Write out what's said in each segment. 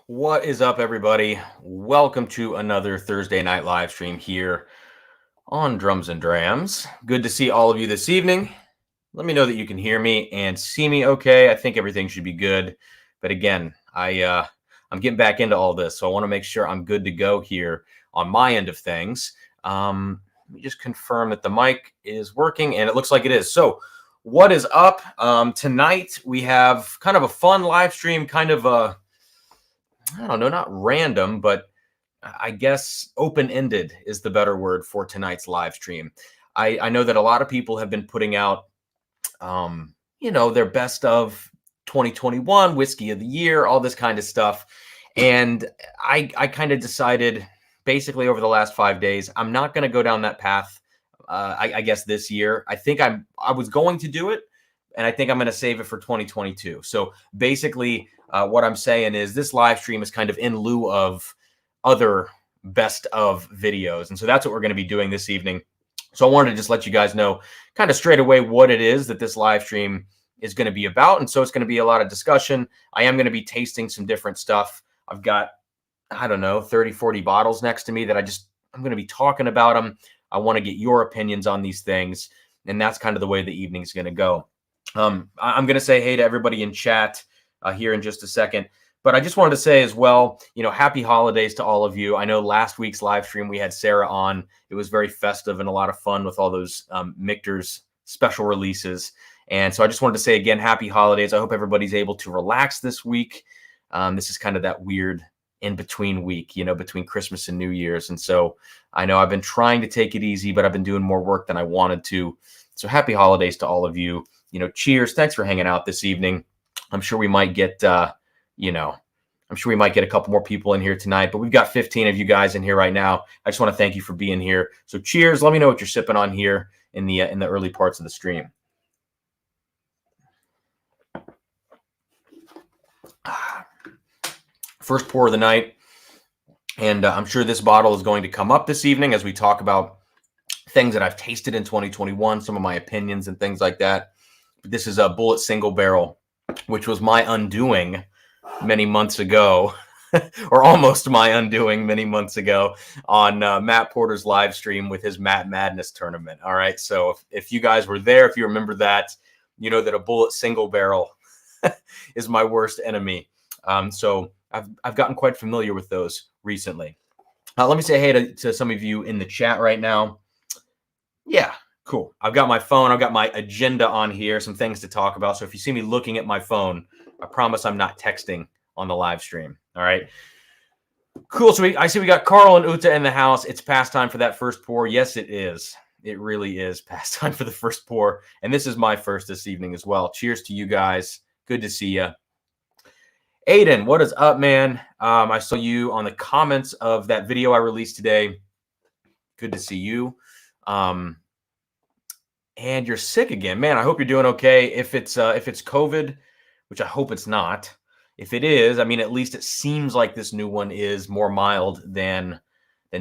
What is up, everybody? Welcome to another Thursday night live stream here on Drums and Drams. Good to see all of you this evening. Let me know that you can hear me and see me okay. I think everything should be good. But again, I'm getting back into all this, so I want to make sure I'm good to go here on my end of things. Let me just confirm that the mic is working, and it looks like it is. So, what is up? Tonight we have kind of a fun live stream, kind of a I don't know, not random, but I guess open-ended is the better word for tonight's live stream. I know that a lot of people have been putting out, their best of 2021, whiskey of the year, all this kind of stuff. And I kind of decided basically over the last 5 days, I'm not going to go down that path. I guess this year, I was going to do it, and I think I'm going to save it for 2022. So basically, what I'm saying is this live stream is kind of in lieu of other best of videos. And so that's what we're going to be doing this evening. So I wanted to just let you guys know kind of straight away what it is that this live stream is going to be about. And so it's going to be a lot of discussion. I am going to be tasting some different stuff. I've got, 30, 40 bottles next to me that I'm going to be talking about them. I want to get your opinions on these things. And that's kind of the way the evening is going to go. I'm going to say hey to everybody in chat here in just a second. But I just wanted to say as well, happy holidays to all of you. I know last week's live stream, we had Sarah on. It was very festive and a lot of fun with all those Michter's special releases. And so I just wanted to say again, happy holidays. I hope everybody's able to relax this week. This is kind of that weird in-between week, between Christmas and New Year's. And so I know I've been trying to take it easy, but I've been doing more work than I wanted to. So happy holidays to all of you. Cheers. Thanks for hanging out this evening. I'm sure we might get, I'm sure we might get a couple more people in here tonight, but we've got 15 of you guys in here right now. I just want to thank you for being here. So cheers. Let me know what you're sipping on here in the early parts of the stream. First pour of the night. And I'm sure this bottle is going to come up this evening as we talk about things that I've tasted in 2021, some of my opinions and things like that. But this is a Bulleit single barrel, which was my undoing many months ago, or almost my undoing many months ago on Matt Porter's live stream with his Matt Madness tournament. All right. So if you guys were there, if you remember that, you know that a Bulleit single barrel is my worst enemy. So I've gotten quite familiar with those recently. Let me say hey to some of you in the chat right now. Yeah, cool. I've got my phone. I've got my agenda on here, some things to talk about. So if you see me looking at my phone, I promise I'm not texting on the live stream. All right. Cool. So I see we got Carl and Uta in the house. It's past time for that first pour. Yes, it is. It really is past time for the first pour. And this is my first this evening as well. Cheers to you guys. Good to see you. Aiden, what is up, man? I saw you on the comments of that video I released today. Good to see you. And you're sick again, man. I hope you're doing okay. If it's COVID, which I hope it's not. If it is, at least it seems like this new one is more mild than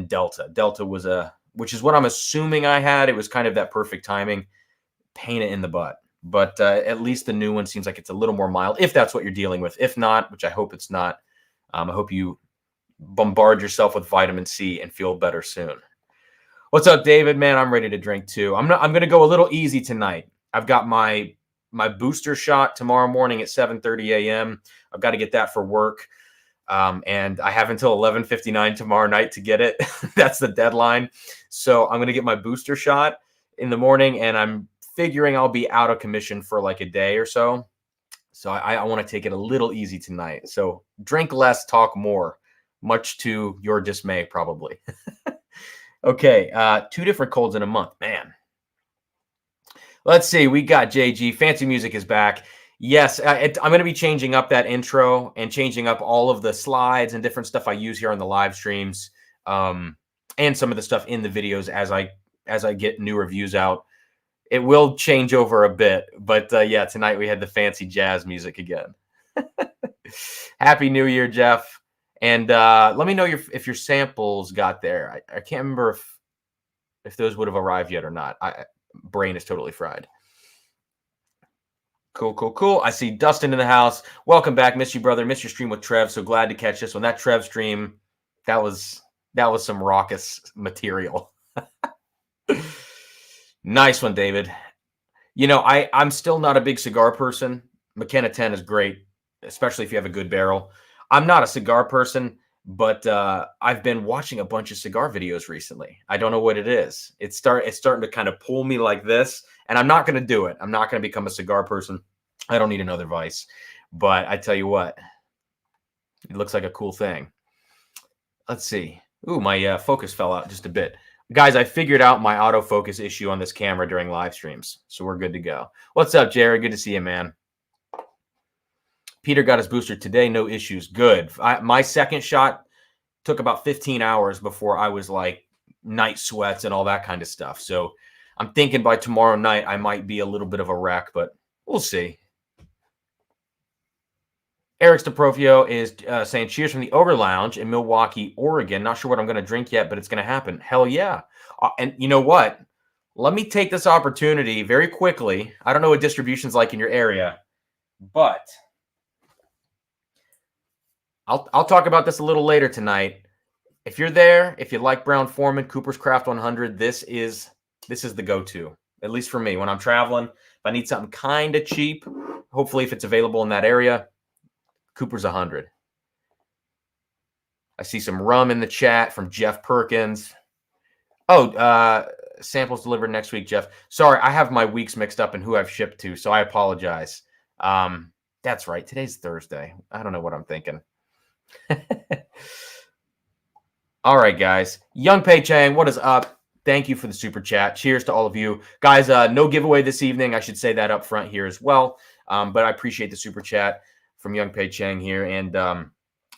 Delta. Delta was which is what I'm assuming I had. It was kind of that perfect timing. Pain it in the butt. But at least the new one seems like it's a little more mild, if that's what you're dealing with. If not, which I hope it's not, I hope you bombard yourself with vitamin C and feel better soon. What's up, David? Man, I'm ready to drink too. I'm going to go a little easy tonight. I've got my booster shot tomorrow morning at 7:30 a.m. I've got to get that for work. And I have until 11:59 tomorrow night to get it. That's the deadline. So I'm going to get my booster shot in the morning, and I'm figuring I'll be out of commission for like a day or so. So I want to take it a little easy tonight. So drink less, talk more, much to your dismay, probably. Okay, 2 different colds in a month, man. Let's see. We got JG. Fancy Music is back. Yes, I'm going to be changing up that intro and changing up all of the slides and different stuff I use here on the live streams, and some of the stuff in the videos as I get new reviews out. It will change over a bit, but yeah, tonight we had the fancy jazz music again. Happy New Year, Jeff. And let me know if your samples got there. I can't remember if those would have arrived yet or not. Brain is totally fried. Cool, cool, cool. I see Dustin in the house. Welcome back. Miss you, brother. Miss your stream with Trev. So glad to catch this one. That Trev stream, that was some raucous material. Nice one, David. You know, I'm still not a big cigar person. McKenna 10 is great, especially if you have a good barrel. I'm not a cigar person, but I've been watching a bunch of cigar videos recently. I don't know what it is. It's starting to kind of pull me like this, and I'm not going to do it. I'm not going to become a cigar person. I don't need another vice. But I tell you what, it looks like a cool thing. Let's see. Ooh, my focus fell out just a bit. Guys, I figured out my autofocus issue on this camera during live streams, so we're good to go. What's up, Jared? Good to see you, man. Peter got his booster today. No issues. Good. My second shot took about 15 hours before I was like night sweats and all that kind of stuff. So I'm thinking by tomorrow night I might be a little bit of a wreck, but we'll see. Eric Staprofio is saying, cheers from the Ogre Lounge in Milwaukee, Oregon. Not sure what I'm going to drink yet, but it's going to happen. Hell yeah. And you know what? Let me take this opportunity very quickly. I don't know what distribution's like in your area, but I'll talk about this a little later tonight. If you're there, if you like Brown-Forman, Cooper's Craft 100, this is the go-to, at least for me. When I'm traveling, if I need something kind of cheap, hopefully if it's available in that area, Cooper's 100. I see some rum in the chat from Jeff Perkins. Oh, samples delivered next week, Jeff. Sorry, I have my weeks mixed up in who I've shipped to, so I apologize. That's right. Today's Thursday. I don't know what I'm thinking. All right, guys. Young Pei Chang, what is up? Thank you for the super chat. Cheers to all of you. Guys, no giveaway this evening. I should say that up front here as well. But I appreciate the super chat from Young Pei Chang here. And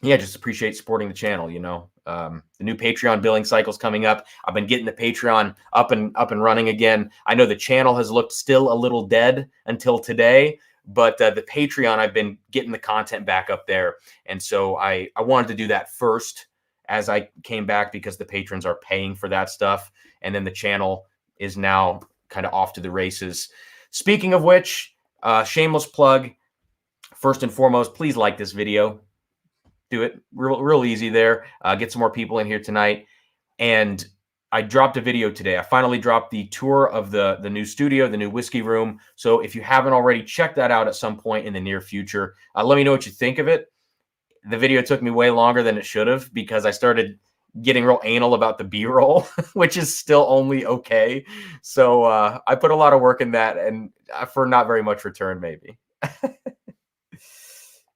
yeah, just appreciate supporting the channel, you know. The new Patreon billing cycle's coming up. I've been getting the Patreon up and running again. I know the channel has looked still a little dead until today, but the Patreon, I've been getting the content back up there. And so I wanted to do that first as I came back because the patrons are paying for that stuff. And then the channel is now kind of off to the races. Speaking of which, shameless plug. First and foremost, please like this video. Do it real easy there. Get some more people in here tonight. And I dropped a video today. I finally dropped the tour of the new studio, the new whiskey room. So if you haven't already, check that out at some point in the near future. Let me know what you think of it. The video took me way longer than it should have because I started getting real anal about the B-roll, which is still only okay. So I put a lot of work in that and for not very much return, maybe.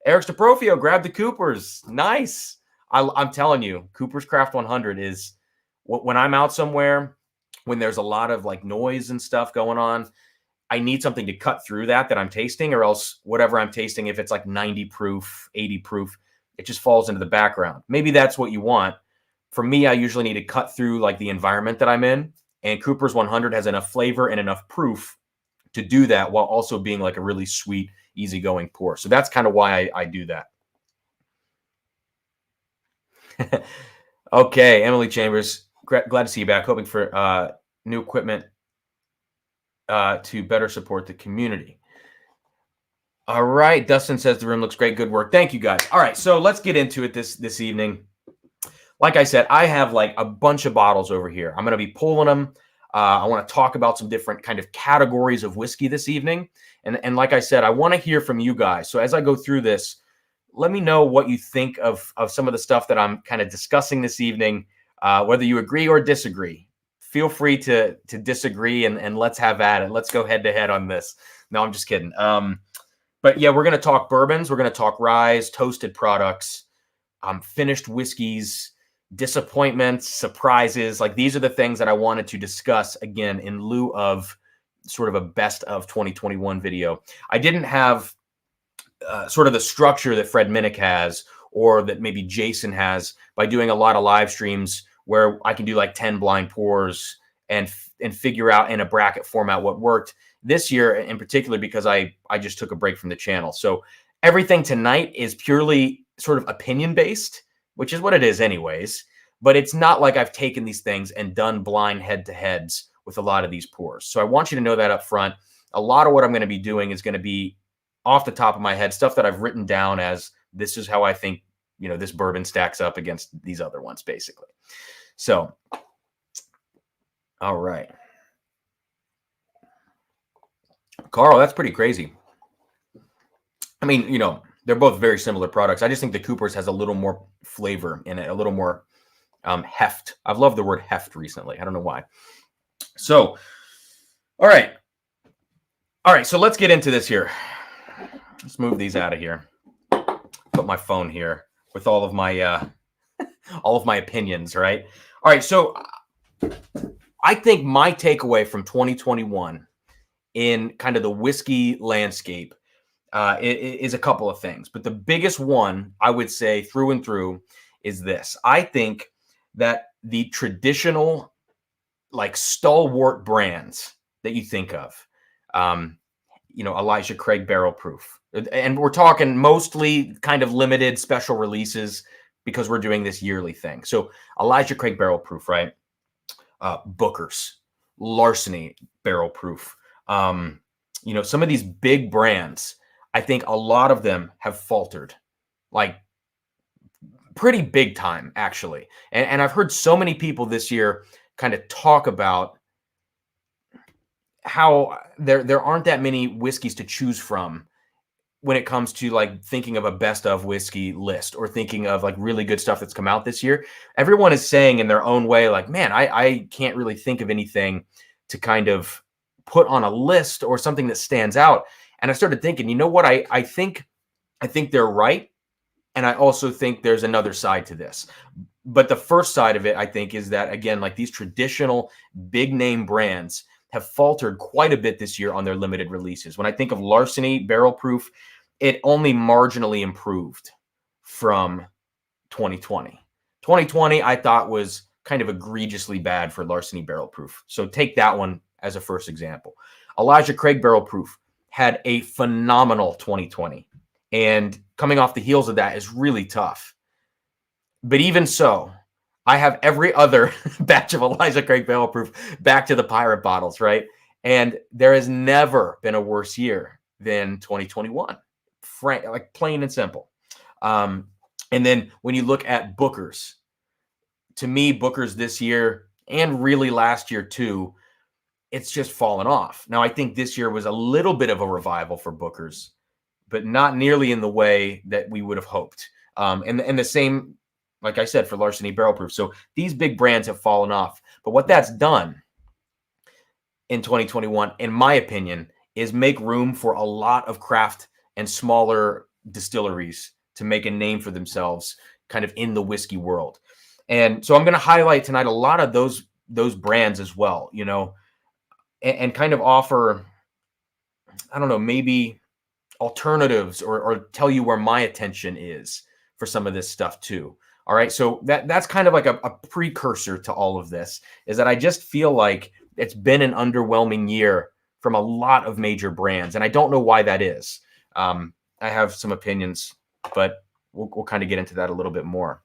Eric Staprofio, grab the Coopers. Nice. I'm telling you, Cooper's Craft 100 is when I'm out somewhere, when there's a lot of like noise and stuff going on, I need something to cut through that I'm tasting, or else whatever I'm tasting, if it's like 90 proof, 80 proof, it just falls into the background. Maybe that's what you want. For me, I usually need to cut through like the environment that I'm in, and Cooper's 100 has enough flavor and enough proof to do that while also being like a really sweet, easygoing pour. So that's kind of why I do that. Okay, Emily Chambers, glad to see you back. Hoping for new equipment to better support the community. All right, Dustin says the room looks great. Good work. Thank you, guys. All right, so let's get into it this evening. Like I said, I have like a bunch of bottles over here. I'm going to be pulling them. I want to talk about some different kind of categories of whiskey this evening. And like I said, I want to hear from you guys. So as I go through this, let me know what you think of some of the stuff that I'm kind of discussing this evening, whether you agree or disagree. Feel free to disagree and let's have at it. Let's go head to head on this. No, I'm just kidding. But yeah, we're going to talk bourbons. We're going to talk ryes, toasted products, finished whiskeys, disappointments, surprises. Like these are the things that I wanted to discuss again in lieu of sort of a best of 2021 video. I didn't have sort of the structure that Fred Minnick has, or that maybe Jason has, by doing a lot of live streams where I can do like 10 blind pours and figure out in a bracket format what worked. This year in particular, because I just took a break from the channel. So everything tonight is purely sort of opinion based, which is what it is anyways. But it's not like I've taken these things and done blind head to heads with a lot of these pours. So I want you to know that up front. A lot of what I'm going to be doing is going to be off the top of my head, stuff that I've written down as this is how I think, this bourbon stacks up against these other ones, basically. So, all right. Carl, that's pretty crazy. I mean, they're both very similar products. I just think the Cooper's has a little more flavor in it, a little more heft. I've loved the word heft recently. I don't know why. So, all right. So let's get into this here. Let's move these out of here. Put my phone here with all of my opinions, right? All right. So I think my takeaway from 2021 in kind of the whiskey landscape is a couple of things. But the biggest one, I would say through and through, is this. I think that the traditional, like, stalwart brands that you think of, Elijah Craig Barrel Proof. And we're talking mostly kind of limited special releases because we're doing this yearly thing. So Elijah Craig Barrel Proof, right? Booker's, Larceny Barrel Proof. Some of these big brands, I think a lot of them have faltered, like pretty big time, actually. And I've heard so many people this year kind of talk about how there aren't that many whiskeys to choose from when it comes to like thinking of a best of whiskey list or thinking of like really good stuff that's come out this year. Everyone is saying in their own way, like, man, I can't really think of anything to kind of put on a list or something that stands out. And I started thinking, you know what? I think they're right. And I also think there's another side to this. But the first side of it, I think, is that, again, like these traditional big name brands have faltered quite a bit this year on their limited releases. When I think of Larceny Barrel Proof, it only marginally improved from 2020. 2020, I thought, was kind of egregiously bad for Larceny Barrel Proof. So take that one as a first example. Elijah Craig Barrel Proof had a phenomenal 2020. And coming off the heels of that is really tough. But even so, I have every other batch of Elijah Craig Barrel Proof back to the pirate bottles, right? And there has never been a worse year than 2021, like plain and simple. And then when you look at Booker's, to me, Booker's this year and really last year too, it's just fallen off. Now, I think this year was a little bit of a revival for Booker's, but not nearly in the way that we would have hoped. And the same, like I said, for Larceny Barrel Proof. So these big brands have fallen off. But what that's done in 2021, in my opinion, is make room for a lot of craft and smaller distilleries to make a name for themselves kind of in the whiskey world. And so I'm going to highlight tonight a lot of those brands as well, and kind of offer, I don't know, maybe alternatives or tell you where my attention is for some of this stuff too. All right. So that's kind of like a precursor to all of this, is that I just feel like it's been an underwhelming year from a lot of major brands. And I don't know why that is. I have some opinions, but we'll kind of get into that a little bit more.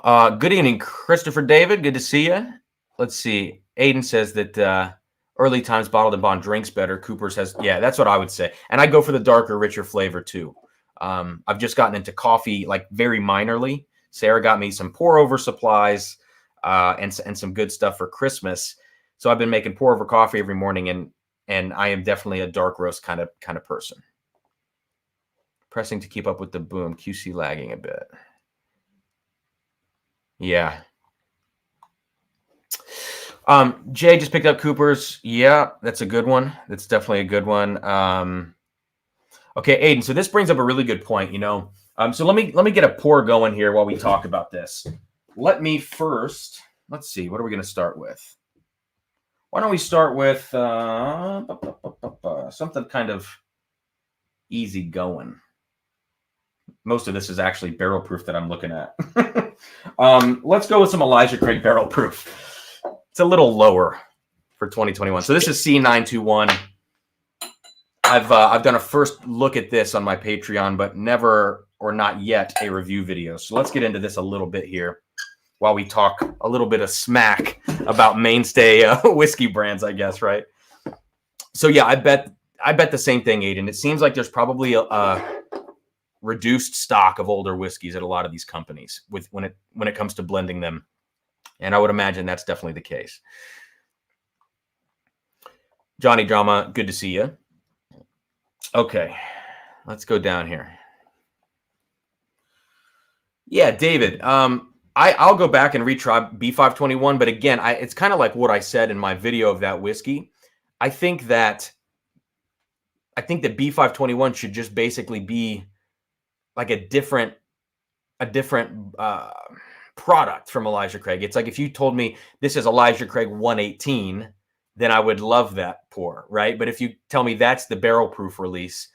Good evening, Christopher David. Good to see you. Let's see. Aiden says that early times bottled and bond drinks better. Cooper's has, yeah, that's what I would say. And I go for the darker, richer flavor too. I've just gotten into coffee, like very minorly. Sarah got me some pour over supplies and some good stuff for Christmas. So I've been making pour over coffee every morning, and I am definitely a dark roast kind of person. Pressing to keep up with the boom. QC lagging a bit. Yeah. Jay just picked up Cooper's. Yeah, that's a good one. That's definitely a good one. Okay, Aiden. So this brings up a really good point. So let me get a pour going here while we talk about this. Let me first. Let's see. What are we going to start with? Why don't we start with something kind of easy going? Most of this is actually barrel proof that I'm looking at. Let's go with some Elijah Craig Barrel Proof. It's a little lower for 2021. So this is C921. I've done a first look at this on my Patreon, but never or not yet a review video. So let's get into this a little bit here while we talk a little bit of smack about mainstay whiskey brands, I guess, right? So yeah, I bet I bet the same thing, Aiden. It seems like there's probably a reduced stock of older whiskeys at a lot of these companies when it comes to blending them. And I would imagine that's definitely the case. Johnny Drama, good to see you. Okay, let's go down here. Yeah, David. I'll go back and retry B521, but again, it's kind of like what I said in my video of that whiskey. I think that B521 should just basically be like a different product from Elijah Craig. It's like if you told me this is Elijah Craig 118, then I would love that pour, right? But if you tell me that's the barrel proof release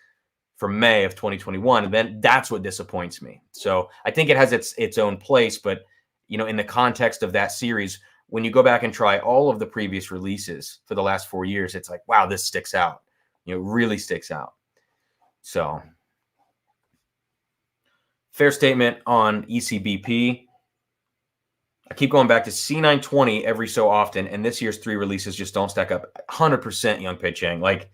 from May of 2021, then that's what disappoints me. So I think it has its own place, but in the context of that series, when you go back and try all of the previous releases for the last 4 years, it's like, wow, this sticks out. It really sticks out. So fair statement on ECBP. I keep going back to C920 every so often, and this year's 3 releases just don't stack up. 100% Young Pei Chang. Like,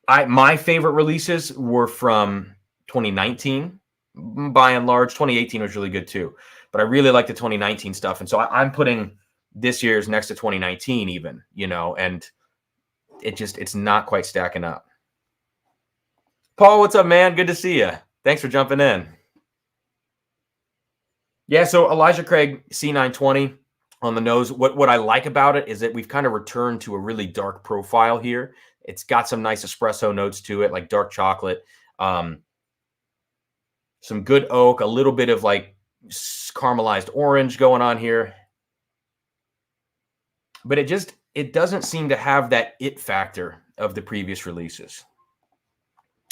my favorite releases were from 2019. By and large, 2018 was really good too, but I really like the 2019 stuff, and so I'm putting this year's next to 2019 even, and it's not quite stacking up. Paul, what's up, man? Good to see you. Thanks for jumping in. Yeah, so Elijah Craig C920 on the nose. What I like about it is that we've kind of returned to a really dark profile here. It's got some nice espresso notes to it, like dark chocolate, some good oak, a little bit of like caramelized orange going on here. But it doesn't seem to have that it factor of the previous releases.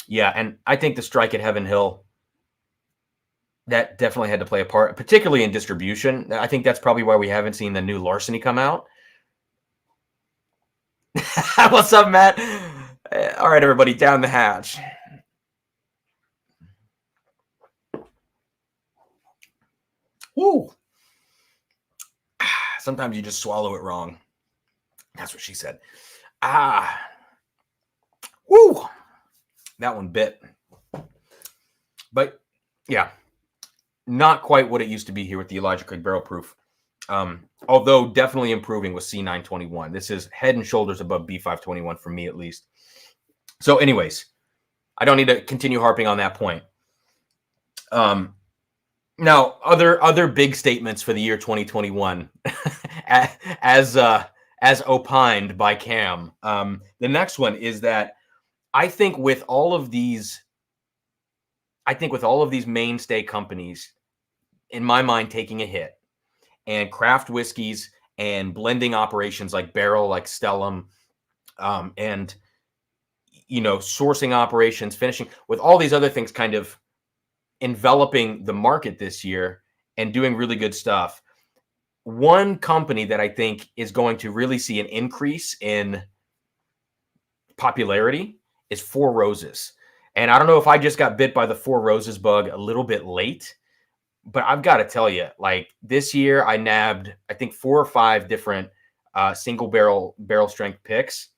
Yeah, and I think the Strike at Heaven Hill, that definitely had to play a part, particularly in distribution. I think that's probably why we haven't seen the new Larceny come out. What's up, Matt? All right, everybody, down the hatch. Woo! Sometimes you just swallow it wrong. That's what she said. Woo! That one bit. But, yeah, not quite what it used to be here with the Elijah Craig Barrel Proof. Although definitely improving with C921. This is head and shoulders above B521 for me, at least. So anyways, I don't need to continue harping on that point. Now, other big statements for the year 2021, as opined by Cam. The next one is that I think with all of these mainstay companies, in my mind, taking a hit, and craft whiskeys and blending operations like Barrel, like Stellum, and sourcing operations, finishing, with all these other things kind of enveloping the market this year and doing really good stuff. One company that I think is going to really see an increase in popularity is Four Roses. And I don't know if I just got bit by the Four Roses bug a little bit late, but I've got to tell you, like this year I nabbed, I think 4 or 5 different single barrel strength picks.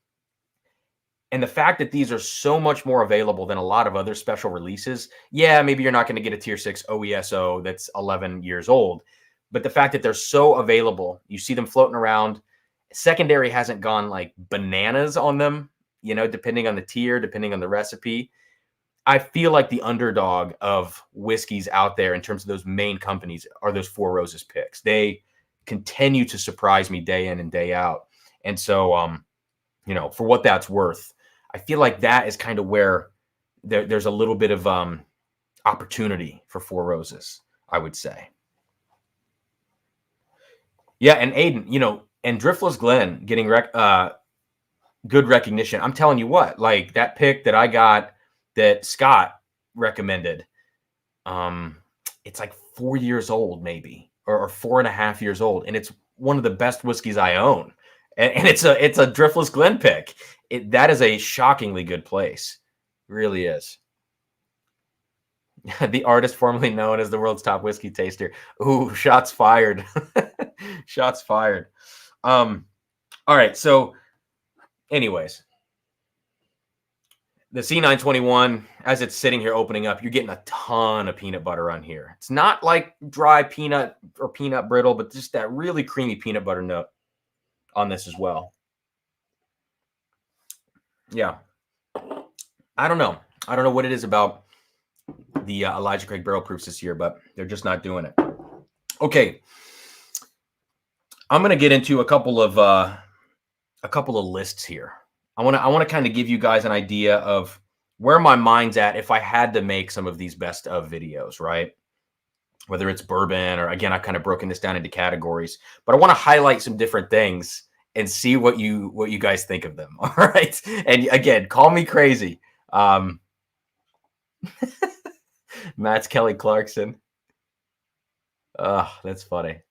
And the fact that these are so much more available than a lot of other special releases. Yeah, maybe you're not going to get a tier 6 OESO that's 11 years old, but the fact that they're so available, you see them floating around. Secondary hasn't gone like bananas on them, depending on the tier, depending on the recipe. I feel like the underdog of whiskeys out there in terms of those main companies are those Four Roses picks. They continue to surprise me day in and day out. And so, for what that's worth, I feel like that is kind of where there's a little bit of opportunity for Four Roses, I would say. Yeah, and Aiden, and Driftless Glen getting good recognition. I'm telling you what, like that pick that I got that Scott recommended, it's like 4 years old, maybe, or 4.5 years old, and it's one of the best whiskeys I own. And it's a Driftless Glen pick. That is a shockingly good place. It really is. The artist formerly known as the world's top whiskey taster. Ooh, shots fired. Shots fired. All right, so anyways, the C921, as it's sitting here opening up, you're getting a ton of peanut butter on here. It's not like dry peanut or peanut brittle, but just that really creamy peanut butter note on this as well. Yeah. I don't know. I don't know what it is about the Elijah Craig barrel proofs this year, but they're just not doing it. Okay. I'm going to get into a couple of lists here. I want to kind of give you guys an idea of where my mind's at if I had to make some of these best of videos, right? Whether it's bourbon or, again, I've kind of broken this down into categories, but I want to highlight some different things and see what you guys think of them. All right. And again, call me crazy. Matt's Kelly Clarkson. That's funny.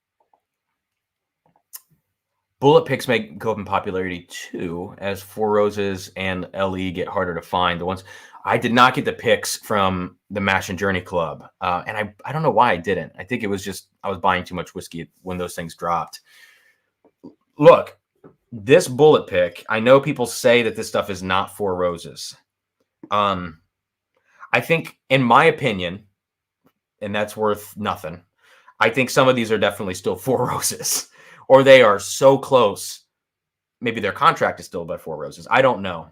Bullet picks may go up in popularity too, as Four Roses and LE get harder to find. The ones I did not get the picks from the Mash and Journey Club, and I don't know why I didn't. I think it was just I was buying too much whiskey when those things dropped. Look, this bullet pick, I know people say that this stuff is not Four Roses. I think, in my opinion, and that's worth nothing, I think some of these are definitely still Four Roses. Or they are so close. Maybe their contract is still by Four Roses. I don't know.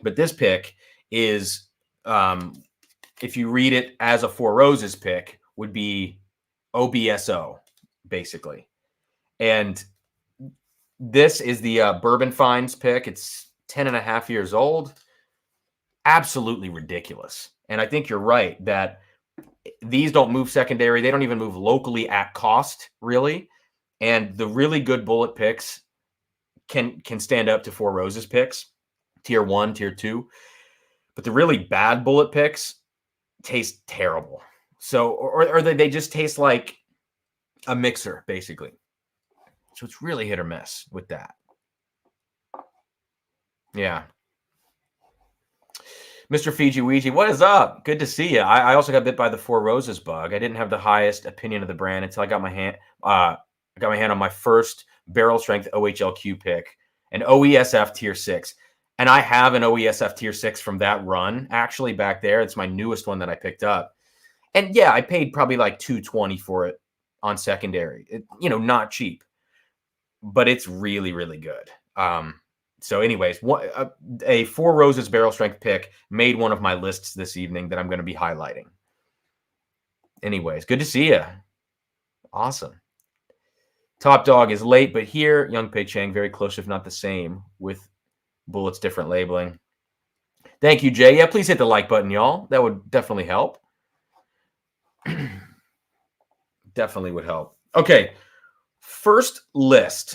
But this pick is, if you read it as a Four Roses pick, would be OBSO, basically. And this is the Bourbon Finds pick. It's 10 and a half years old. Absolutely ridiculous. And I think you're right that these don't move secondary. They don't even move locally at cost, really. And the really good bullet picks can stand up to Four Roses picks, tier 1, tier 2. But the really bad bullet picks taste terrible. So, or they just taste like a mixer, basically. So it's really hit or miss with that. Yeah. Mr. Fiji Ouija, what is up? Good to see you. I also got bit by the Four Roses bug. I didn't have the highest opinion of the brand until I got my hand on my first barrel strength OHLQ pick, an OESF tier 6. And I have an OESF tier 6 from that run actually back there. It's my newest one that I picked up. And yeah, I paid probably like $220 for it on secondary. Not cheap, but it's really, really good. So anyways, a Four Roses barrel strength pick made one of my lists this evening that I'm going to be highlighting. Anyways, good to see you. Awesome. Top Dog is late, but here, Young Pei Chang, very close, if not the same, with Bullet's different labeling. Thank you, Jay. Yeah, please hit the like button, y'all. That would definitely help. Definitely would help. Okay, first list.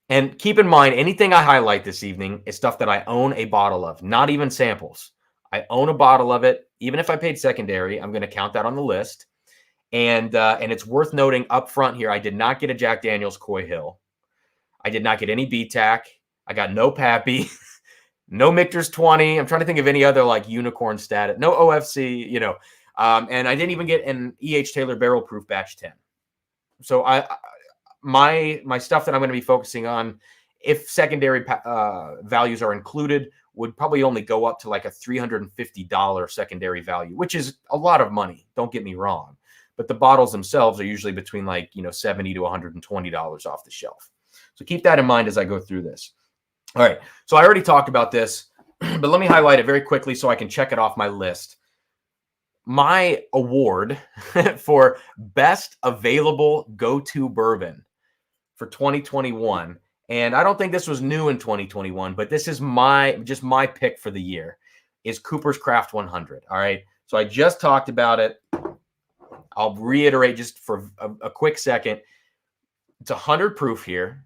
And keep in mind, anything I highlight this evening is stuff that I own a bottle of, not even samples. I own a bottle of it. Even if I paid secondary, I'm going to count that on the list. And it's worth noting up front here, I did not get a Jack Daniel's Coy Hill. I did not get any BTAC. I got no Pappy, no Michter's 20. I'm trying to think of any other like unicorn status. No OFC, and I didn't even get an E.H. Taylor Barrel Proof Batch 10. So my stuff that I'm going to be focusing on, if secondary values are included, would probably only go up to like a $350 secondary value, which is a lot of money. Don't get me wrong. But the bottles themselves are usually between like, $70 to $120 off the shelf. So keep that in mind as I go through this. All right. So I already talked about this, but let me highlight it very quickly so I can check it off my list. My award for best available go-to bourbon for 2021. And I don't think this was new in 2021, but this is my pick for the year, is Cooper's Craft 100. All right. So I just talked about it. I'll reiterate just for a quick second. It's 100 proof here.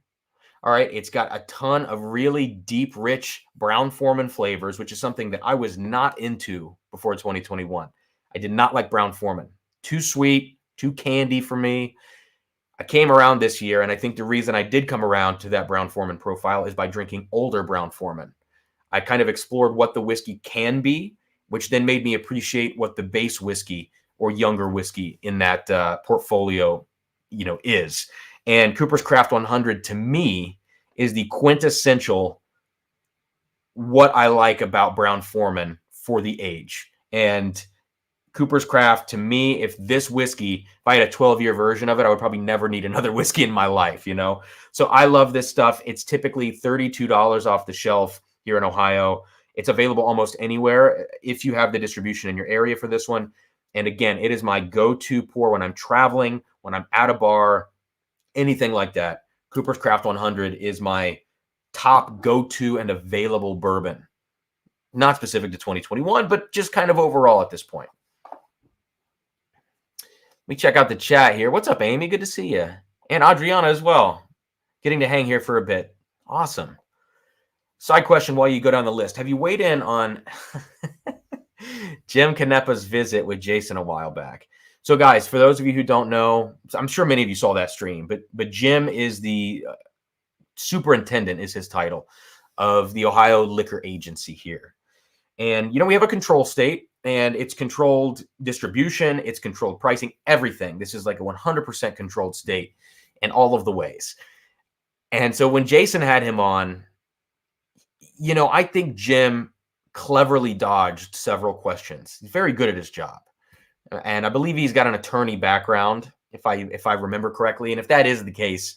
All right. It's got a ton of really deep, rich Brown-Forman flavors, which is something that I was not into before 2021. I did not like Brown-Forman. Too sweet, too candy for me. I came around this year, and I think the reason I did come around to that Brown-Forman profile is by drinking older Brown-Forman. I kind of explored what the whiskey can be, which then made me appreciate what the base whiskey or younger whiskey in that portfolio, is. And Cooper's Craft 100 to me is the quintessential what I like about Brown-Forman for the age. And Cooper's Craft, to me, if I had a 12-year version of it, I would probably never need another whiskey in my life, you know? So I love this stuff. It's typically $32 off the shelf here in Ohio. It's available almost anywhere if you have the distribution in your area for this one. And again, it is my go-to pour when I'm traveling, when I'm at a bar, anything like that. Cooper's Craft 100 is my top go-to and available bourbon. Not specific to 2021, but just kind of overall at this point. Let me check out the chat here. What's up, Amy? Good to see you. And Adriana as well. Getting to hang here for a bit. Awesome. Side question while you go down the list. Have you weighed in on Jim Canepa's visit with Jason a while back? So, guys, for those of you who don't know, I'm sure many of you saw that stream, but Jim is the superintendent, is his title, of the Ohio Liquor Agency here. And, we have a control state, and it's controlled distribution, it's controlled pricing, everything. This is like a 100% controlled state in all of the ways. And so when Jason had him on, I think Jim cleverly dodged several questions. He's very good at his job. And I believe he's got an attorney background, if I remember correctly. And if that is the case,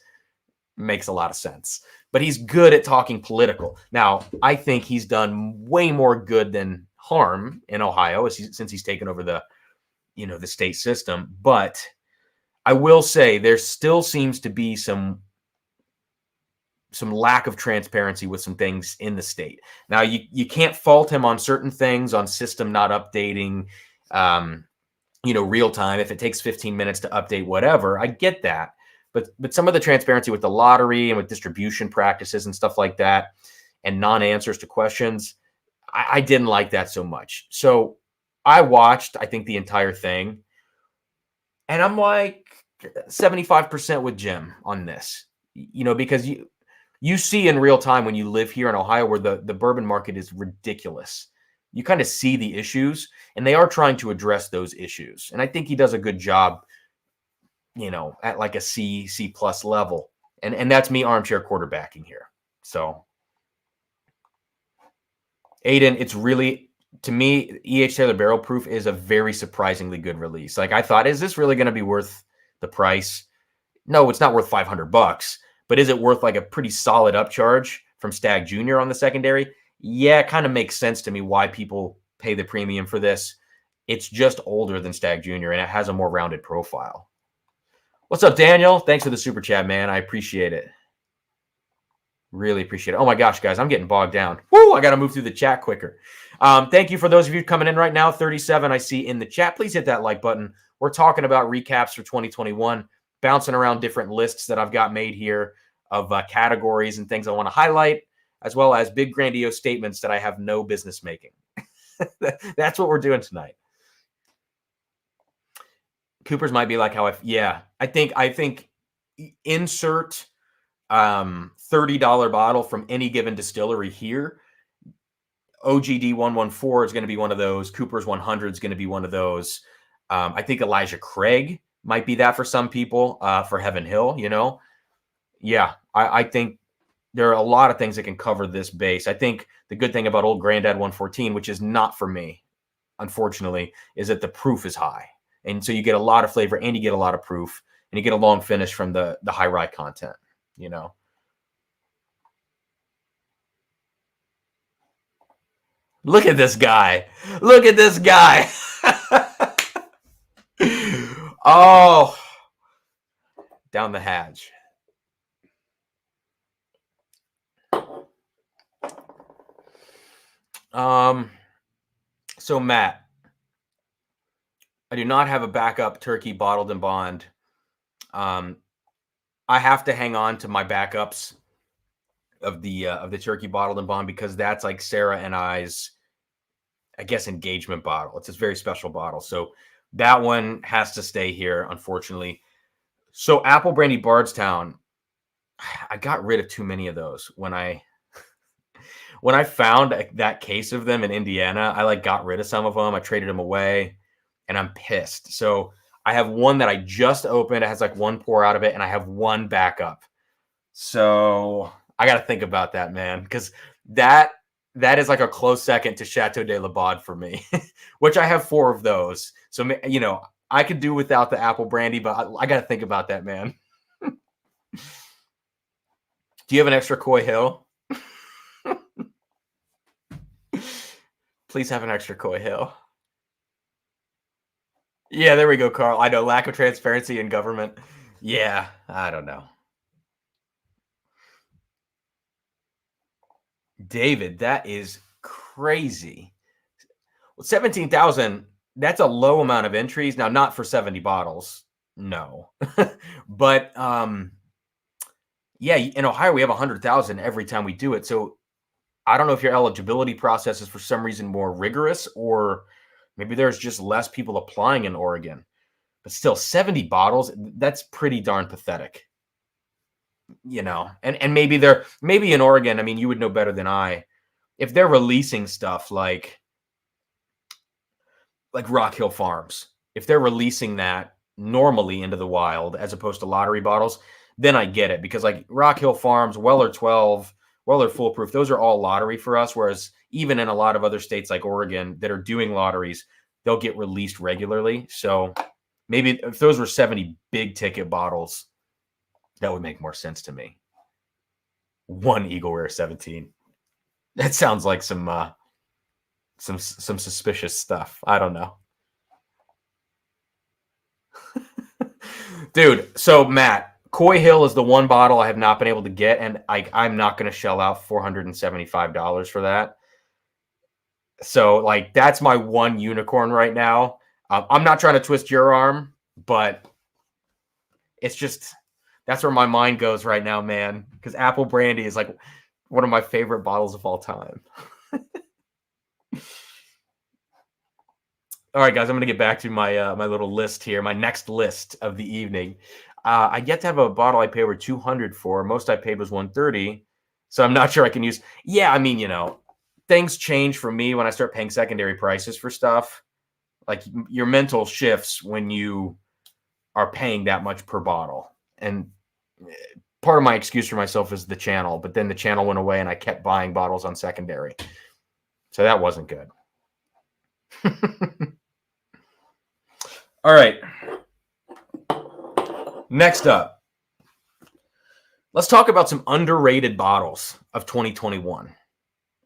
it makes a lot of sense. But he's good at talking political. Now, I think he's done way more good than harm in Ohio since he's taken over the state system. But I will say there still seems to be some lack of transparency with some things in the state. Now, you can't fault him on certain things, on system not updating, real time. If it takes 15 minutes to update whatever, I get that. But some of the transparency with the lottery and with distribution practices and stuff like that, and non-answers to questions, I didn't like that so much. So I watched, I think, the entire thing, and I'm like 75% with Jim on this, because you see in real time when you live here in Ohio where the bourbon market is ridiculous. You kind of see the issues, and they are trying to address those issues. And I think he does a good job, at like a C+ level. And that's me armchair quarterbacking here. So, Aiden, it's really, to me, E.H. Taylor Barrel Proof is a very surprisingly good release. Like, I thought, is this really going to be worth the price? No, it's not worth $500, but is it worth like a pretty solid upcharge from Stag Jr. on the secondary? Yeah, it kind of makes sense to me why people pay the premium for this. It's just older than Stag Jr. and it has a more rounded profile. What's up, Daniel? Thanks for the super chat, man. I appreciate it. Really appreciate it. Oh my gosh, guys, I'm getting bogged down. Woo! I got to move through the chat quicker. Thank you for those of you coming in right now. 37 I see in the chat. Please hit that like button. We're talking about recaps for 2021, bouncing around different lists that I've got made here of categories and things I want to highlight, as well as big grandiose statements that I have no business making. That's what we're doing tonight. Cooper's might be like how I think insert $30 bottle from any given distillery here. OGD 114 is going to be one of those. Cooper's 100 is going to be one of those. I think Elijah Craig might be that for some people, for Heaven Hill, Yeah, I think there are a lot of things that can cover this base. I think the good thing about Old Granddad 114, which is not for me, unfortunately, is that the proof is high. And so you get a lot of flavor and you get a lot of proof and you get a long finish from the high rye content, Look at this guy. Look at this guy. Oh, down the hatch. So Matt, I do not have a backup turkey bottled in bond. I have to hang on to my backups of the turkey bottled in bond because that's like Sarah and I's, I guess, engagement bottle. It's a very special bottle. So that one has to stay here, unfortunately. So Apple Brandy Bardstown, I got rid of too many of those when I found that case of them in Indiana. I got rid of some of them. I traded them away, and I'm pissed. So I have one that I just opened. It has one pour out of it, and I have one backup. So I got to think about that, man, because that That is like a close second to Chateau de la Baude for me, which I have 4 of those. So, I could do without the apple brandy, but I got to think about that, man. Do you have an extra Coy Hill? Please have an extra Coy Hill. Yeah, there we go, Carl. I know, lack of transparency in government. Yeah, I don't know. David, that is crazy. Well, 17,000, that's a low amount of entries. Now, not for 70 bottles. No. But yeah, in Ohio we have 100,000 every time we do it. So I don't know if your eligibility process is for some reason more rigorous, or maybe there's just less people applying in Oregon. But still, 70 bottles, that's pretty darn pathetic. And maybe in Oregon, I mean, you would know better than I, if they're releasing stuff like Rock Hill Farms, if they're releasing that normally into the wild as opposed to lottery bottles, then I get it, because like Rock Hill Farms, Weller 12, Weller Foolproof, those are all lottery for us. Whereas even in a lot of other states like Oregon that are doing lotteries, they'll get released regularly. So maybe if those were 70 big ticket bottles, that would make more sense to me. One Eagle Rare 17. That sounds like some suspicious stuff. I don't know. Dude, so Matt, Coy Hill is the one bottle I have not been able to get, and I'm not going to shell out $475 for that. So, like, that's my one unicorn right now. I'm not trying to twist your arm, but it's just, that's where my mind goes right now, man. Because Apple Brandy is like one of my favorite bottles of all time. All right, guys, I'm going to get back to my my little list here, my next list of the evening. I get to have a bottle I pay over $200 for. Most I paid was $130, so I'm not sure I can use. Yeah, I mean, things change for me when I start paying secondary prices for stuff. Like, your mental shifts when you are paying that much per bottle. And part of my excuse for myself is the channel, but then the channel went away and I kept buying bottles on secondary. So that wasn't good. All right. Next up, let's talk about some underrated bottles of 2021.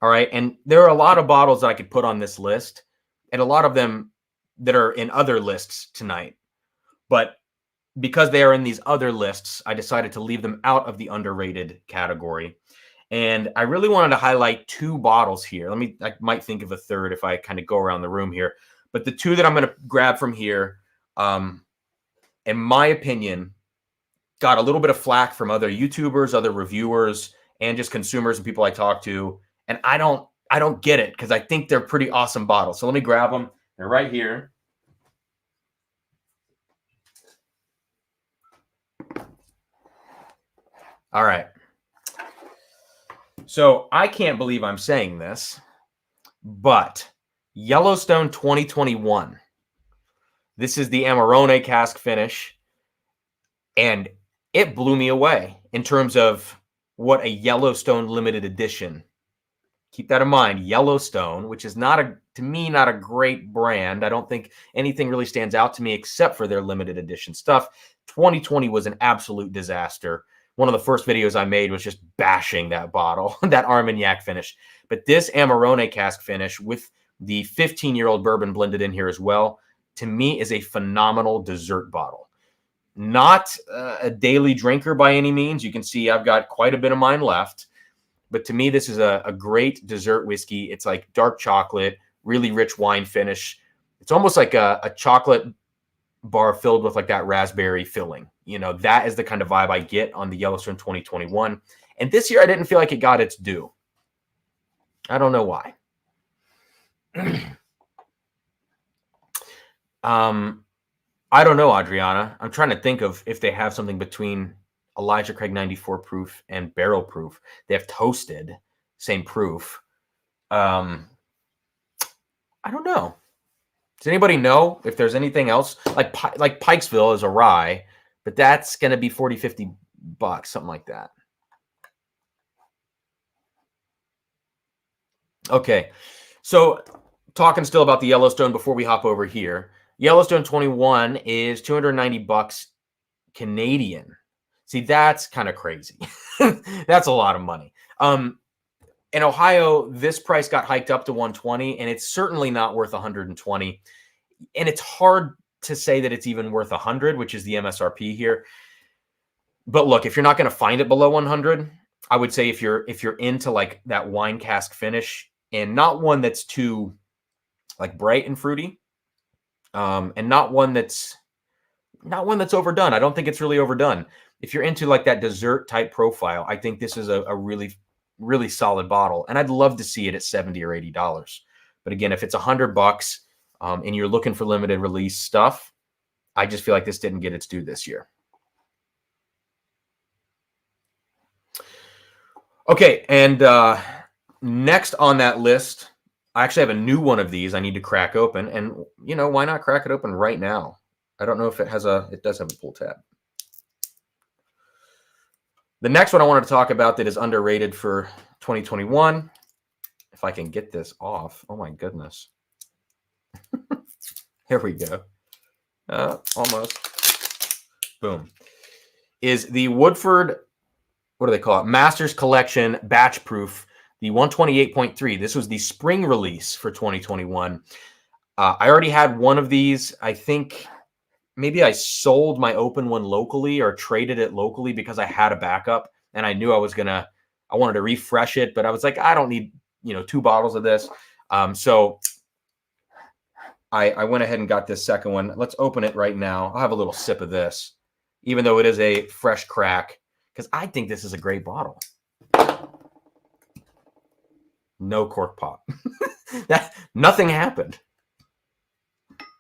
All right. And there are a lot of bottles that I could put on this list, and a lot of them that are in other lists tonight. But because they are in these other lists, I decided to leave them out of the underrated category. And I really wanted to highlight 2 bottles here. I might think of a third if I kind of go around the room here. But the 2 that I'm going to grab from here, in my opinion, got a little bit of flack from other YouTubers, other reviewers, and just consumers and people I talk to. And I don't get it, because I think they're pretty awesome bottles. So let me grab them. They're right here. All right. So I can't believe I'm saying this, but Yellowstone 2021. This is the Amarone cask finish, and it blew me away in terms of what a Yellowstone limited edition. Keep that in mind. Yellowstone, which is to me not a great brand. I don't think anything really stands out to me except for their limited edition stuff. 2020 was an absolute disaster. One of the first videos I made was just bashing that bottle, that Armagnac finish. But this Amarone cask finish with the 15-year-old bourbon blended in here as well, to me is a phenomenal dessert bottle. Not a daily drinker by any means. You can see I've got quite a bit of mine left. But to me, this is a great dessert whiskey. It's like dark chocolate, really rich wine finish. It's almost like a chocolate bar filled with like that raspberry filling. That is the kind of vibe I get on the Yellowstone 2021. And this year, I didn't feel like it got its due. I don't know why. I don't know, Adriana. I'm trying to think of if they have something between Elijah Craig 94 proof and barrel proof. They have toasted, same proof. I don't know. Does anybody know if there's anything else? Like Pikesville is a rye, but that's going to be $40-$50, something like that. Okay. So talking still about the Yellowstone before we hop over here. Yellowstone 21 is $290 Canadian. See, that's kind of crazy. That's a lot of money. In Ohio, this price got hiked up to 120, and it's certainly not worth 120. And it's hard to say that it's even worth 100, which is the MSRP here. But look, if you're not going to find it below 100, I would say if you're into like that wine cask finish and not one that's too like bright and fruity, and not one that's overdone. I don't think it's really overdone. If you're into like that dessert type profile, I think this is a really, really solid bottle. And I'd love to see it at $70 or $80. But again, if it's $100, and you're looking for limited release stuff, I just feel like this didn't get its due this year. Okay, and next on that list, I actually have a new one of these I need to crack open. And, you know, why not crack it open right now? I don't know if it has it does have a pull tab. The next one I wanted to talk about that is underrated for 2021. If I can get this off. Oh, my goodness. Here we go. Almost. Boom. Is the Woodford, what do they call it? Masters Collection Batch Proof, the 128.3. This was the spring release for 2021. I already had one of these. I think maybe I sold my open one locally or traded it locally because I had a backup and I knew I wanted to refresh it, but I was like, I don't need, 2 bottles of this. So I went ahead and got this second one. Let's open it right now. I'll have a little sip of this, even though it is a fresh crack, because I think this is a great bottle. No cork pop. Nothing happened.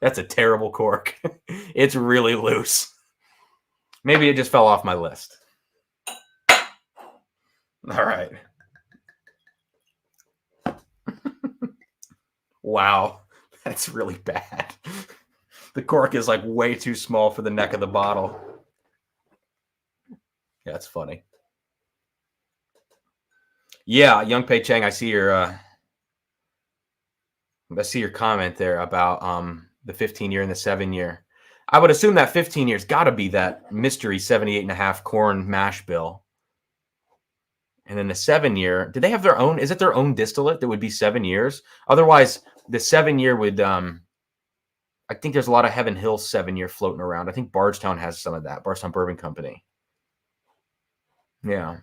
That's a terrible cork. It's really loose. Maybe it just fell off my list. All right. Wow. That's really bad. The cork is like way too small for the neck of the bottle. Yeah, that's funny. Yeah, Young Pei Chang, I see your comment there about the 15-year and the 7-year. I would assume that 15 years got to be that mystery 78.5 corn mash bill. And then the 7-year, did they have their own? Is it their own distillate that would be 7 years? Otherwise, the 7-year would. I think there's a lot of Heaven Hill 7-year floating around. I think Bardstown has some of that. Bardstown Bourbon Company. Yeah.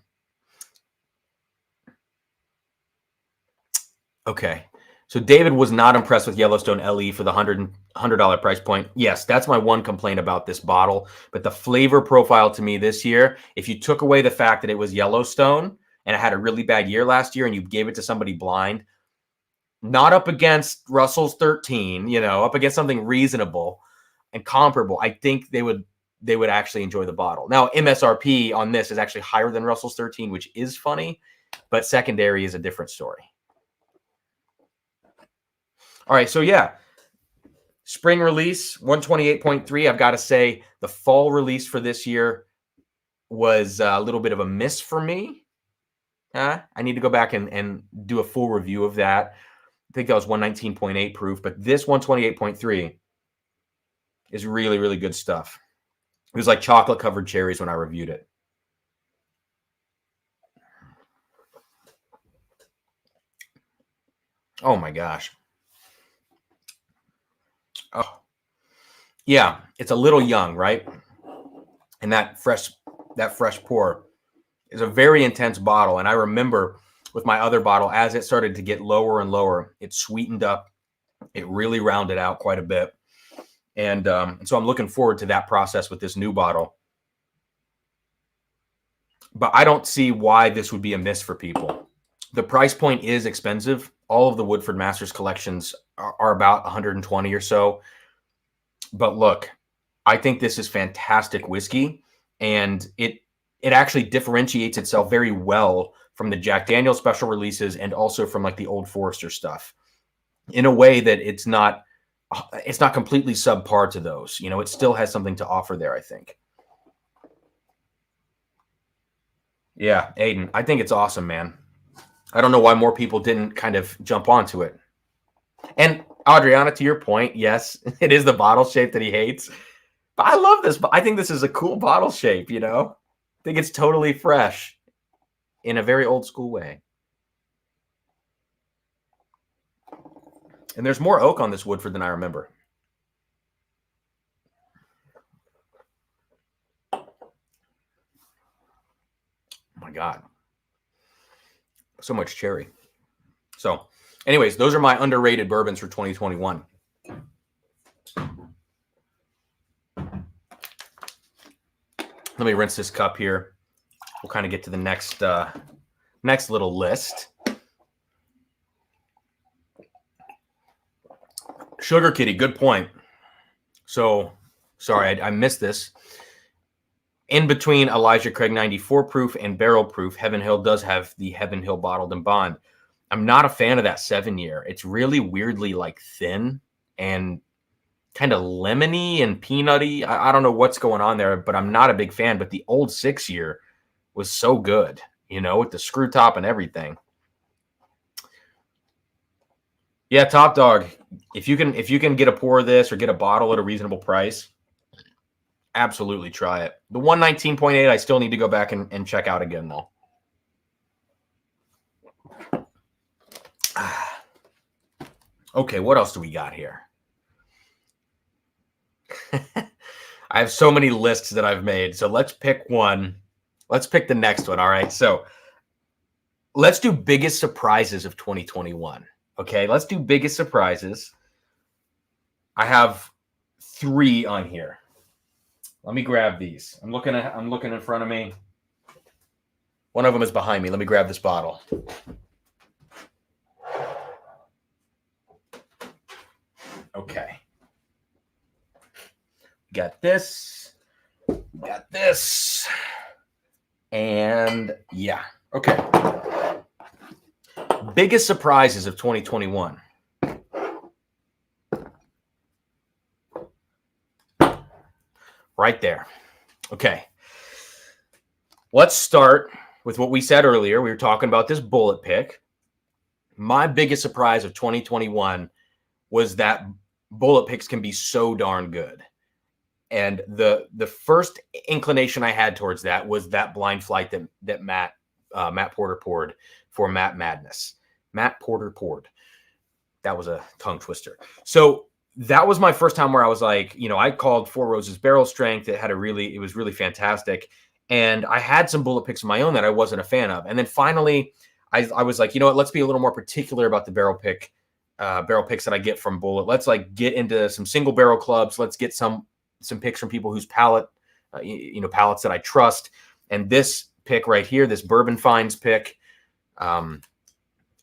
Okay. So David was not impressed with Yellowstone LE for the $100 price point. Yes, that's my one complaint about this bottle. But the flavor profile to me this year, if you took away the fact that it was Yellowstone and it had a really bad year last year and you gave it to somebody blind, not up against Russell's 13, up against something reasonable and comparable, I think they would actually enjoy the bottle. Now, MSRP on this is actually higher than Russell's 13, which is funny, but secondary is a different story. All right, so yeah, spring release, 128.3. I've got to say the fall release for this year was a little bit of a miss for me. I need to go back and do a full review of that. I think that was 119.8 proof, but this 128.3 is really, really good stuff. It was like chocolate-covered cherries when I reviewed it. Oh, my gosh. Oh, yeah, it's a little young, right? And that fresh pour is a very intense bottle. And I remember with my other bottle, as it started to get lower and lower, it sweetened up. It really rounded out quite a bit. And so I'm looking forward to that process with this new bottle. But I don't see why this would be a miss for people. The price point is expensive. All of the Woodford Masters collections are about 120 or so. But look, I think this is fantastic whiskey, and it actually differentiates itself very well from the Jack Daniel's special releases and also from like the Old Forester stuff in a way that it's not completely subpar to those. It still has something to offer there, I think. Yeah, Aiden, I think it's awesome, man. I don't know why more people didn't kind of jump onto it. And Adriana, to your point, yes, it is the bottle shape that he hates. But I love this. I think this is a cool bottle shape, you know? I think it's totally fresh in a very old school way. And there's more oak on this Woodford than I remember. Oh my God. So much cherry. So anyways, those are my underrated bourbons for 2021. Let me rinse this cup here. We'll kind of get to the next little list. Sugar Kitty, good point. So, sorry, I missed this. In between Elijah Craig 94 proof and barrel proof, Heaven Hill does have the Heaven Hill bottled and bond. I'm not a fan of that 7-year. It's really weirdly like thin and kind of lemony and peanutty. I don't know what's going on there, but I'm not a big fan. But the old 6-year was so good, you know, with the screw top and everything. Yeah, Top Dog. If you can get a pour of this or get a bottle at a reasonable price, absolutely try it. The 119.8, I still need to go back and check out again, though. Okay, what else do we got here? I have so many lists that I've made, so let's pick one. Let's pick the next one, all right? So let's do biggest surprises of 2021. Okay, let's do biggest surprises. I have 3 on here. Let me grab these. I'm looking in front of me. One of them is behind me. Let me grab this bottle. Okay. Got this. Got this. And yeah. Okay. Biggest surprises of 2021. Right there. Okay. Let's start with what we said earlier. We were talking about this bullet pick. My biggest surprise of 2021 was that bullet picks can be so darn good. And the first inclination I had towards that was that blind flight that Matt Porter poured for Matt Madness. Matt Porter poured. That was a tongue twister. So that was my first time where I was like, you know, I called Four Roses barrel strength. It was really fantastic. And I had some bullet picks of my own that I wasn't a fan of. And then finally I was like, you know what, let's be a little more particular about the barrel picks that I get from Bullet. Let's like get into some single barrel clubs. Let's get some picks from people whose palates that I trust. And this pick right here, this Bourbon Finds pick,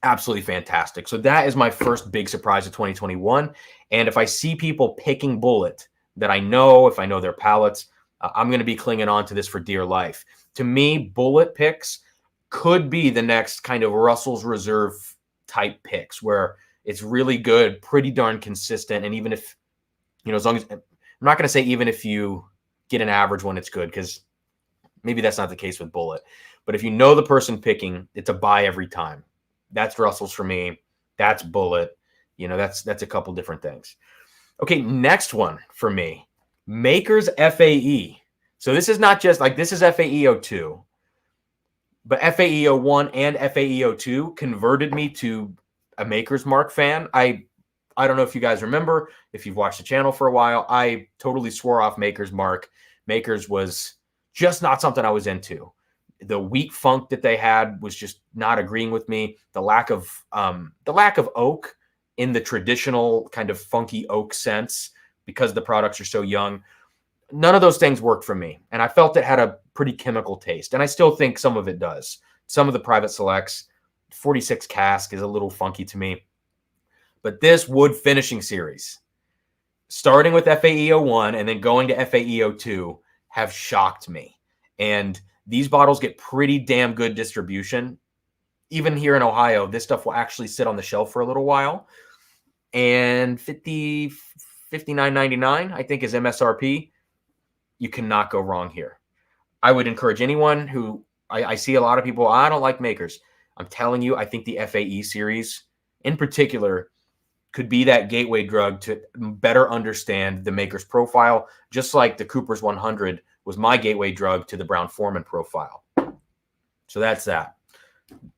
absolutely fantastic. So that is my first big surprise of 2021. And if I see people picking Bullet that I know, if I know their palates, I'm going to be clinging on to this for dear life. To me, Bullet picks could be the next kind of Russell's Reserve type picks where it's really good, pretty darn consistent. And even if, you know, as long as, I'm not going to say even if you get an average one, it's good, because maybe that's not the case with Bullet. But if you know the person picking, it's a buy every time. That's Russell's for me. That's Bullet. You know, that's a couple different things. Okay, next one for me, Maker's FAE. So this is not just like, this is FAE02, but FAE01 and FAE02 converted me to a Maker's Mark fan. I don't know if you guys remember, if you've watched the channel for a while, I totally swore off Maker's Mark. Maker's was just not something I was into. The wheat funk that they had was just not agreeing with me. The lack of oak in the traditional kind of funky oak sense, because the products are so young. None of those things worked for me. And I felt it had a pretty chemical taste. And I still think some of it does. Some of the private selects, 46 cask is a little funky to me. But this wood finishing series, starting with FAE01 and then going to FAE02, have shocked me. And these bottles get pretty damn good distribution. Even here in Ohio, this stuff will actually sit on the shelf for a little while. And $59.99, I think, is MSRP. You cannot go wrong here. I would encourage anyone who, I see a lot of people, I don't like Makers. I'm telling you, I think the FAE series in particular could be that gateway drug to better understand the maker's profile, just like the Cooper's 100 was my gateway drug to the Brown-Forman profile. So that's that.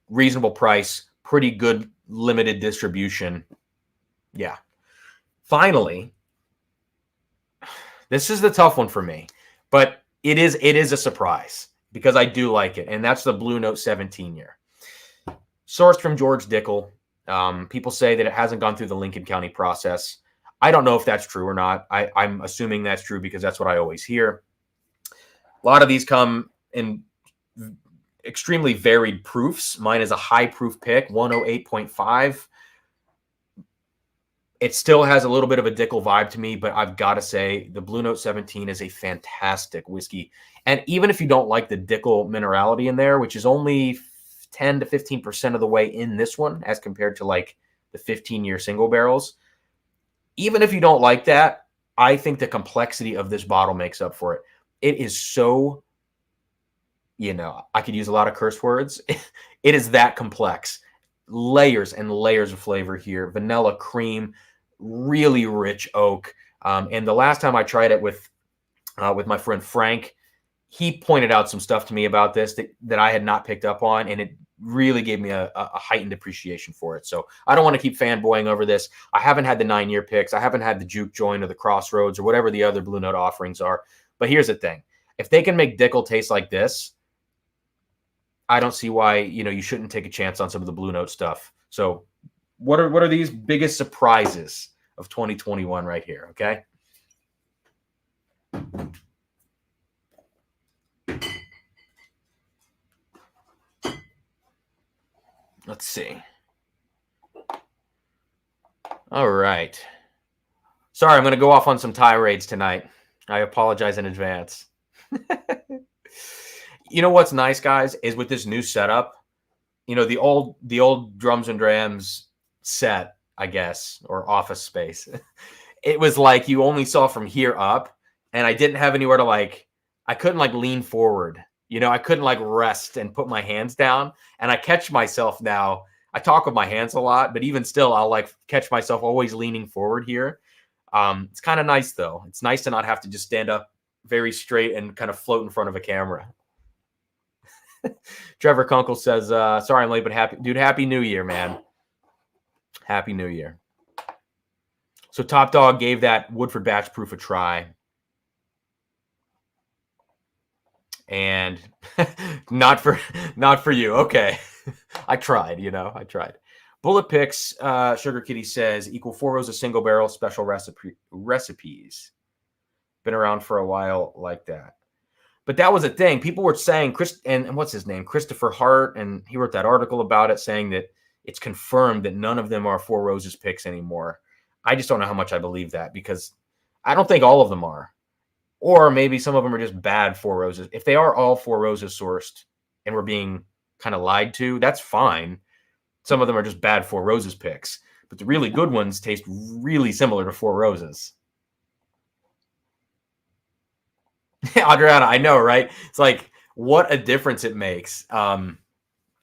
Reasonable price, pretty good limited distribution. Yeah. Finally, this is the tough one for me, but it is a surprise because I do like it, and that's the Blue Note 17 year. Sourced from George Dickel. People say that it hasn't gone through the Lincoln County process. I don't know if that's true or not. I'm assuming that's true because that's what I always hear. A lot of these come in extremely varied proofs. Mine is a high proof pick, 108.5. It still has a little bit of a Dickel vibe to me, but I've got to say the Blue Note 17 is a fantastic whiskey. And even if you don't like the Dickel minerality in there, which is only 10 to 15% of the way in this one as compared to like the 15-year single barrels, even if you don't like that, I think the complexity of this bottle makes up for it. It is so, I could use a lot of curse words. It is that complex. Layers and layers of flavor here. Vanilla, cream, really rich oak. And the last time I tried it with my friend Frank, he pointed out some stuff to me about this that I had not picked up on, and it really gave me a heightened appreciation for it. So I don't want to keep fanboying over this. I haven't had the 9-year picks. I haven't had the Juke Joint or the Crossroads or whatever the other Blue Note offerings are. But here's the thing. If they can make Dickel taste like this, I don't see why, you shouldn't take a chance on some of the Blue Note stuff. So what are these biggest surprises of 2021 right here, okay? Let's see. All right. Sorry, I'm going to go off on some tirades tonight. I apologize in advance. You know what's nice, guys, is with this new setup, the old Drums and Drams set, I guess, or office space. It was like you only saw from here up, and I didn't have anywhere to I couldn't lean forward. I couldn't rest and put my hands down. And I catch myself now. I talk with my hands a lot, but even still, I'll catch myself always leaning forward here. It's kind of nice though. It's nice to not have to just stand up very straight and kind of float in front of a camera. Trevor Kunkel says, sorry I'm late, but happy New Year, man. Happy New Year. So Top Dog gave that Woodford batch proof a try. And not for you. Okay. I tried, I tried. Bullet Picks, Sugar Kitty says, equal 4 rows of single barrel special recipes. Been around for a while like that. But that was a thing. People were saying, and what's his name? Christopher Hart, and he wrote that article about it saying that it's confirmed that none of them are Four Roses picks anymore. I just don't know how much I believe that because I don't think all of them are. Or maybe some of them are just bad Four Roses. If they are all Four Roses sourced and we're being kind of lied to, that's fine. Some of them are just bad Four Roses picks. But the really good ones taste really similar to Four Roses. Adriana, I know, right? It's like, what a difference it makes.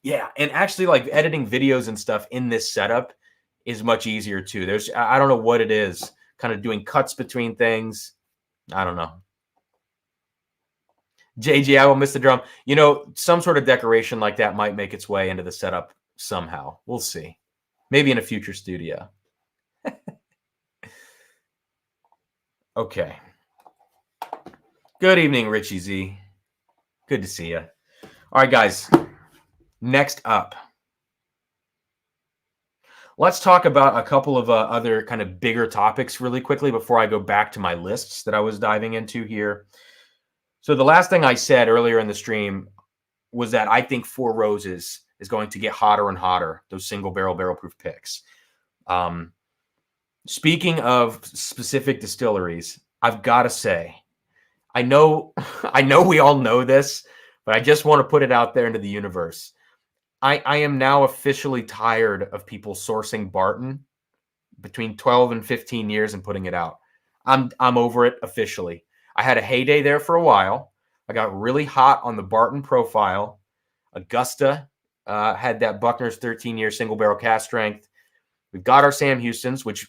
Yeah, and actually editing videos and stuff in this setup is much easier too. I don't know what it is, kind of doing cuts between things. I don't know. JG, I will miss the drum. Some sort of decoration like that might make its way into the setup somehow. We'll see. Maybe in a future studio. Okay. Good evening, Richie Z. Good to see you. All right, guys. Next up, let's talk about a couple of other kind of bigger topics really quickly before I go back to my lists that I was diving into here. So the last thing I said earlier in the stream was that I think Four Roses is going to get hotter and hotter, those single barrel proof picks. Speaking of specific distilleries, I've got to say, I know we all know this, but I just want to put it out there into the universe. I am now officially tired of people sourcing Barton between 12 and 15 years and putting it out. I'm over it officially. I had a heyday there for a while. I got really hot on the Barton profile, Augusta, had that Buckner's 13-year single barrel cask strength. We've got our Sam Houstons, which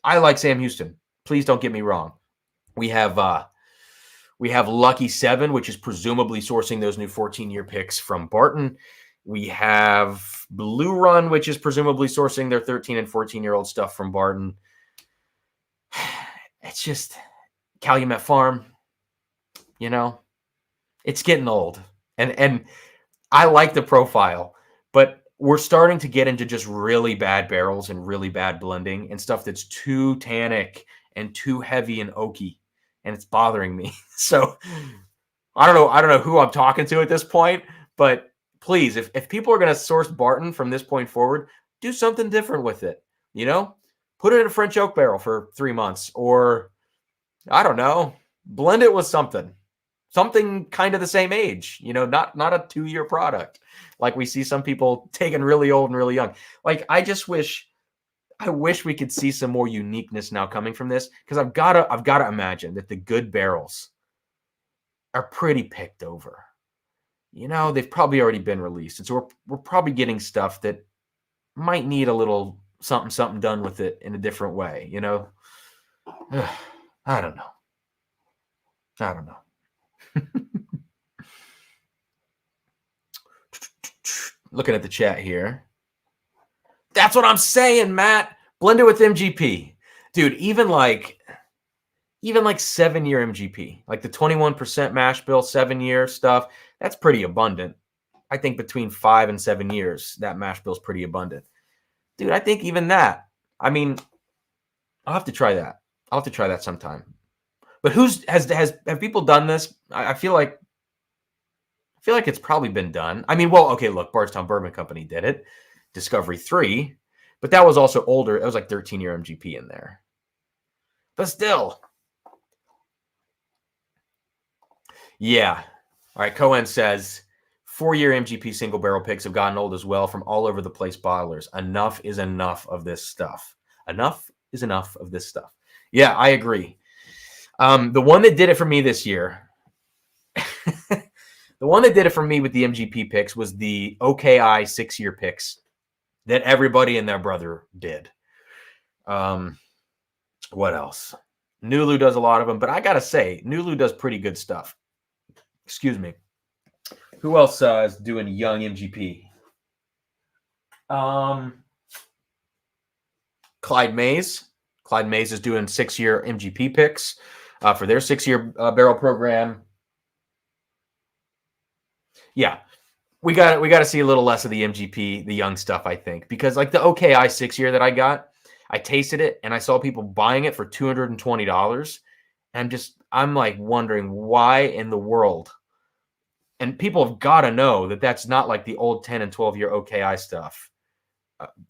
I like Sam Houston. Please don't get me wrong. We have Lucky 7, which is presumably sourcing those new 14-year picks from Barton. We have Blue Run, which is presumably sourcing their 13 and 14-year-old stuff from Barton. It's just Calumet Farm, it's getting old. And I like the profile, but we're starting to get into just really bad barrels and really bad blending and stuff that's too tannic and too heavy and oaky, and it's bothering me. So I don't know who I'm talking to at this point, but please, if people are going to source Barton from this point forward, do something different with it. Put it in a French oak barrel for 3 months, or I don't know, blend it with something kind of the same age, not a 2-year product like we see some people taking really old and really young. Like, I wish we could see some more uniqueness now coming from this, because I've got to imagine that the good barrels are pretty picked over. They've probably already been released, and so we're probably getting stuff that might need a little something done with it in a different way. I don't know. Looking at the chat here. That's what I'm saying, Matt. Blend it with MGP. Dude, even like 7-year MGP, like the 21% mash bill, 7-year stuff, that's pretty abundant. I think between 5 and 7 years, that mash bill is pretty abundant. Dude, I think even that. I mean, I'll have to try that. I'll have to try that sometime. But have people done this? I feel like it's probably been done. I mean, well, okay, look, Bardstown Bourbon Company did it. Discovery 3, but that was also older. It was like 13-year MGP in there. But still. Yeah. All right, Cohen says 4-year MGP single barrel picks have gotten old as well from all over the place bottlers. Enough is enough of this stuff. Enough is enough of this stuff. Yeah, I agree. The one that did it for me this year, the one that did it for me with the MGP picks was the OKI 6-year picks that everybody and their brother did. What else? Nulu does a lot of them, but I got to say, Nulu does pretty good stuff. Excuse me. Who else is doing young MGP? Clyde Mays. Clyde Mays is doing 6-year MGP picks for their 6-year barrel program. Yeah, we got to see a little less of the MGP, the young stuff, I think, because like the OKI 6-year that I got, I tasted it and I saw people buying it for $220, and I'm like wondering why in the world. And people have got to know that that's not like the old 10 and 12-year OKI stuff.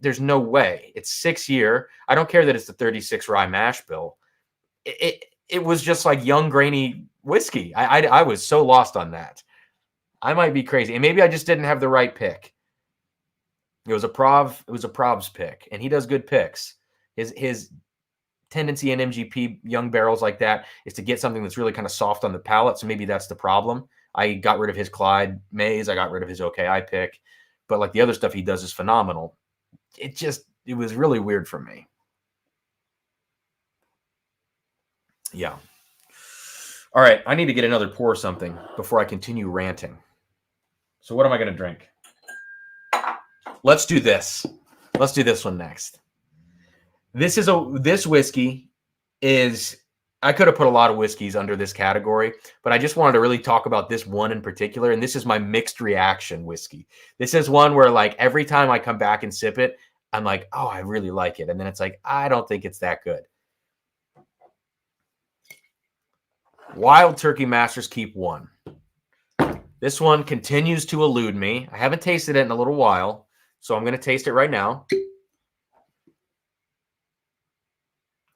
There's no way. It's 6-year. I don't care that it's the 36 rye mash bill. It was just like young grainy whiskey. I was so lost on that. I might be crazy, and maybe I just didn't have the right pick. It was a Prob's pick, and he does good picks. His tendency in MGP young barrels like that is to get something that's really kind of soft on the palate. So maybe that's the problem. I got rid of his Clyde Mays. I got rid of his OKI pick, but like the other stuff he does is phenomenal. It was really weird for me. Yeah. All right, I need to get another pour of something before I continue ranting. So what am I going to drink? Let's do this. Let's do this one next. This whiskey is, I could have put a lot of whiskeys under this category, but I just wanted to really talk about this one in particular, and this is my mixed reaction whiskey. This is one where like every time I come back and sip it, I'm like, oh, I really like it. And then it's like, I don't think it's that good. Wild Turkey Master's Keep 1. This one continues to elude me. I haven't tasted it in a little while, so I'm going to taste it right now.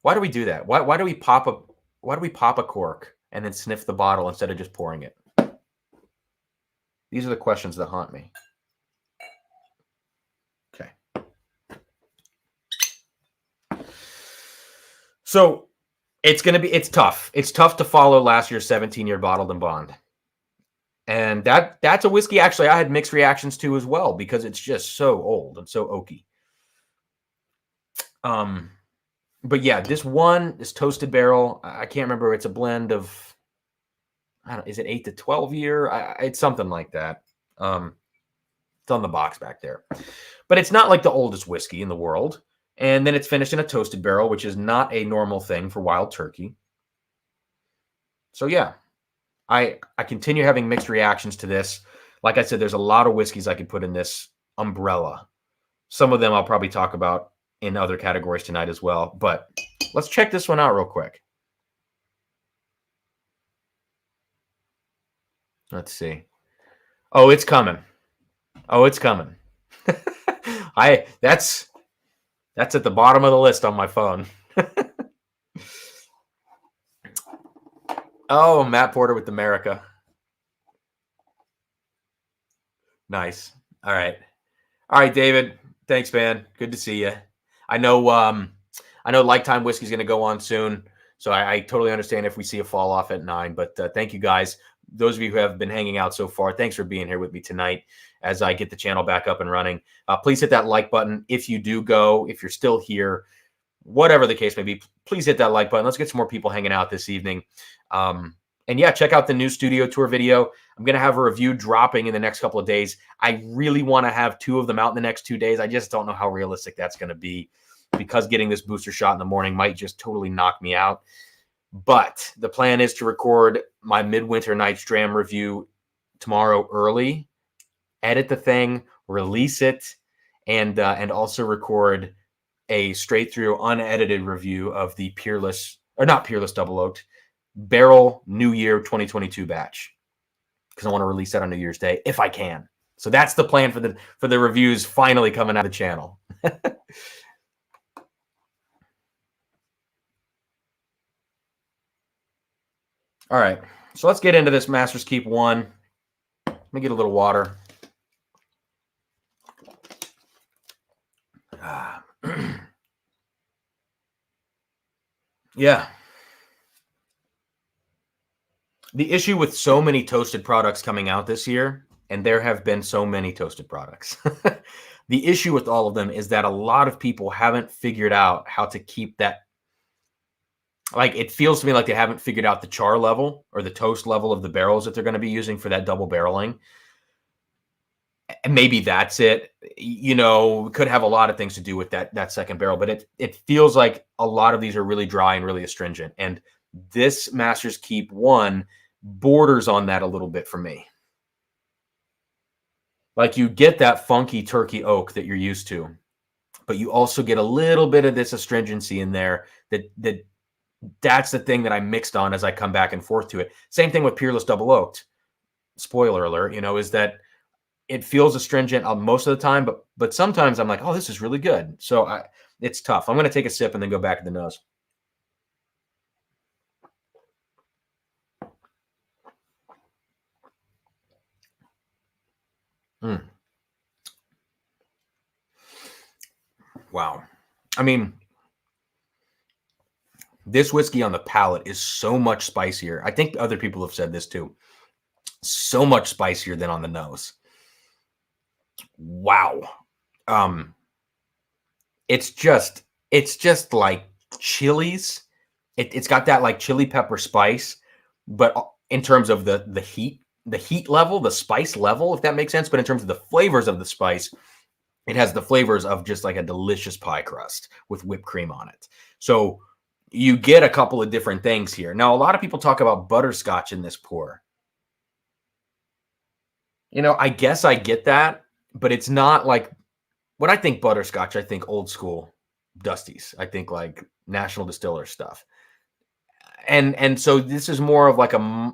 Why do we do that? Why do we pop a cork and then sniff the bottle instead of just pouring it? These are the questions that haunt me. Okay. So it's tough. It's tough to follow last year's 17-year bottled and bond. And that's a whiskey actually I had mixed reactions to as well because it's just so old and so oaky. But yeah, this toasted barrel, I can't remember. It's a blend of, I don't, is it 8 to 12 year? It's something like that. It's on the box back there. But it's not like the oldest whiskey in the world. And then it's finished in a toasted barrel, which is not a normal thing for wild turkey. So yeah, I continue having mixed reactions to this. Like I said, there's a lot of whiskeys I could put in this umbrella. Some of them I'll probably talk about in other categories tonight as well. But let's check this one out real quick. Let's see. Oh, it's coming. Oh, it's coming. That's at the bottom of the list on my phone. Oh, Matt Porter with America. Nice. All right. All right, David. Thanks, man. Good to see you. I know Lifetime Whiskey is going to go on soon, so I totally understand if we see a fall off at 9. But thank you guys, those of you who have been hanging out so far. Thanks for being here with me tonight as I get the channel back up and running. Please hit that like button if you do go. If you're still here, whatever the case may be, please hit that like button. Let's get some more people hanging out this evening. And yeah, check out the new studio tour video. I'm going to have a review dropping in the next couple of days. I really want to have 2 of them out in the next 2 days. I just don't know how realistic that's going to be because getting this booster shot in the morning might just totally knock me out. But the plan is to record my Midwinter Night's Dram review tomorrow early, edit the thing, release it, and also record a straight through unedited review of the Peerless, or not Peerless Double Oaked, Barrel New Year 2022 batch, because I want to release that on New Year's Day if I can. So that's the plan for the reviews finally coming out of the channel. All right, so let's get into this Master's Keep 1. Let me get a little water. Yeah. The issue with so many toasted products coming out this year, and there have been so many toasted products, the issue with all of them is that a lot of people haven't figured out how to keep that. Like, it feels to me like they haven't figured out the char level or the toast level of the barrels that they're going to be using for that double barreling. And maybe that's it. You know, could have a lot of things to do with that second barrel, but it feels like a lot of these are really dry and really astringent. And this Master's Keep 1 borders on that a little bit for me. Like, you get that funky turkey oak that you're used to, but you also get a little bit of this astringency in there that's the thing that I mixed on as I come back and forth to it. Same thing with Peerless Double Oaked. Spoiler alert, is that it feels astringent most of the time, but sometimes I'm like, oh, this is really good. So it's tough. I'm going to take a sip and then go back to the nose. Wow. I mean, this whiskey on the palate is so much spicier. I think other people have said this too. So much spicier than on the nose. Wow. It's just like chilies. It's got that like chili pepper spice, but in terms of the heat level, the spice level, if that makes sense. But in terms of the flavors of the spice, it has the flavors of just like a delicious pie crust with whipped cream on it. So you get a couple of different things here. Now, a lot of people talk about butterscotch in this pour. I guess I get that, but it's not like when I think butterscotch, I think old school Dusties. I think like National Distiller stuff. And so this is more of like a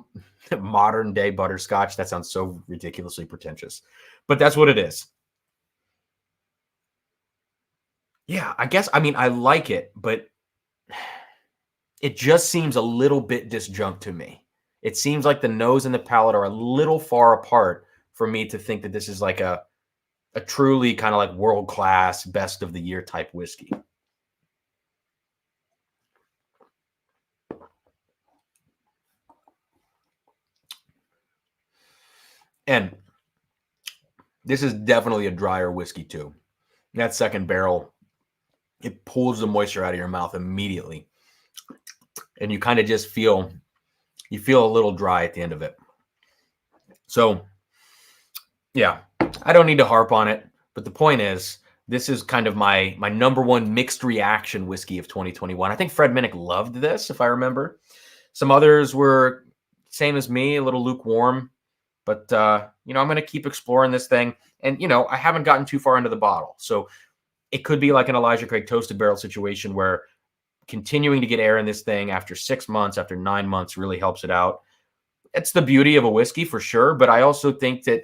modern day butterscotch. That sounds so ridiculously pretentious, but that's what it is. Yeah, I guess. I mean, I like it, but it just seems a little bit disjunct to me. It seems like the nose and the palate are a little far apart for me to think that this is like a truly kind of like world-class, best of the year type whiskey. And this is definitely a drier whiskey too. That second barrel, it pulls the moisture out of your mouth immediately. And you kind of just feel a little dry at the end of it. So yeah, I don't need to harp on it, but the point is, this is kind of my number one mixed reaction whiskey of 2021. I think Fred Minnick loved this, if I remember. Some others were same as me, a little lukewarm, but I'm going to keep exploring this thing. And I haven't gotten too far into the bottle, so it could be like an Elijah Craig toasted barrel situation where continuing to get air in this thing after 6 months, after 9 months, really helps it out. It's the beauty of a whiskey for sure, but I also think that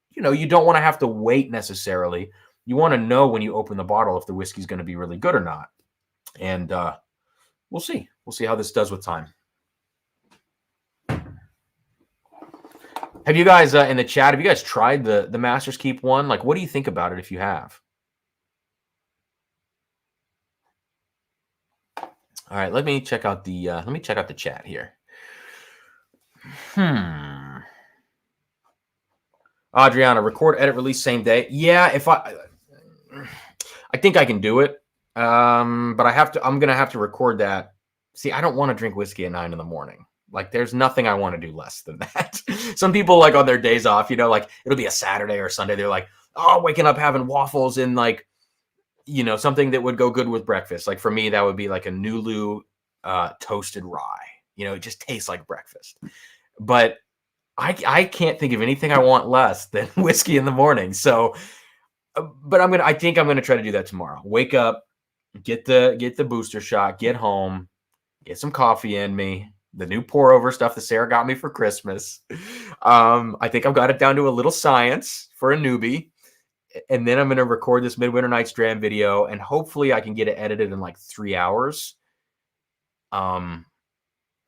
you don't want to have to wait necessarily. You want to know when you open the bottle if the whiskey is going to be really good or not. And we'll see. We'll see how this does with time. Have you guys in the chat, have you guys tried the Master's Keep one? Like, what do you think about it if you have? All right, let me check out the chat here. Adriana, record, edit, release same day. Yeah, I think I can do it. But I'm going to have to record that. See, I don't want to drink whiskey at 9 a.m. Like, there's nothing I want to do less than that. Some people, like, on their days off, like, it'll be a Saturday or Sunday. They're like, oh, waking up having waffles and, like, something that would go good with breakfast. Like, for me, that would be like a Nulu toasted rye. It just tastes like breakfast. But I can't think of anything I want less than whiskey in the morning. So, but I think I'm going to try to do that tomorrow. Wake up, get the booster shot, get home, get some coffee in me, the new pour over stuff that Sarah got me for Christmas. I think I've got it down to a little science for a newbie. And then I'm going to record this Midwinter Nights Dram video, and hopefully I can get it edited in like 3 hours. And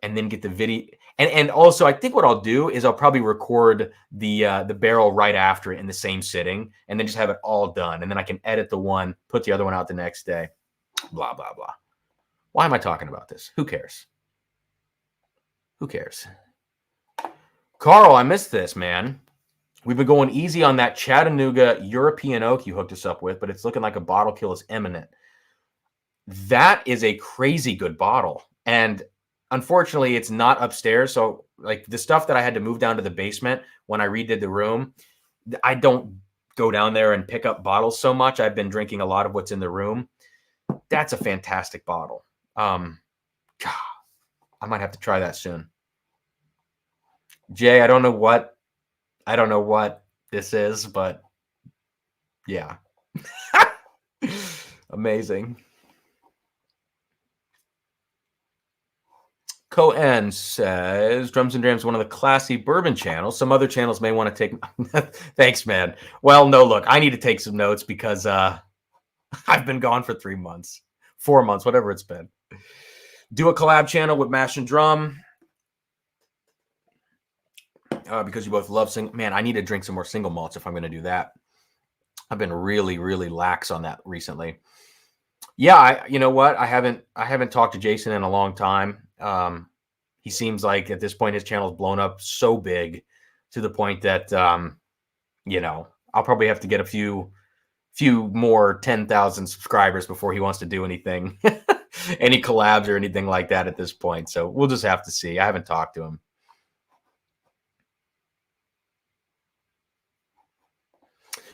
then get the video. And also, I think what I'll do is I'll probably record the barrel right after it in the same sitting, and then just have it all done. And then I can edit the one, put the other one out the next day. Blah, blah, blah. Why am I talking about this? Who cares? Who cares? Carl, I missed this, man. We've been going easy on that Chattanooga European oak you hooked us up with, but it's looking like a bottle kill is imminent. That is a crazy good bottle. And unfortunately, it's not upstairs. So, like, the stuff that I had to move down to the basement when I redid the room, I don't go down there and pick up bottles so much. I've been drinking a lot of what's in the room. That's a fantastic bottle. God, I might have to try that soon. Jay, I don't know what this is, but yeah. Amazing. Cohen says, Drums and Drams, one of the classy bourbon channels. Some other channels may want to take... Thanks, man. Well, no, look, I need to take some notes because I've been gone for 3 months, 4 months, whatever it's been. Do a collab channel with Mash and Drum. Because you both love single... Man, I need to drink some more single malts if I'm going to do that. I've been really, really lax on that recently. Yeah, you know what? I haven't talked to Jason in a long time. He seems like at this point his channel's blown up so big to the point that I'll probably have to get a few more 10,000 subscribers before he wants to do anything, any collabs or anything like that at this point. So we'll just have to see. I haven't talked to him.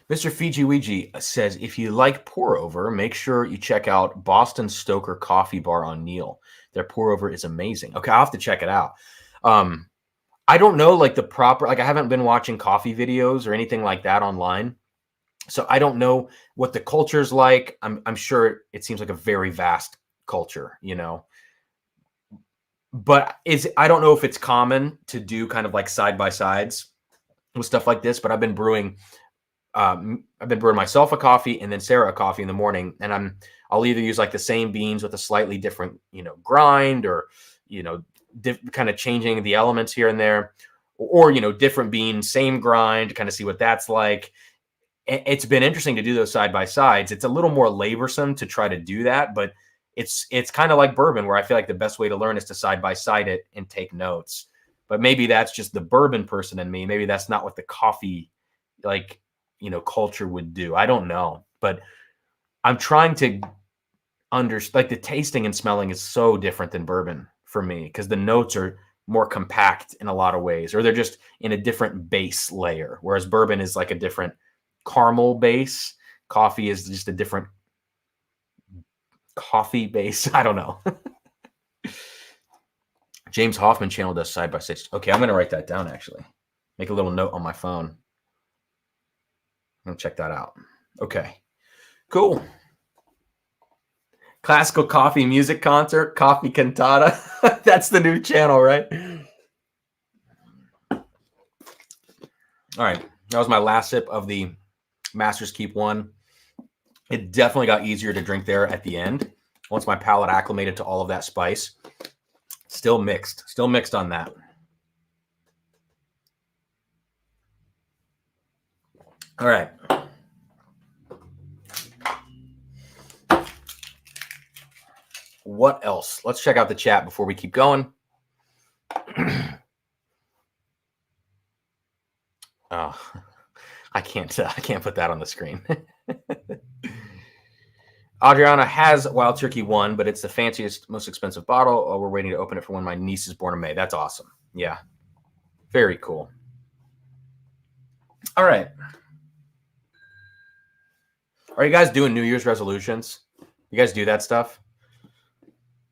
Mr. Fiji Ouija says, if you like pour over, make sure you check out Boston Stoker Coffee Bar on Neil. Their pour over is amazing. Okay, I'll have to check it out. I don't know, like, the proper, like, I haven't been watching coffee videos or anything like that online. So I don't know what the culture's like. I'm sure it seems like a very vast culture, But I don't know if it's common to do kind of like side by sides with stuff like this, but I've been brewing myself a coffee and then Sarah a coffee in the morning, and I'll either use like the same beans with a slightly different, grind, or, kind of changing the elements here and there, or, different beans, same grind, kind of see what that's like. It's been interesting to do those side by sides. It's a little more laborsome to try to do that, but it's kind of like bourbon, where I feel like the best way to learn is to side by side it and take notes. but maybe that's just the bourbon person in me. Maybe that's not what the coffee, like, culture would do. I don't know, but I'm trying to like the tasting and smelling is so different than bourbon for me because the notes are more compact in a lot of ways, or they're just in a different base layer. Whereas bourbon is like a different caramel base. Coffee is just a different coffee base. I don't know. James Hoffman channel does side by side. Okay, I'm going to write that down actually. Make a little note on my phone. I'm going to check that out. Okay, cool. Classical coffee music concert, coffee cantata. That's the new channel, right? All right, that was my last sip of the Master's Keep 1. It definitely got easier to drink there at the end once my palate acclimated to all of that spice. Still mixed on that. All right. What else? Let's check out the chat before we keep going. Oh, I can't put that on the screen. Adriana has Wild Turkey 1, but it's the fanciest, most expensive bottle. Oh, we're waiting to open it for when my niece is born in May. That's awesome. Yeah. Very cool. All right. Are you guys doing New Year's resolutions? You guys do that stuff?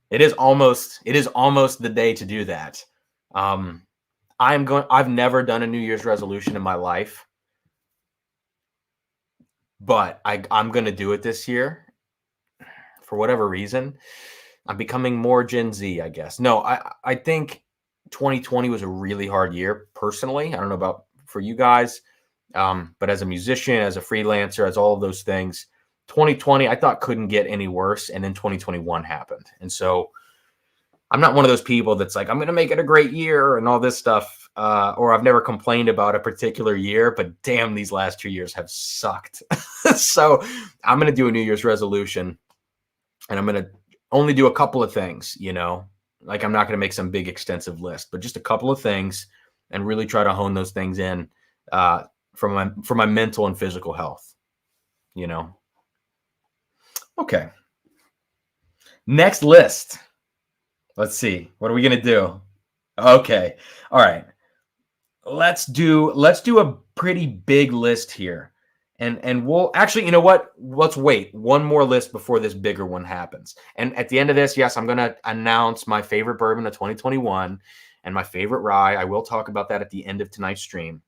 It is almost the day to do that. I've never done a New Year's resolution in my life, but I'm going to do it this year for whatever reason. I'm becoming more Gen Z, I guess. No, I think 2020 was a really hard year personally. I don't know about for you guys, but as a musician, as a freelancer, as all of those things, 2020 I thought couldn't get any worse, and then 2021 happened. And so I'm not one of those people that's like, I'm going to make it a great year and all this stuff, or I've never complained about a particular year, but damn, these last 2 years have sucked. So I'm going to do a New Year's resolution, and I'm going to only do a couple of things, like I'm not going to make some big extensive list, but just a couple of things and really try to hone those things in for my mental and physical health, Okay. Next list. Let's see. What are we going to do? Okay. All right. Let's do a pretty big list here. And we'll actually, you know what? Let's wait one more list before this bigger one happens. And at the end of this, yes, I'm going to announce my favorite bourbon of 2021 and my favorite rye. I will talk about that at the end of tonight's stream.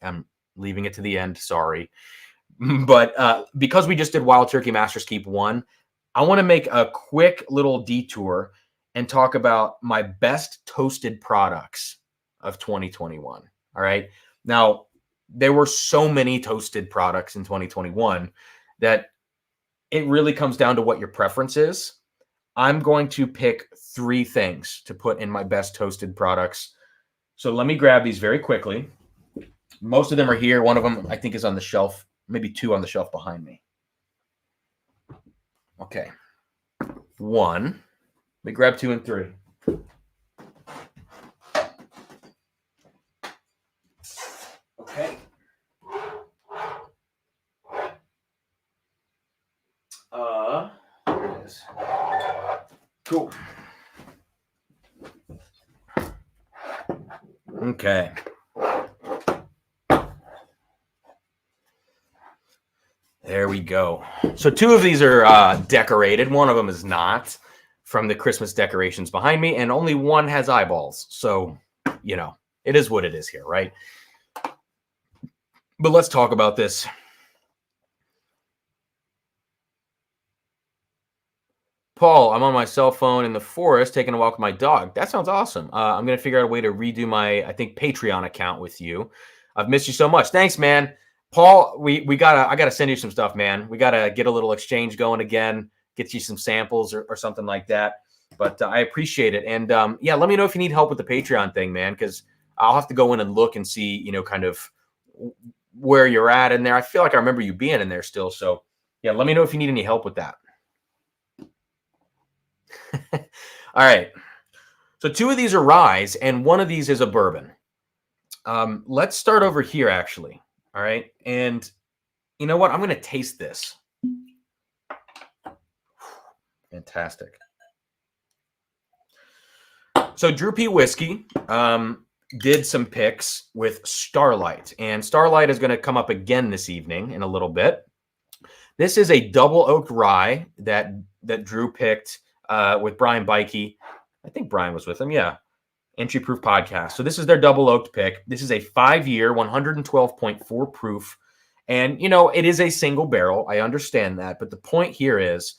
I'm leaving it to the end. Sorry. But because we just did Wild Turkey Masters Keep 1, I want to make a quick little detour and talk about my best toasted products of 2021. All right. Now, there were so many toasted products in 2021 that it really comes down to what your preference is. I'm going to pick 3 things to put in my best toasted products. So let me grab these very quickly. Most of them are here. One of them I think is on the shelf, maybe 2 on the shelf behind me. Okay. 1. Let me grab 2 and 3. Okay. Here it is. Cool. Okay. There we go. So 2 of these are decorated. One of them is not, from the Christmas decorations behind me, and only one has eyeballs. So, it is what it is here, right? But let's talk about this. Paul, I'm on my cell phone in the forest taking a walk with my dog. That sounds awesome. I'm going to figure out a way to redo my, I think, Patreon account with you. I've missed you so much. Thanks, man. Paul, I gotta send you some stuff, man. We gotta get a little exchange going again, get you some samples or something like that. But I appreciate it. And yeah, let me know if you need help with the Patreon thing, man, because I'll have to go in and look and see, kind of where you're at in there. I feel like I remember you being in there still. So yeah, let me know if you need any help with that. All right. So 2 of these are ryes, and 1 of these is a bourbon. Let's start over here, actually. All right. And you know what? I'm going to taste this. Fantastic. So Drew P. Whiskey did some picks with Starlight. And Starlight is going to come up again this evening in a little bit. This is a double oaked rye that Drew picked with Brian Bikey. I think Brian was with him. Yeah. Entry Proof Podcast. So this is their double oaked pick. This is a 5-year, 112.4 proof. And, you know, it is a single barrel. I understand that. But the point here is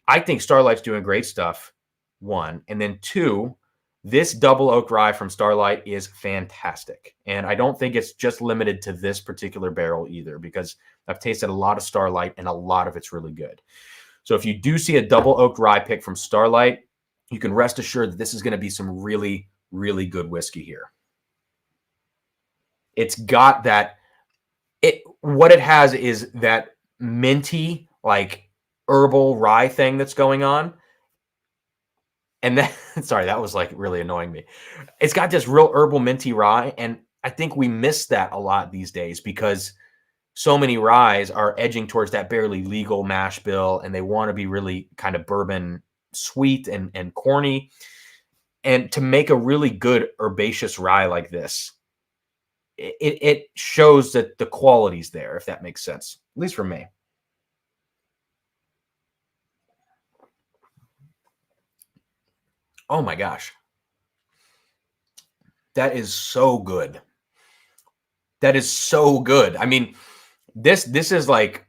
I think Starlight's doing great stuff, 1. And then 2, this double oak rye from Starlight is fantastic. And I don't think it's just limited to this particular barrel either, because I've tasted a lot of Starlight and a lot of it's really good. So if you do see a double oak rye pick from Starlight, you can rest assured that this is going to be some really, really good whiskey here. It's got that, what it has is that minty, like herbal rye thing that's going on. And then, sorry, that was like really annoying me. It's got this real herbal minty rye. And I think we miss that a lot these days because so many ryes are edging towards that barely legal mash bill, and they want to be really kind of bourbon sweet and corny. And to make a really good herbaceous rye like this, it shows that the quality's there, if that makes sense, at least for me. Oh my gosh. That is so good. That is so good. I mean, this is like,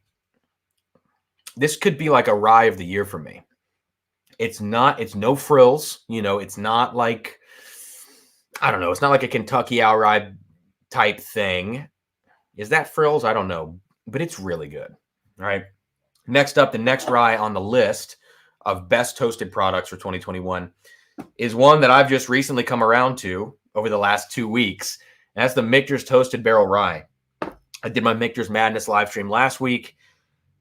this could be like a rye of the year for me. It's no frills, you know, it's not like, I don't know, it's not like a Kentucky Owl Rye type thing. Is that frills? I don't know, but it's really good. All right. Next up, the next rye on the list of best toasted products for 2021 is one that I've just recently come around to over the last 2 weeks. And that's the Michter's Toasted Barrel Rye. I did my Michter's Madness live stream last week.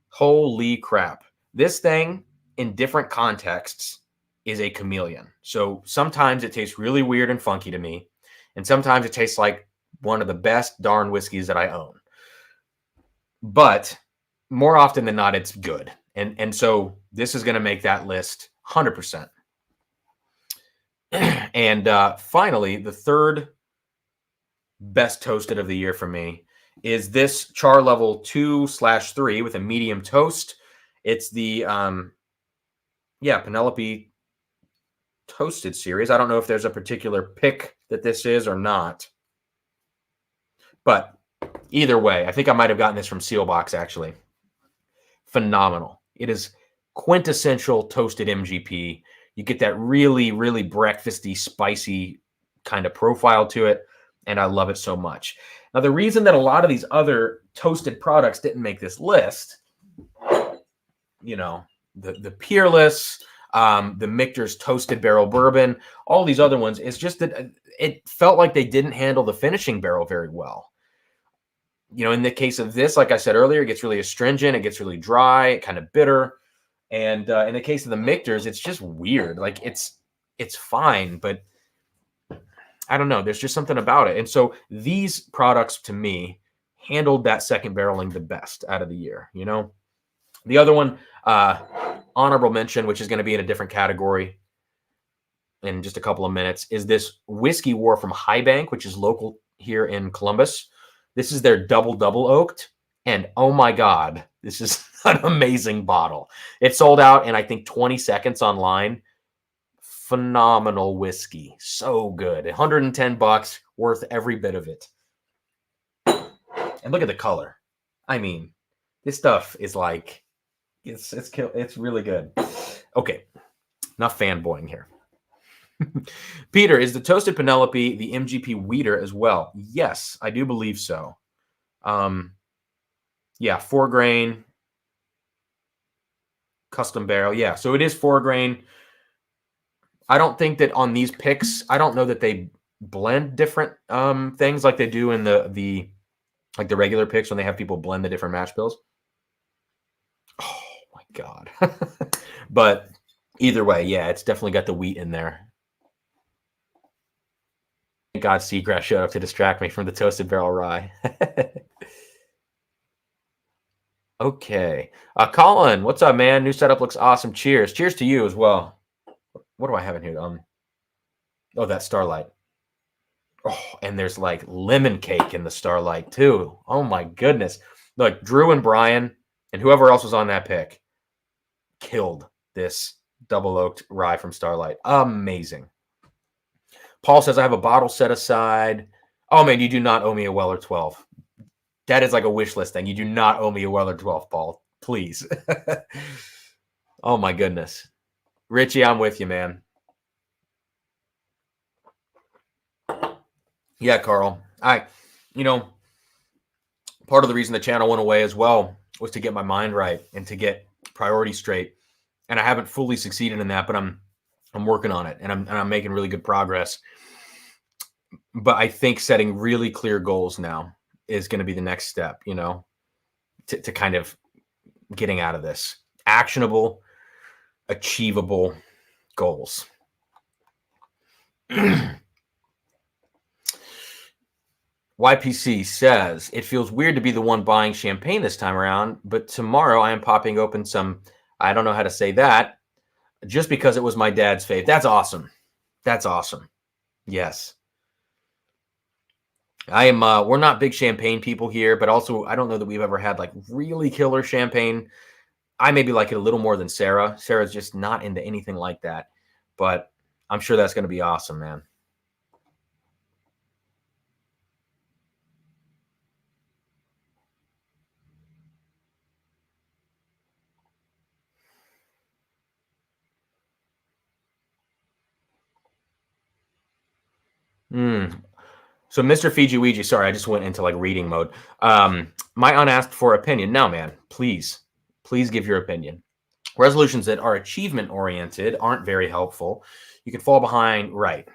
Holy crap. This thing in different contexts is a chameleon. So sometimes it tastes really weird and funky to me. And sometimes it tastes like one of the best darn whiskeys that I own. But more often than not, it's good. And so this is going to make that list 100%. And finally, the third best toasted of the year for me is this char level 2/3 with a medium toast. It's the Penelope Toasted series. I don't know if there's a particular pick that this is or not. But either way, I think I might have gotten this from Sealbox, actually. Phenomenal. It is quintessential toasted MGP. You get that really, really breakfasty, spicy kind of profile to it, and I love it so much. Now, the reason that a lot of these other toasted products didn't make this list, you know, the Peerless, the Michter's Toasted Barrel Bourbon, all these other ones, it's just that it felt like they didn't handle the finishing barrel very well. You know, in the case of this, like I said earlier, it gets really astringent, it gets really dry, kind of bitter. And in the case of the Michter's, it's just weird. Like it's fine, but I don't know. There's just something about it. And so these products, to me, handled that second barreling the best out of the year. You know, the other one, honorable mention, which is going to be in a different category in just a couple of minutes, is this Whiskey War from High Bank, which is local here in Columbus. This is their double oaked. And oh my God, this is an amazing bottle. It sold out in, I think, 20 seconds online. Phenomenal whiskey. So good. $110, worth every bit of it. And look at the color. I mean, this stuff is like, it's really good. Okay, enough fanboying here. Peter, is the Toasted Penelope the MGP Weeder as well? Yes, I do believe so. Yeah, 4-grain custom barrel. Yeah, so it is 4-grain. I don't think that on these picks, I don't know that they blend different things like they do in the like the regular picks when they have people blend the different mash bills. Oh my God. But either way, yeah, it's definitely got the wheat in there. God Seagrass showed up to distract me from the toasted barrel rye. Okay. Colin, what's up, man? New setup looks awesome. Cheers. Cheers to you as well. What do I have in here? Oh, that Starlight. Oh, and there's like lemon cake in the Starlight too. Oh my goodness. Look, Drew and Brian and whoever else was on that pick killed this double oaked rye from Starlight. Amazing. Paul says, I have a bottle set aside. Oh man, you do not owe me a Weller 12. That is like a wish list thing. You do not owe me a Weller 12, Paul. Please. Oh my goodness. Richie, I'm with you, man. Yeah, Carl. Part of the reason the channel went away as well was to get my mind right and to get priorities straight. And I haven't fully succeeded in that, but I'm working on it, and I'm making really good progress. But I think setting really clear goals now is going to be the next step, to kind of getting out of this. Actionable, achievable goals. YPC says, it feels weird to be the one buying champagne this time around, but tomorrow I am popping open some, I don't know how to say that, just because it was my dad's fave. That's awesome. That's awesome. Yes. We're not big champagne people here, but also I don't know that we've ever had like really killer champagne. I maybe like it a little more than Sarah. Sarah's just not into anything like that, but I'm sure that's going to be awesome, man. So Mr. Fiji Ouija, sorry, I just went into like reading mode. My unasked for opinion. Now, man, please give your opinion. Resolutions that are achievement oriented aren't very helpful. You can fall behind. Right.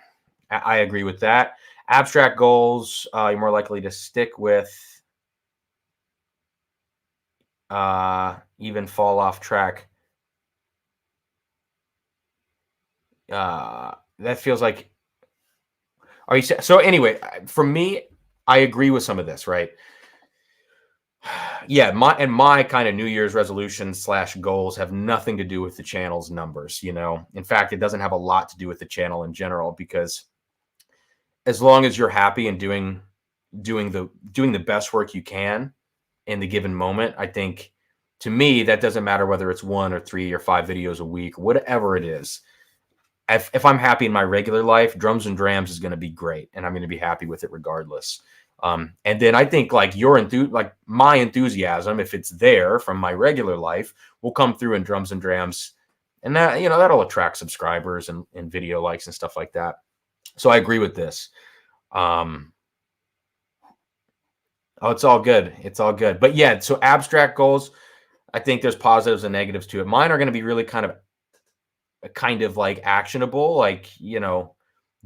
I agree with that. Abstract goals, you're more likely to stick with, even fall off track. That feels like, are you so anyway, for me, I agree with some of this, right? Yeah, my kind of New Year's resolutions / goals have nothing to do with the channel's numbers, In fact, it doesn't have a lot to do with the channel in general, because as long as you're happy and doing the best work you can in the given moment, I think, to me, that doesn't matter whether it's 1 or 3 or 5 videos a week, whatever it is. If I'm happy in my regular life, Drums and Drams is going to be great, and I'm going to be happy with it regardless. And then I think like my enthusiasm, if it's there from my regular life, will come through in Drums and Drams, and that that'll attract subscribers and video likes and stuff like that. So I agree with this. Oh, it's all good. It's all good. But yeah, so abstract goals, I think there's positives and negatives to it. Mine are going to be really kind of like actionable, like,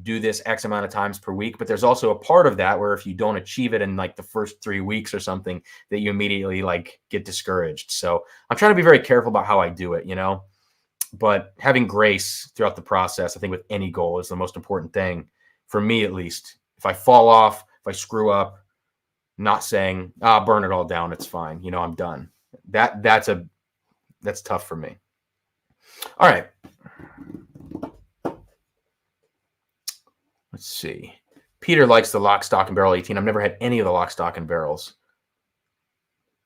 do this X amount of times per week. But there's also a part of that where if you don't achieve it in like the first 3 weeks or something, that you immediately like get discouraged. So I'm trying to be very careful about how I do it, but having grace throughout the process, I think with any goal, is the most important thing for me, at least. If I fall off, if I screw up, not saying, burn it all down, it's fine, I'm done. That's tough for me. All right. Let's see. Peter likes the Lock, Stock, and Barrel 18. I've never had any of the Lock, Stock, and Barrels.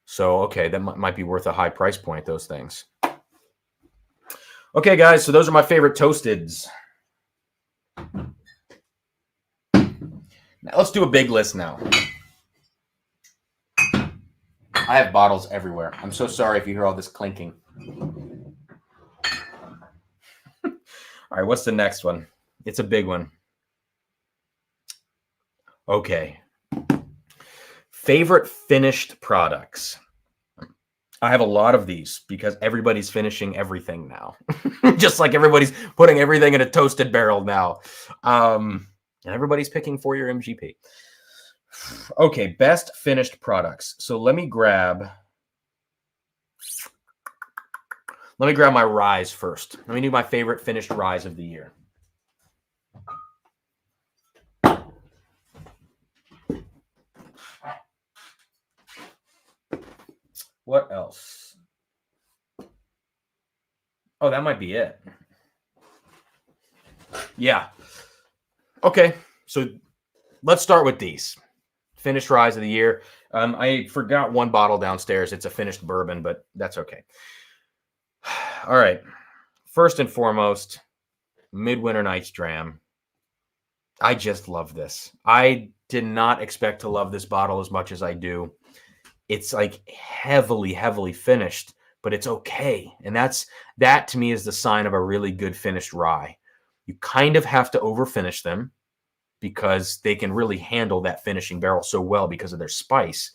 So, okay, that might be worth a high price point, those things. Okay, guys, so those are my favorite toasteds. Now, let's do a big list now. I have bottles everywhere. I'm so sorry if you hear all this clinking. All right, what's the next one? It's a big one. Okay. Favorite finished products. I have a lot of these because everybody's finishing everything now. Just like everybody's putting everything in a toasted barrel now. And everybody's picking for your MGP. Okay, best finished products. So let me grab my ryes first. Let me do my favorite finished ryes of the year. What else? Oh, that might be it. Yeah. Okay. So let's start with these. Finished Rise of the Year. I forgot one bottle downstairs. It's a finished bourbon, but that's okay. All right. First and foremost, Midwinter Night's Dram. I just love this. I did not expect to love this bottle as much as I do. It's like heavily, heavily finished, but it's okay. And that to me is the sign of a really good finished rye. You kind of have to overfinish them because they can really handle that finishing barrel so well because of their spice.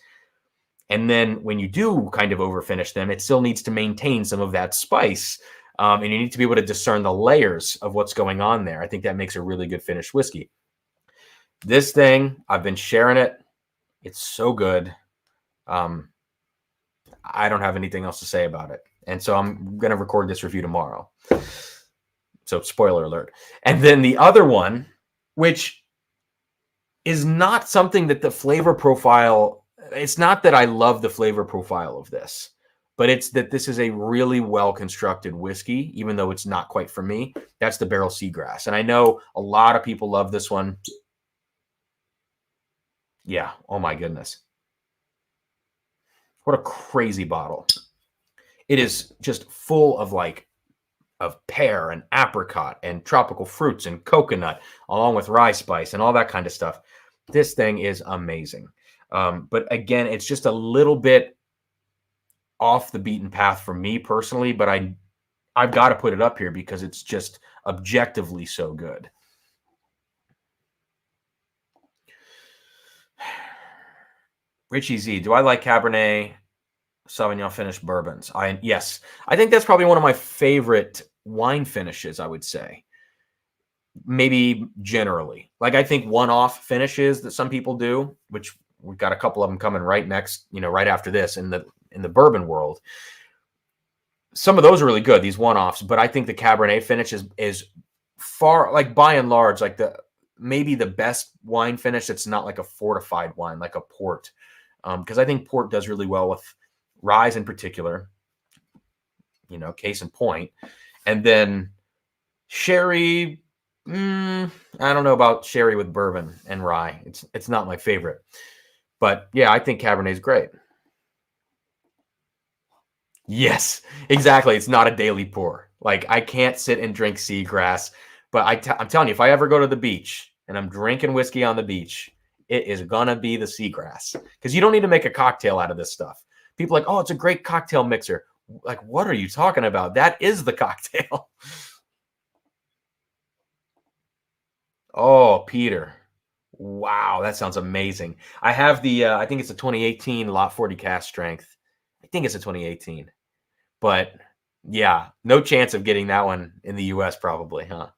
And then when you do kind of overfinish them, it still needs to maintain some of that spice. And you need to be able to discern the layers of what's going on there. I think that makes a really good finished whiskey. This thing, I've been sharing it. It's so good. I don't have anything else to say about it. And so I'm going to record this review tomorrow. So spoiler alert. And then the other one, which is not something that the flavor profile, it's not that I love the flavor profile of this, but it's that this is a really well-constructed whiskey, even though it's not quite for me. That's the Barrel Seagrass. And I know a lot of people love this one. Yeah. Oh my goodness. What a crazy bottle. It is just full of pear and apricot and tropical fruits and coconut, along with rye spice and all that kind of stuff. This thing is amazing. But again, it's just a little bit off the beaten path for me personally, but I've got to put it up here because it's just objectively so good. Richie Z, do I like Cabernet Sauvignon finished bourbons? Yes. I think that's probably one of my favorite wine finishes, I would say. Maybe generally. Like I think one-off finishes that some people do, which we've got a couple of them coming right next, right after this in the bourbon world. Some of those are really good, these one-offs, but I think the Cabernet finish is far, like by and large, like maybe the best wine finish that's not like a fortified wine, like a port. Because I think port does really well with rye in particular, case in point. And then sherry, I don't know about sherry with bourbon and rye. It's not my favorite. But yeah, I think Cabernet is great. Yes, exactly. It's not a daily pour. Like I can't sit and drink seagrass, but I'm telling you, if I ever go to the beach and I'm drinking whiskey on the beach, it is gonna be the seagrass because you don't need to make a cocktail out of this stuff. People are like, oh, it's a great cocktail mixer. Like, what are you talking about? That is the cocktail. Oh, Peter. Wow, that sounds amazing. I have I think it's a 2018 Lot 40 cast strength. I think it's a 2018. But yeah, no chance of getting that one in the US probably, huh?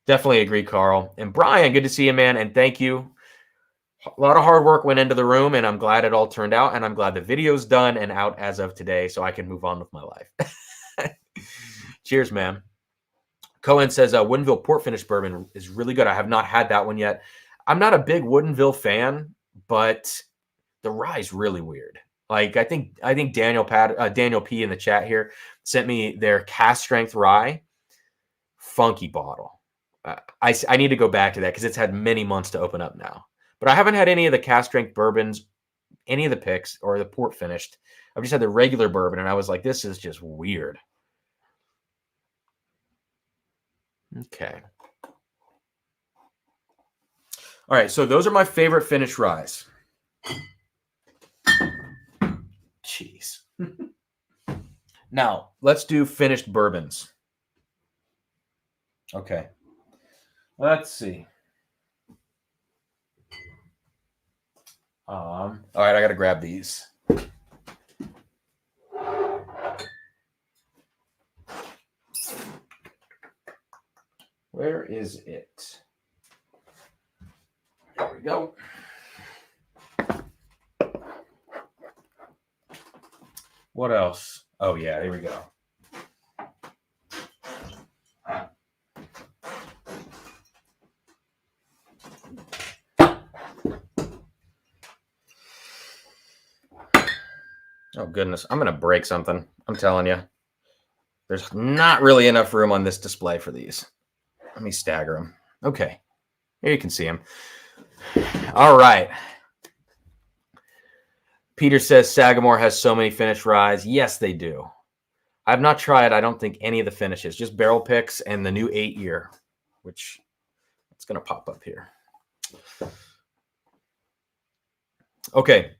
Definitely agree, Carl. And Brian, good to see you, man. And thank you. A lot of hard work went into the room, and I'm glad it all turned out. And I'm glad the video's done and out as of today so I can move on with my life. Cheers, man. Cohen says Woodinville Port Finish Bourbon is really good. I have not had that one yet. I'm not a big Woodinville fan, but the rye is really weird. Like I think Daniel P in the chat here sent me their cast strength rye, funky bottle. I need to go back to that because it's had many months to open up now. But I haven't had any of the cast strength bourbons, any of the picks or the port finished. I've just had the regular bourbon, and I was like, this is just weird. Okay. All right, so those are my favorite finished ryes. Jeez. Now, let's do finished bourbons. Okay. Let's see. All right, I got to grab these. Where is it? There we go. What else? Oh, yeah, here we go. Oh, goodness. I'm going to break something. I'm telling you. There's not really enough room on this display for these. Let me stagger them. Okay. Here you can see them. All right. Peter says Sagamore has so many finished ryes. Yes, they do. I've not tried, I don't think, any of the finishes, just barrel picks and the new 8-year, which it's going to pop up here. Okay.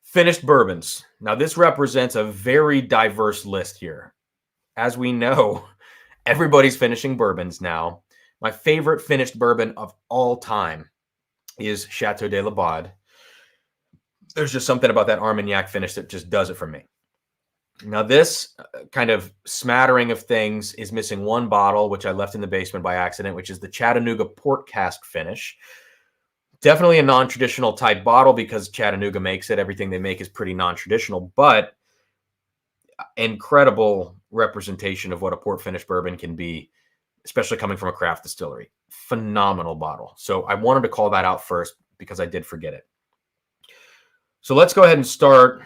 Finished bourbons. Now, this represents a very diverse list here. As we know, everybody's finishing bourbons now. My favorite finished bourbon of all time is Chateau de la Baude. There's just something about that Armagnac finish that just does it for me. Now, this kind of smattering of things is missing one bottle, which I left in the basement by accident, which is the Chattanooga Port Cask finish. Definitely a non-traditional type bottle because Chattanooga makes it. Everything they make is pretty non-traditional, but incredible representation of what a port finish bourbon can be, especially coming from a craft distillery. Phenomenal bottle. So I wanted to call that out first because I did forget it. So let's go ahead and start.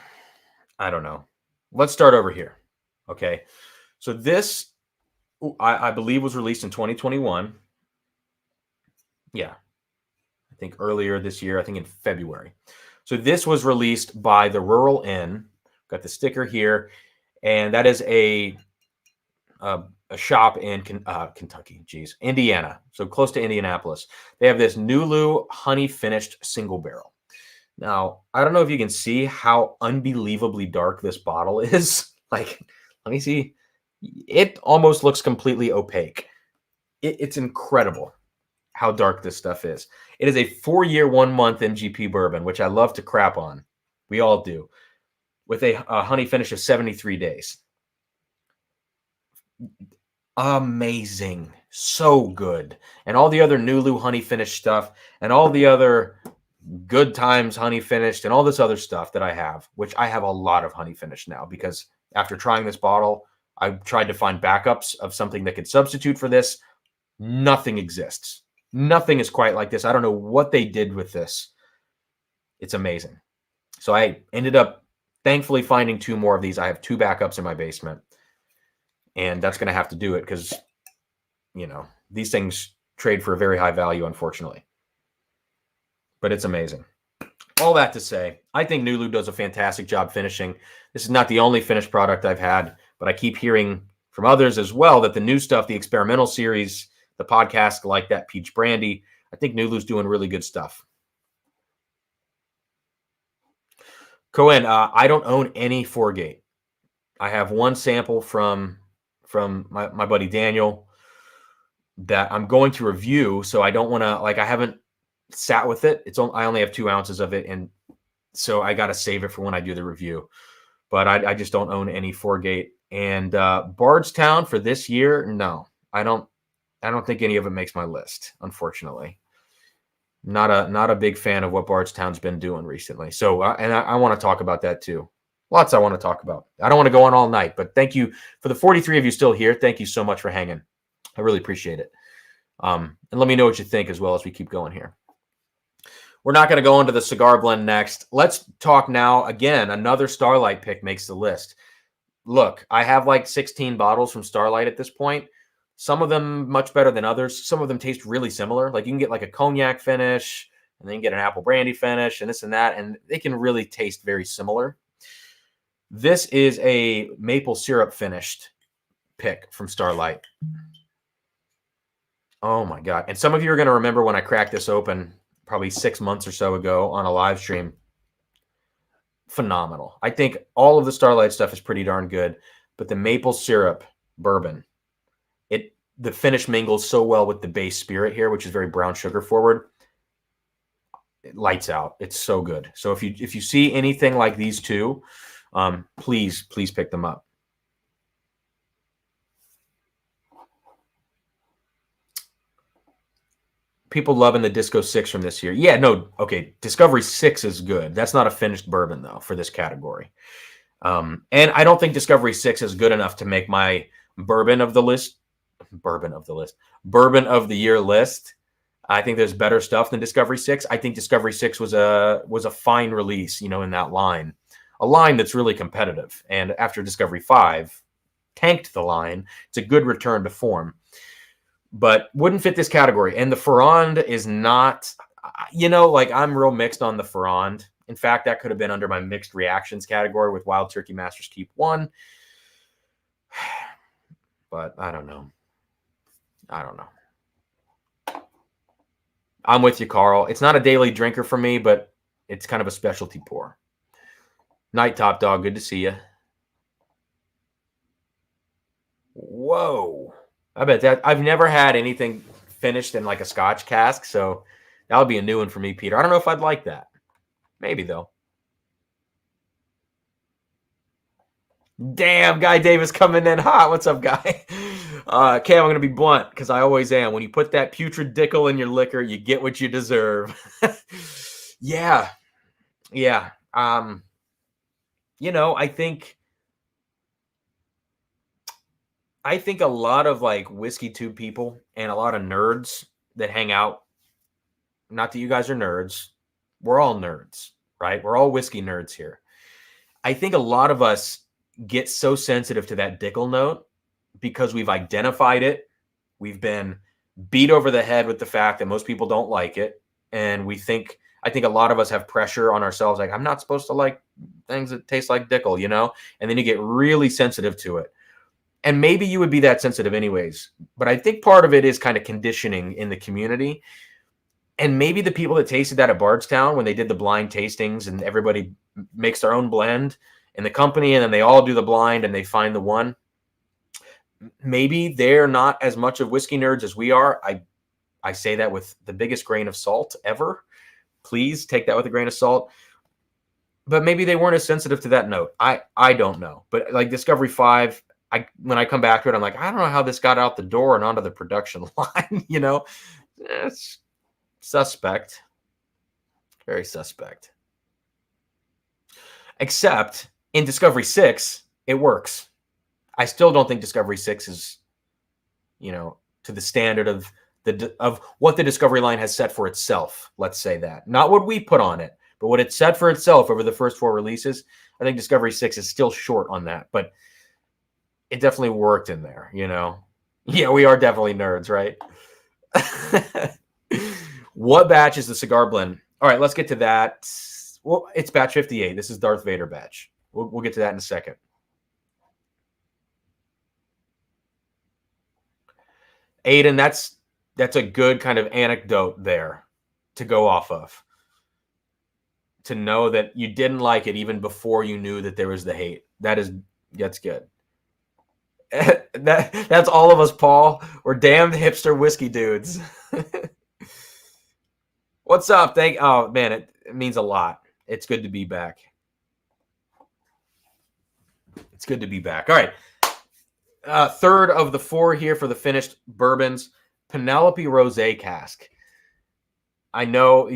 I don't know. Let's start over here. Okay. So this, I believe, was released in 2021. Yeah. I think earlier this year, I think in February. So this was released by the Rural Inn. Got the sticker here. And that is a shop in Kentucky, Indiana. So close to Indianapolis. They have this Nulu honey finished single barrel. Now, I don't know if you can see how unbelievably dark this bottle is. Like, let me see. It almost looks completely opaque. It's incredible how dark this stuff is. It is a 4-year, 1-month MGP bourbon, which I love to crap on. We all do. With a honey finish of 73 days. Amazing. So good. And all the other Nulu honey finished stuff and all the other Good Times honey finished and all this other stuff that I have, which I have a lot of honey finished now because after trying this bottle, I tried to find backups of something that could substitute for this. Nothing exists. Nothing is quite like this. I don't know what they did with this. It's amazing. So I ended up thankfully finding 2 more of these. I have 2 backups in my basement. And that's going to have to do it because, you know, these things trade for a very high value, unfortunately. But it's amazing. All that to say, I think Nulu does a fantastic job finishing. This is not the only finished product I've had, but I keep hearing from others as well that the new stuff, the experimental series, the podcast like that Peach Brandy, I think Nulu's doing really good stuff. Cohen, I don't own any 4-gate. I have one sample from my buddy Daniel that I'm going to review. So I don't want to, like, I haven't sat with it. I only have 2 ounces of it. And so I got to save it for when I do the review, but I just don't own any 4-gate. And Bardstown for this year, no, I don't think any of it makes my list, unfortunately. Not a big fan of what Bardstown's been doing recently. So, and I want to talk about that too. Lots I want to talk about. I don't want to go on all night, but thank you for the 43 of you still here. Thank you so much for hanging. I really appreciate it. And let me know what you think as well as we keep going here. We're not going to go into the cigar blend next. Let's talk now. Again, another Starlight pick makes the list. Look, I have like 16 bottles from Starlight at this point. Some of them much better than others. Some of them taste really similar. Like you can get like a cognac finish and then you get an apple brandy finish and this and that. And they can really taste very similar. This is a maple syrup finished pick from Starlight. Oh my God. And some of you are going to remember when I cracked this open probably 6 months or so ago on a live stream. Phenomenal. I think all of the Starlight stuff is pretty darn good, but the maple syrup bourbon, the finish mingles so well with the base spirit here, which is very brown sugar forward. It lights out. It's so good. So if you see anything like these two, please pick them up. People loving the Disco 6 from this year. Yeah, no, okay. Discovery 6 is good. That's not a finished bourbon, though, for this category. And I don't think Discovery 6 is good enough to make my bourbon of the year list. I think there's better stuff than Discovery 6. I think Discovery 6 was a fine release, in that line. a line that's really competitive. And after Discovery 5 tanked the line, it's a good return to form. But wouldn't fit this category. And the Ferrand is not, like I'm real mixed on the Ferrand. In fact, that could have been under my mixed reactions category with Wild Turkey Master's Keep 1. But I don't know. I'm with you, Carl. It's not a daily drinker for me, but it's kind of a specialty pour. Night Top Dog, good to see you. Whoa. I bet that I've never had anything finished in like a Scotch cask, so that would be a new one for me, Peter. I don't know if I'd like that. Maybe, though. Damn, Guy Davis coming in hot. What's up, Guy? Okay, I'm going to be blunt because I always am. When you put that putrid dickle in your liquor, you get what you deserve. Yeah. I think a lot of like whiskey tube people and a lot of nerds that hang out, not that you guys are nerds, we're all nerds, right? We're all whiskey nerds here. I think a lot of us get so sensitive to that dickle note because we've identified it. We've been beat over the head with the fact that most people don't like it. And I think a lot of us have pressure on ourselves. Like, I'm not supposed to like things that taste like dickle, and then you get really sensitive to it. And maybe you would be that sensitive anyways. But I think part of it is kind of conditioning in the community. And maybe the people that tasted that at Bardstown when they did the blind tastings and everybody makes their own blend in the company and then they all do the blind and they find the one. Maybe they're not as much of whiskey nerds as we are. I say that with the biggest grain of salt ever. Please take that with a grain of salt. But maybe they weren't as sensitive to that note. I don't know. But like Discovery 5, when I come back to it, I'm like, I don't know how this got out the door and onto the production line. It's suspect. Very suspect. Except in Discovery 6, it works. I still don't think Discovery 6 is, to the standard of what the Discovery line has set for itself. Let's say that. Not what we put on it, but what it set for itself over the first 4 releases. I think Discovery 6 is still short on that, but it definitely worked in there, Yeah, we are definitely nerds, right? What batch is the cigar blend? All right, let's get to that. Well, it's batch 58. This is Darth Vader batch. We'll get to that in a second. Aiden, that's a good kind of anecdote there to go off of. To know that you didn't like it even before you knew that there was the hate. That's good. That's all of us, Paul. We're damned hipster whiskey dudes. What's up? Oh man, it means a lot. It's good to be back. It's good to be back. All right. Third of the 4 here for the finished bourbons, Penelope Rosé cask. I know,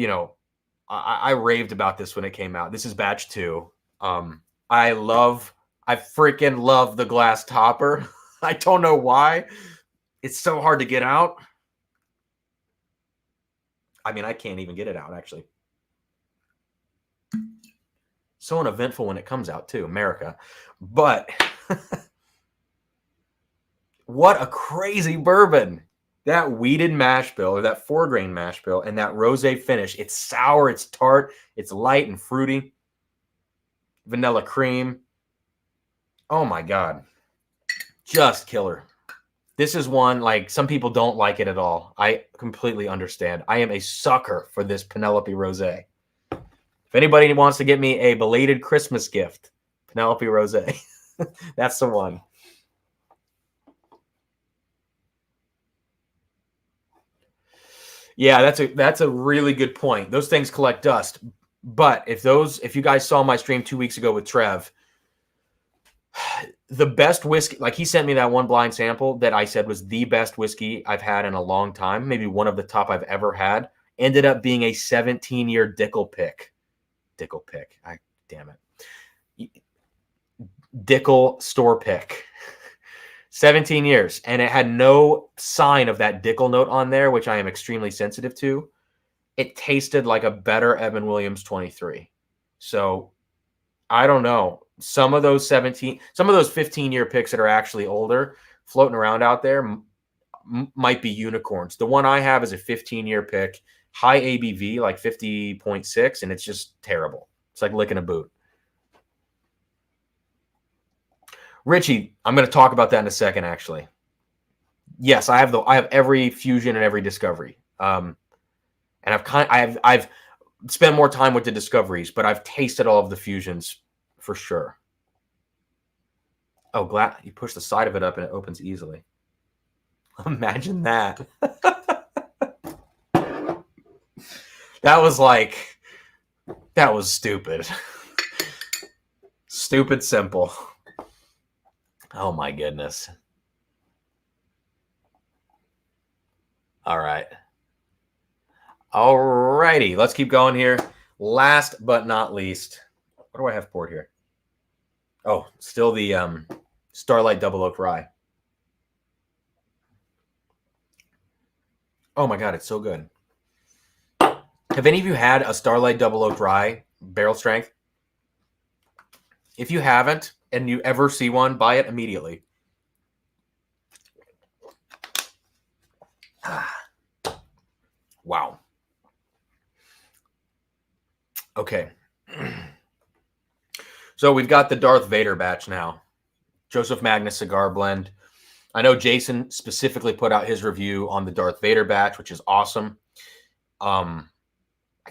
I raved about this when it came out. This is batch 2. I freaking love the glass topper. I don't know why. It's so hard to get out. I mean, I can't even get it out, actually. So uneventful when it comes out, too. America. But what a crazy bourbon. That wheated mash bill, or that 4-grain mash bill, and that rosé finish. It's sour, it's tart, it's light and fruity. Vanilla cream. Oh, my God. Just killer. This is one, like, some people don't like it at all. I completely understand. I am a sucker for this Penelope Rosé. If anybody wants to get me a belated Christmas gift, Penelope Rosé. That's the one. Yeah, that's a really good point. Those things collect dust. But if you guys saw my stream 2 weeks ago with Trev, the best whiskey, like he sent me that one blind sample that I said was the best whiskey I've had in a long time, maybe one of the top I've ever had, ended up being a 17-year Dickel pick. Damn it. Dickel store pick. 17 years. And it had no sign of that Dickel note on there, which I am extremely sensitive to. It tasted like a better Evan Williams 23. So I don't know. Some of those 15-year picks that are actually older floating around out there might be unicorns. The one I have is a 15-year pick, high ABV, like 50.6, and it's just terrible. It's like licking a boot. Richie, I'm going to talk about that in a second, actually. Yes, I have every fusion and every discovery. And I've spent more time with the discoveries, but I've tasted all of the fusions for sure. Oh, glad you push the side of it up and it opens easily. Imagine that. That was stupid. Stupid simple. Oh my goodness. All right. All righty. Let's keep going here. Last but not least, what do I have poured here? Oh, still the Starlight Double Oak Rye. Oh my God, it's so good. Have any of you had a Starlight Double Oak Rye barrel strength? If you haven't and you ever see one, buy it immediately. Wow. Okay. So we've got the Darth Vader batch now. Joseph Magnus cigar blend. I know Jason specifically put out his review on the Darth Vader batch, which is awesome. I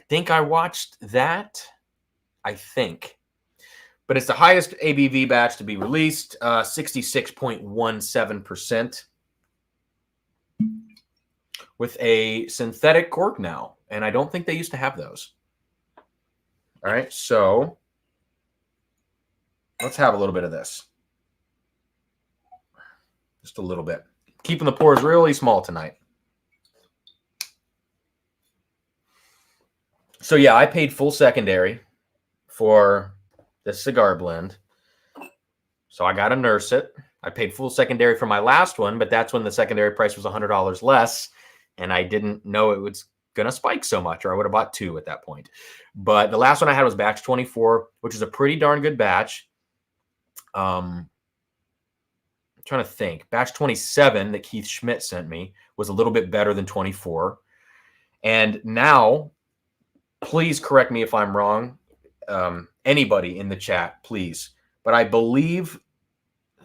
think I watched that. I think. But it's the highest ABV batch to be released, 66.17%. With a synthetic cork now. And I don't think they used to have those. All right, so let's have a little bit of this. Just a little bit. Keeping the pours really small tonight. So yeah, I paid full secondary for this cigar blend. So I got to nurse it. I paid full secondary for my last one, but that's when the secondary price was $100 less. And I didn't know it was going to spike so much, or I would have bought two at that point. But the last one I had was batch 24, which is a pretty darn good batch. I'm trying to think. Batch 27 that Keith Schmidt sent me was a little bit better than 24. And now, please correct me if I'm wrong. Anybody in the chat, please. But I believe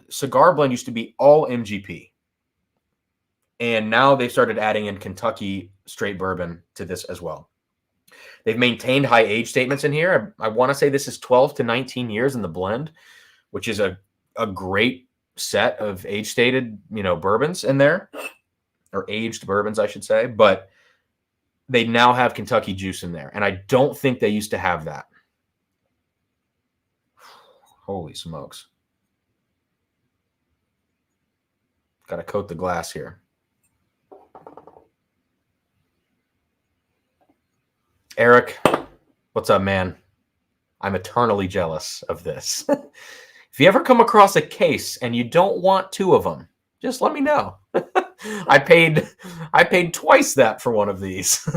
Cigar Blend used to be all MGP. And now they've started adding in Kentucky straight bourbon to this as well. They've maintained high age statements in here. I want to say this is 12 to 19 years in the blend, which is a great set of age stated, bourbons in there, or aged bourbons, I should say. But they now have Kentucky juice in there. And I don't think they used to have that. Holy smokes. Got to coat the glass here. Eric, what's up, man? I'm eternally jealous of this. If you ever come across a case and you don't want two of them, just let me know. I paid twice that for one of these.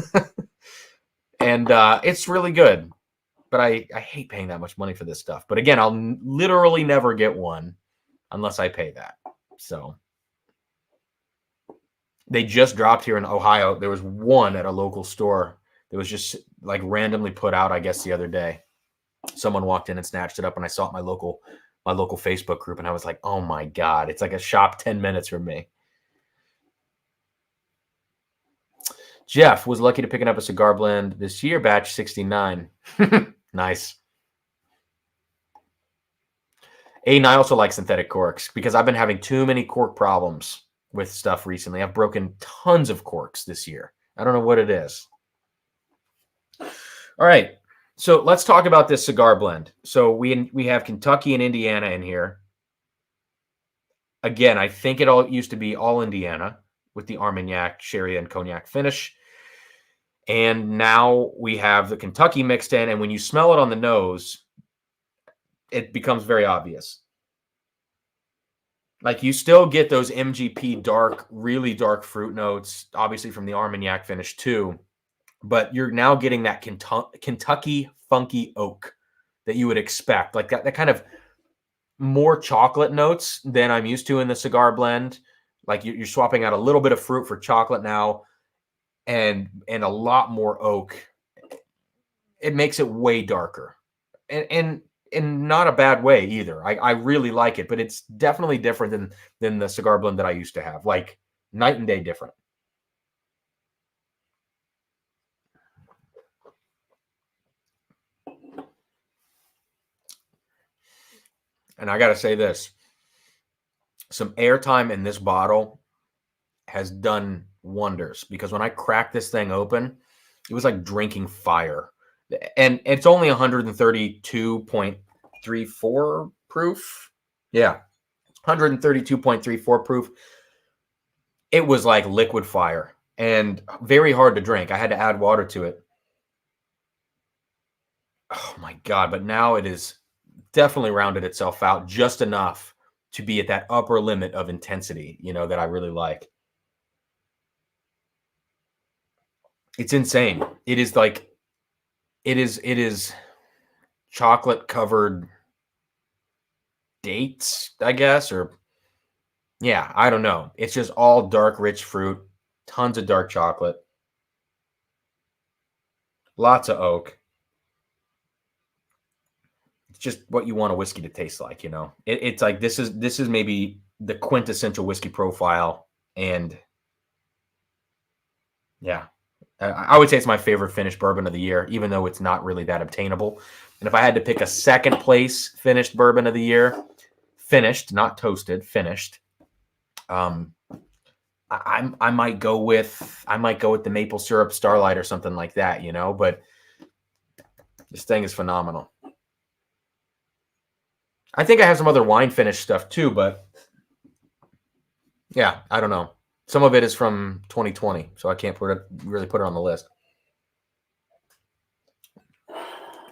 And it's really good. But I hate paying that much money for this stuff. But again, I'll literally never get one unless I pay that. So they just dropped here in Ohio. There was one at a local store. It was just like randomly put out, I guess, the other day. Someone walked in and snatched it up, and I saw it in my local Facebook group, and I was like, oh my God, it's like a shop 10 minutes from me. Jeff was lucky to picking up a cigar blend this year, batch 69. Nice. Aiden, I also like synthetic corks because I've been having too many cork problems with stuff recently. I've broken tons of corks this year. I don't know what it is. All right, so let's talk about this cigar blend. So we have Kentucky and Indiana in here. Again, I think it all used to be all Indiana with the Armagnac, sherry, and cognac finish. And now we have the Kentucky mixed in, and when you smell it on the nose, it becomes very obvious. Like you still get those MGP dark, really dark fruit notes, obviously from the Armagnac finish too. But you're now getting that Kentucky funky oak that you would expect, like that kind of more chocolate notes than I'm used to in the cigar blend. Like you're swapping out a little bit of fruit for chocolate now, and a lot more oak. It makes it way darker, and in not a bad way either. I really like it, but it's definitely different than the cigar blend that I used to have. Like night and day different. And I got to say this, some airtime in this bottle has done wonders, because when I cracked this thing open, it was like drinking fire. And it's only 132.34 proof. Yeah, 132.34 proof. It was like liquid fire and very hard to drink. I had to add water to it. Oh my God. But now it is definitely rounded itself out just enough to be at that upper limit of intensity, that I really like. It's insane. It is like, it is chocolate covered dates, I guess, or yeah, I don't know. It's just all dark, rich fruit, tons of dark chocolate, lots of oak. It's just what you want a whiskey to taste like, It's like this is maybe the quintessential whiskey profile, and yeah, I would say it's my favorite finished bourbon of the year, even though it's not really that obtainable. And if I had to pick a second place finished bourbon of the year, finished, not toasted, finished, I might go with the maple syrup Starlight or something like that, But this thing is phenomenal. I think I have some other wine finish stuff too, but yeah, I don't know. Some of it is from 2020, so I can't really put it on the list. All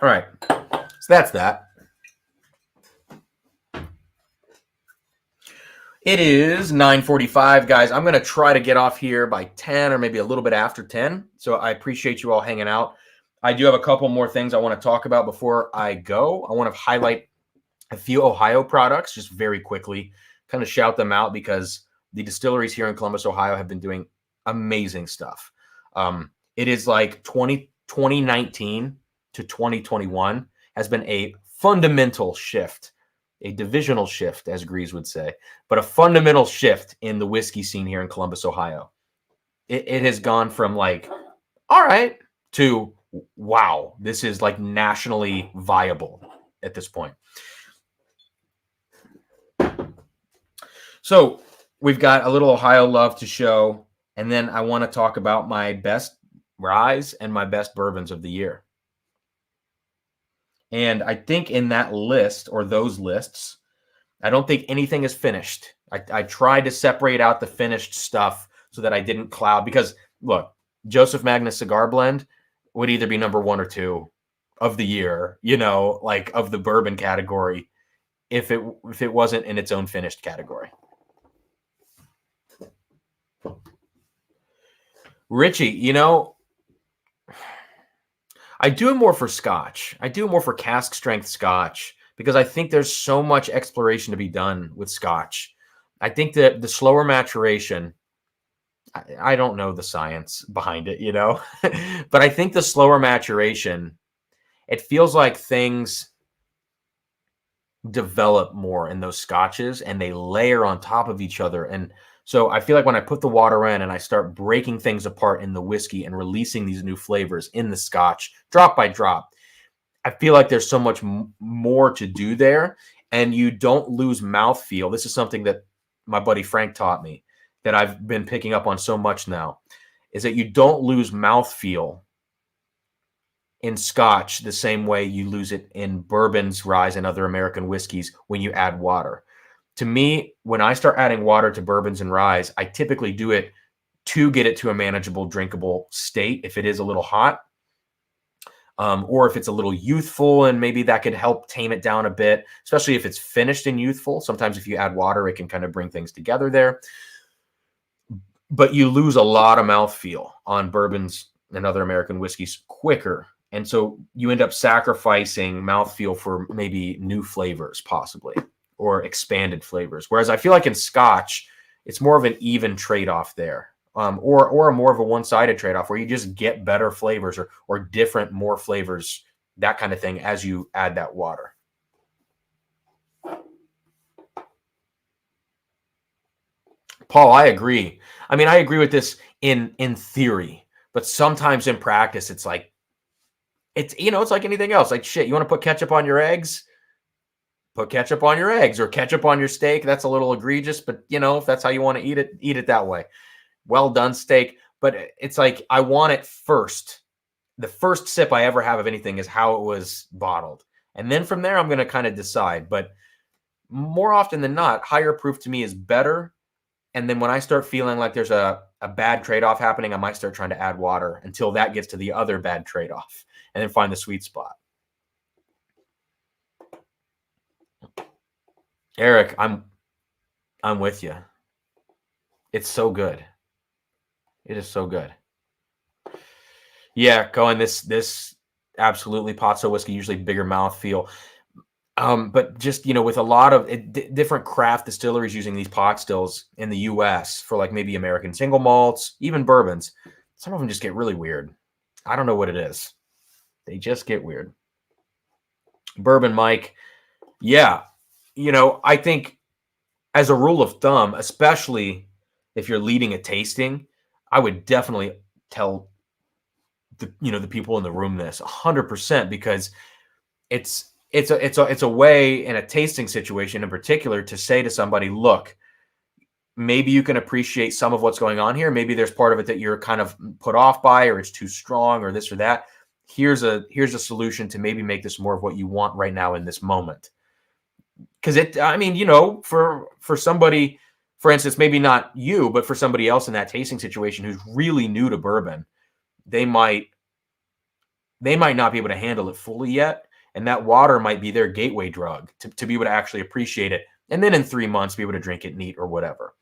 right, so that's that. It is 9:45, guys. I'm going to try to get off here by 10 or maybe a little bit after 10. So I appreciate you all hanging out. I do have a couple more things I want to talk about before I go. I want to highlight a few Ohio products just very quickly, kind of shout them out, because the distilleries here in Columbus, Ohio have been doing amazing stuff. It is like 2019 to 2021 has been a fundamental shift, a divisional shift, as Grease would say, but a fundamental shift in the whiskey scene here in Columbus, Ohio. It has gone from like, all right, to wow, this is like nationally viable at this point. So we've got a little Ohio love to show, and then I want to talk about my best ryes and my best bourbons of the year. And I think in that list, or those lists, I don't think anything is finished. I tried to separate out the finished stuff so that I didn't cloud, because look, Joseph Magnus Cigar Blend would either be number 1 or 2 of the year, like of the bourbon category, if it wasn't in its own finished category. Richie, I do it more for Scotch. I do it more for cask strength Scotch, because I think there's so much exploration to be done with Scotch. I think that the slower maturation, I don't know the science behind it, but I think the slower maturation, it feels like things develop more in those Scotches and they layer on top of each other. And so I feel like when I put the water in and I start breaking things apart in the whiskey and releasing these new flavors in the Scotch, drop by drop, I feel like there's so much more to do there, and you don't lose mouthfeel. This is something that my buddy Frank taught me, that I've been picking up on so much now, is that you don't lose mouthfeel in Scotch the same way you lose it in bourbons, ryes, and other American whiskeys when you add water. To me, when I start adding water to bourbons and ryes, I typically do it to get it to a manageable, drinkable state if it is a little hot, or if it's a little youthful, and maybe that could help tame it down a bit, especially if it's finished and youthful. Sometimes if you add water, it can kind of bring things together there. But you lose a lot of mouthfeel on bourbons and other American whiskeys quicker And so you end up sacrificing mouthfeel for maybe new flavors, possibly, or expanded flavors. Whereas I feel like in Scotch, it's more of an even trade-off there, or more of a one-sided trade-off where you just get better flavors or different, more flavors, that kind of thing, as you add that water. Paul, I agree. I mean, I agree with this in theory, but sometimes in practice, it's like, it's like anything else. Like, shit, you want to put ketchup on your eggs? Put ketchup on your eggs, or ketchup on your steak. That's a little egregious, but if that's how you want to eat it that way. Well done steak. But it's like, I want it first. The first sip I ever have of anything is how it was bottled. And then from there, I'm going to kind of decide. But more often than not, higher proof to me is better. And then when I start feeling like there's a bad trade-off happening, I might start trying to add water until that gets to the other bad trade-off, and then find the sweet spot. Eric, I'm with you. It's so good. It is so good. Yeah, Cohen, this absolutely pot still whiskey, usually bigger mouthfeel. But just, with a lot of different craft distilleries using these pot stills in the US for like maybe American single malts, even bourbons, some of them just get really weird. I don't know what it is. They just get weird. Bourbon Mike. Yeah. I think as a rule of thumb, especially if you're leading a tasting, I would definitely tell the people in the room this 100%, because it's a way in a tasting situation in particular to say to somebody, look, maybe you can appreciate some of what's going on here. Maybe there's part of it that you're kind of put off by, or it's too strong, or this or that. Here's a solution to maybe make this more of what you want right now in this moment. Because for somebody, for instance, maybe not you, but for somebody else in that tasting situation who's really new to bourbon, they might not be able to handle it fully yet. And that water might be their gateway drug to be able to actually appreciate it. And then in 3 months, be able to drink it neat or whatever.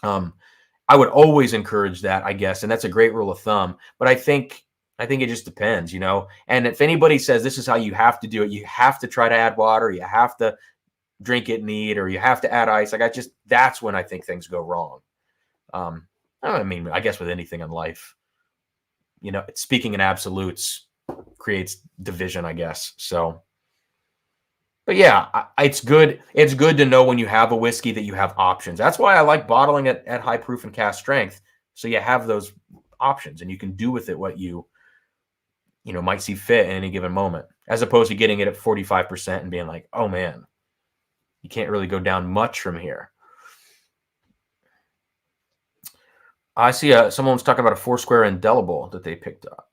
I would always encourage that, I guess. And that's a great rule of thumb. But I think it just depends, And if anybody says this is how you have to do it, you have to try to add water, you have to drink it neat, or you have to add ice. Like, that's when I think things go wrong. I guess with anything in life, speaking in absolutes creates division, I guess. So, but yeah, it's good. It's good to know when you have a whiskey that you have options. That's why I like bottling it at high proof and cask strength. So you have those options and you can do with it what you might see fit in any given moment, as opposed to getting it at 45% and being like, oh man, you can't really go down much from here. I see someone's talking about a Foursquare Indelible that they picked up.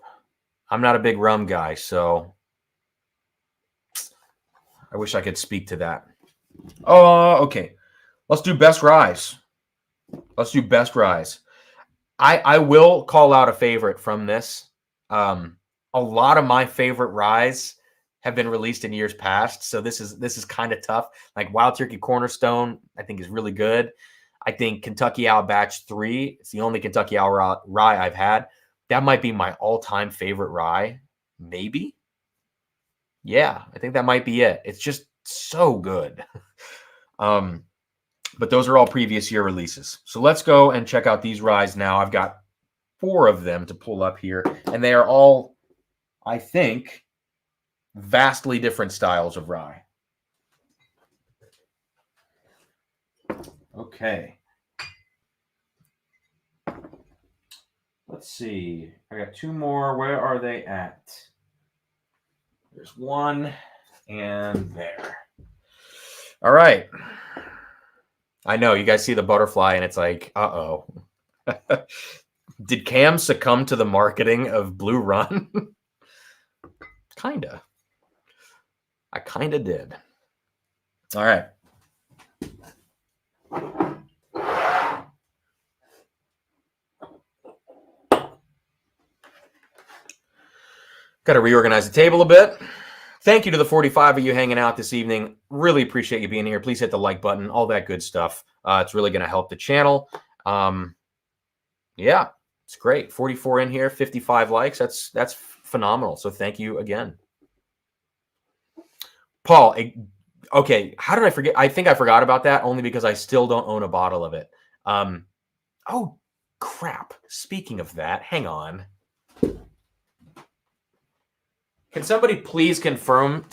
I'm not a big rum guy, so I wish I could speak to that. Oh, okay. Let's do best ryes. I will call out a favorite from this. A lot of my favorite ryes have been released in years past, so this is kind of tough. Like Wild Turkey Cornerstone, I think is really good. I think Kentucky Owl Batch 3, it's the only Kentucky Owl rye I've had. That might be my all-time favorite rye, maybe. Yeah, I think that might be it. It's just so good. But those are all previous year releases. So let's go and check out these ryes now. I've got 4 of them to pull up here, and they are all, I think, vastly different styles of rye. Okay. Let's see. I got 2 more. Where are they at? There's 1 and there. All right. I know you guys see the butterfly and it's like, uh-oh. Did Cam succumb to the marketing of Blue Run? Kinda. I kinda did. All right. Got to reorganize the table a bit. Thank you to the 45 of you hanging out this evening. Really appreciate you being here. Please hit the like button, all that good stuff. It's really going to help the channel. Yeah, it's great. 44 in here, 55 likes. That's phenomenal. So thank you again. Paul, okay, how did I forget? I think I forgot about that only because I still don't own a bottle of it. Oh, crap. Speaking of that, hang on. Can somebody please confirm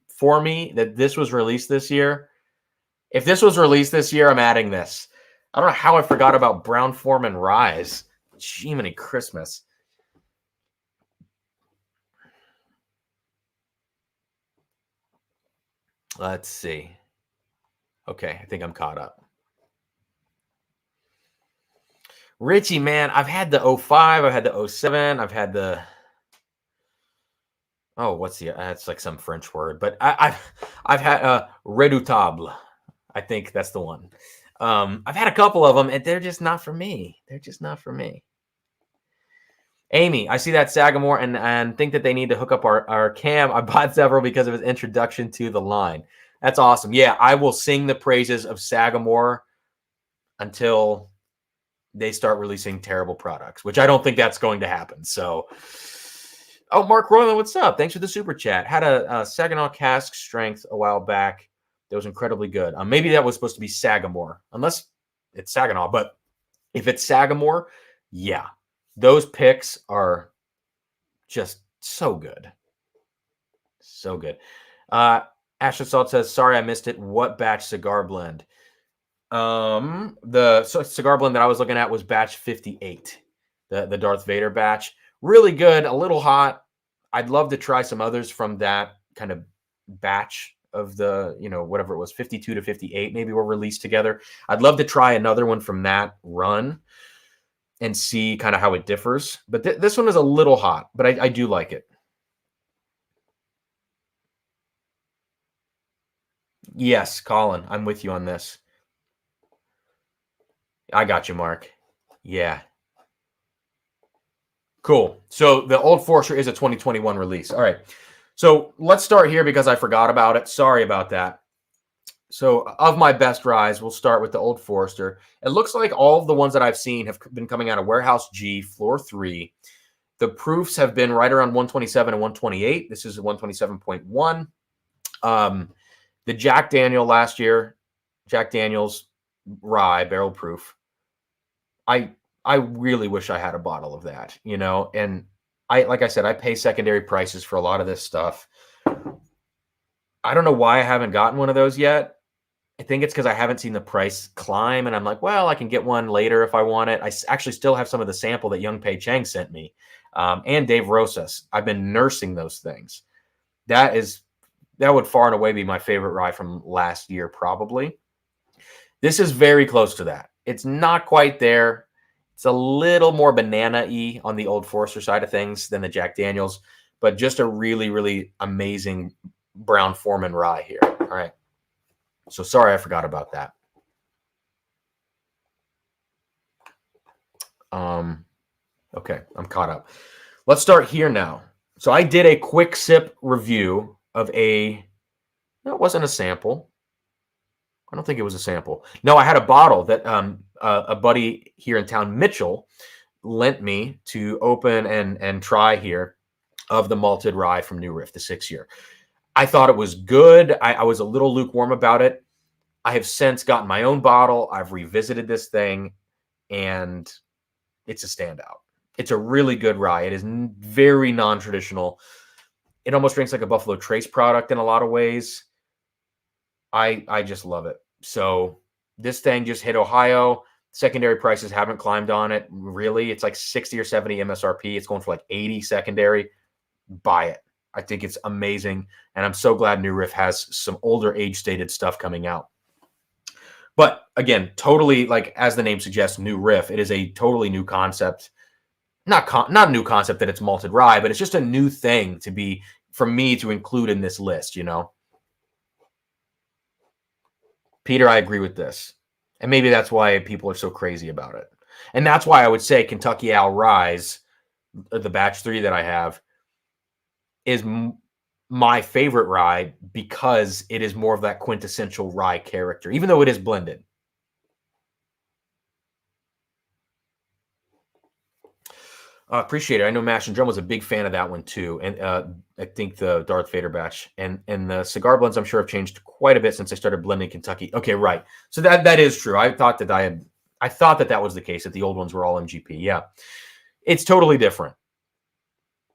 for me that this was released this year? If this was released this year, I'm adding this. I don't know how I forgot about Brown-Forman Rise. Jiminy Christmas. Let's see. Okay, I think I'm caught up. Richie, man, I've had the 05, I've had the 07, I've had the... Oh, what's the... That's like some French word, but I've had Redoutable. I think that's the one. I've had a couple of them, and they're just not for me. They're just not for me. Amy, I see that Sagamore and think that they need to hook up our cam. I bought several because of his introduction to the line. That's awesome. Yeah, I will sing the praises of Sagamore until they start releasing terrible products, which I don't think that's going to happen. So, oh, Mark Royland, what's up? Thanks for the super chat. Had a Saginaw cask strength a while back. That was incredibly good. Maybe that was supposed to be Sagamore, unless it's Saginaw. But if it's Sagamore, yeah. Those picks are just so good. So good. Asher Salt says, sorry, I missed it. What batch cigar blend? The cigar blend that I was looking at was batch 58, the Darth Vader batch. Really good, a little hot. I'd love to try some others from that kind of batch of the, whatever it was, 52 to 58 maybe were released together. I'd love to try another one from that run and see kind of how it differs. But this one is a little hot, but I do like it. Yes, Colin, I'm with you on this. I got you, Mark. Yeah. Cool. So the Old Forester is a 2021 release. All right. So let's start here because I forgot about it. Sorry about that. So of my best ryes, we'll start with the Old Forester. It looks like all of the ones that I've seen have been coming out of Warehouse G, Floor 3. The proofs have been right around 127 and 128. This is 127.1. The Jack Daniel last year, Jack Daniel's rye barrel proof. I really wish I had a bottle of that, and like I said, I pay secondary prices for a lot of this stuff. I don't know why I haven't gotten one of those yet. I think it's because I haven't seen the price climb, and I'm like, well, I can get one later if I want it. I actually still have some of the sample that Young Pei Chang sent me, and Dave Rosas. I've been nursing those things. That would far and away be my favorite rye from last year, probably. This is very close to that. It's not quite there. It's a little more banana-y on the Old Forester side of things than the Jack Daniels, but just a really, really amazing Brown-Forman rye here. All right. So sorry I forgot about that. Okay, I'm caught up. Let's start here now. So I did a quick sip review of it wasn't a sample. I don't think it was a sample. No, I had a bottle that a buddy here in town, Mitchell, lent me to open and try here of the malted rye from New Riff, the 6-year. I thought it was good. I was a little lukewarm about it. I have since gotten my own bottle. I've revisited this thing, and it's a standout. It's a really good rye. It is very non-traditional. It almost drinks like a Buffalo Trace product in a lot of ways. I just love it. So this thing just hit Ohio. Secondary prices haven't climbed on it. Really, it's like 60 or 70 MSRP. It's going for like 80 secondary. Buy it. I think it's amazing. And I'm so glad New Riff has some older age-stated stuff coming out. But again, totally, like as the name suggests, New Riff. It is a totally new concept. Not a new concept that it's malted rye, but it's just a new thing for me to include in this list, Peter, I agree with this. And maybe that's why people are so crazy about it. And that's why I would say Kentucky Owl Rise, the batch 3 that I have, is my favorite rye because it is more of that quintessential rye character, even though it is blended. Appreciate it. I know Mash and Drum was a big fan of that one too, and I think the Darth Vader batch and the cigar blends I'm sure have changed quite a bit since I started blending Kentucky. Okay, right. So that is true. I thought that that was the case, that the old ones were all MGP. Yeah, it's totally different,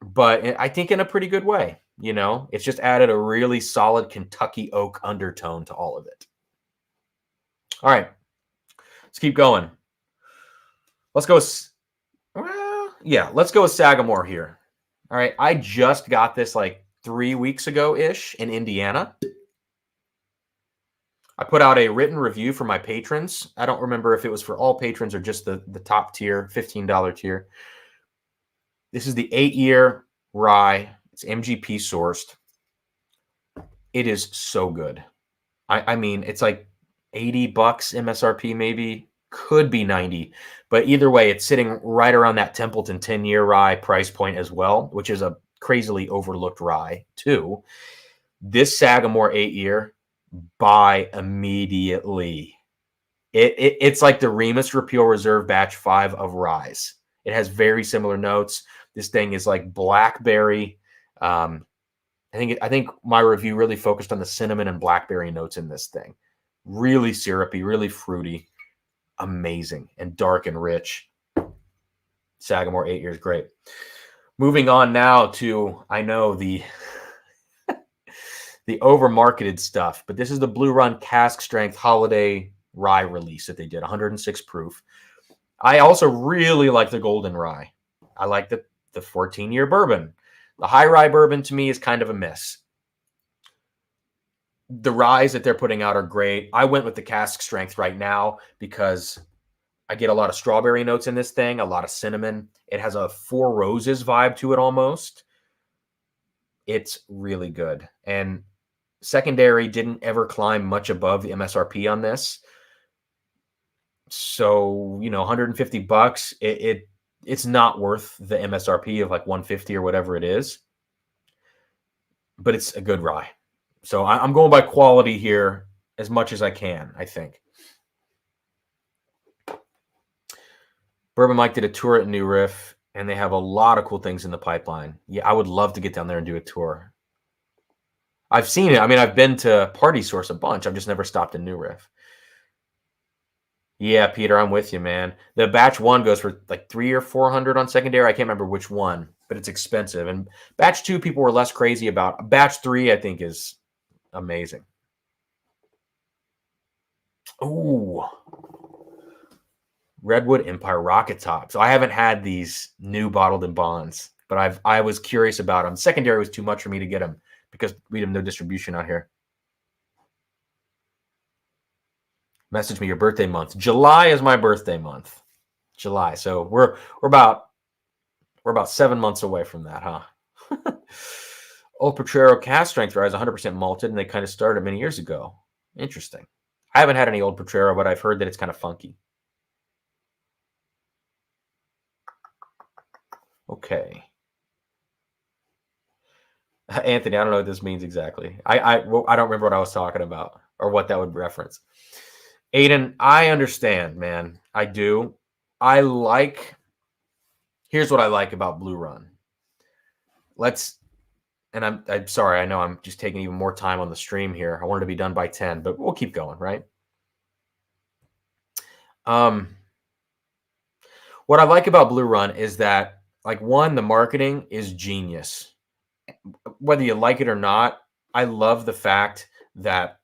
but I think in a pretty good way. You know, it's just added a really solid Kentucky oak undertone to all of it. All right, let's keep going. Let's go. Yeah, let's go with Sagamore here. All right, I just got this like 3 weeks ago-ish in Indiana. I put out a written review for my patrons. I don't remember if it was for all patrons or just the top tier, $15 tier. This is the 8-year rye. It's MGP sourced. It is so good. I mean, it's like $80 MSRP maybe. Could be 90, but either way, it's sitting right around that Templeton 10-year rye price point as well, which is a crazily overlooked rye too. This Sagamore 8-year, buy immediately. It's like the Remus Repeal Reserve Batch 5 of ryes. It has very similar notes. This thing is like blackberry. I think my review really focused on the cinnamon and blackberry notes in this thing. Really syrupy, really fruity. Amazing and dark and rich. Sagamore 8 years, great. Moving on now to, I know, the over-marketed stuff, but this is the Blue Run Cask Strength Holiday Rye release that they did, 106 proof. I also really like the Golden Rye. I like the 14-year bourbon. The high rye bourbon to me is kind of a miss. The ryes that they're putting out are great. I went with the cask strength right now because I get a lot of strawberry notes in this thing, a lot of cinnamon. It has a Four Roses vibe to it almost. It's really good. And secondary didn't ever climb much above the MSRP on this. So, you know, $150, it's not worth the MSRP of like 150 or whatever it is. But it's a good rye. So I'm going by quality here as much as I can, I think. Bourbon Mike did a tour at New Riff, and they have a lot of cool things in the pipeline. Yeah, I would love to get down there and do a tour. I've seen it. I mean, I've been to Party Source a bunch. I've just never stopped in New Riff. Yeah, Peter, I'm with you, man. The batch 1 goes for like $300 or $400 on secondary. I can't remember which one, but it's expensive. And batch 2 people were less crazy about. Batch 3, I think, is amazing. Ooh. Redwood Empire Rocket Top. So I haven't had these new bottled in bonds, but I was curious about them. Secondary was too much for me to get them because we have no distribution out here. Message me your birthday month. July is my birthday month. July. So we're about 7 months away from that, huh? Old Potrero Cask Strength Rye is 100% malted, and they kind of started many years ago. Interesting. I haven't had any Old Potrero, but I've heard that it's kind of funky. Okay. Anthony, I don't know what this means exactly. I don't remember what I was talking about or what that would reference. Aiden, I understand, man. I do. Here's what I like about Blue Run. And I'm sorry, I know I'm just taking even more time on the stream here. I wanted to be done by 10, but we'll keep going, right? What I like about Blue Run is that, like, one, the marketing is genius. Whether you like it or not, I love the fact that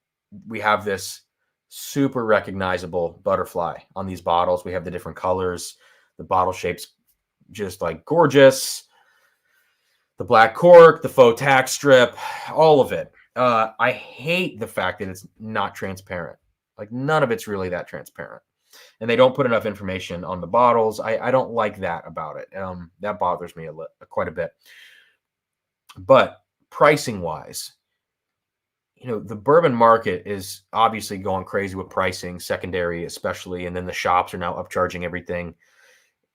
we have this super recognizable butterfly on these bottles. We have the different colors, the bottle shapes, just like gorgeous. The black cork, the faux tack strip, all of it. I hate the fact that it's not transparent. Like, none of it's really that transparent. And they don't put enough information on the bottles. I don't like that about it. That bothers me quite a bit. But pricing-wise, you know, the bourbon market is obviously going crazy with pricing, secondary especially, and then the shops are now upcharging everything.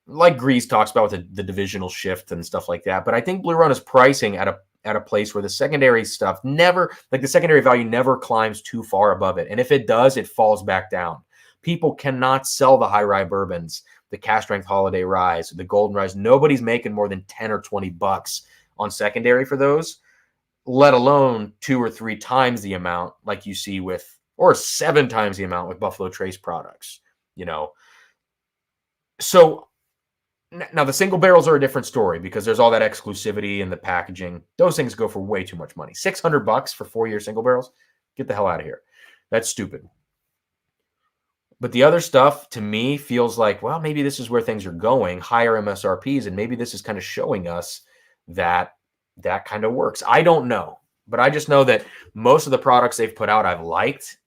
Like Grease talks about with the divisional shift and stuff like that. But I think Blue Run is pricing at a place where the secondary stuff the secondary value never climbs too far above it. And if it does, it falls back down. People cannot sell the high rye bourbons the cask strength holiday rye, the golden rye. Nobody's making more than 10 or 20 bucks on secondary for those, let alone 2 or 3 times the amount like you see with, or 7 times the amount with Buffalo Trace products, you know. So now the single barrels are a different story because there's all that exclusivity and the packaging. Those things go for way too much money. $600 for 4-year single barrels? Get the hell out of here. That's stupid. But the other stuff to me feels like, well, maybe this is where things are going, higher MSRPs, and maybe this is kind of showing us that that kind of works. I don't know, but I just know that most of the products they've put out I've liked.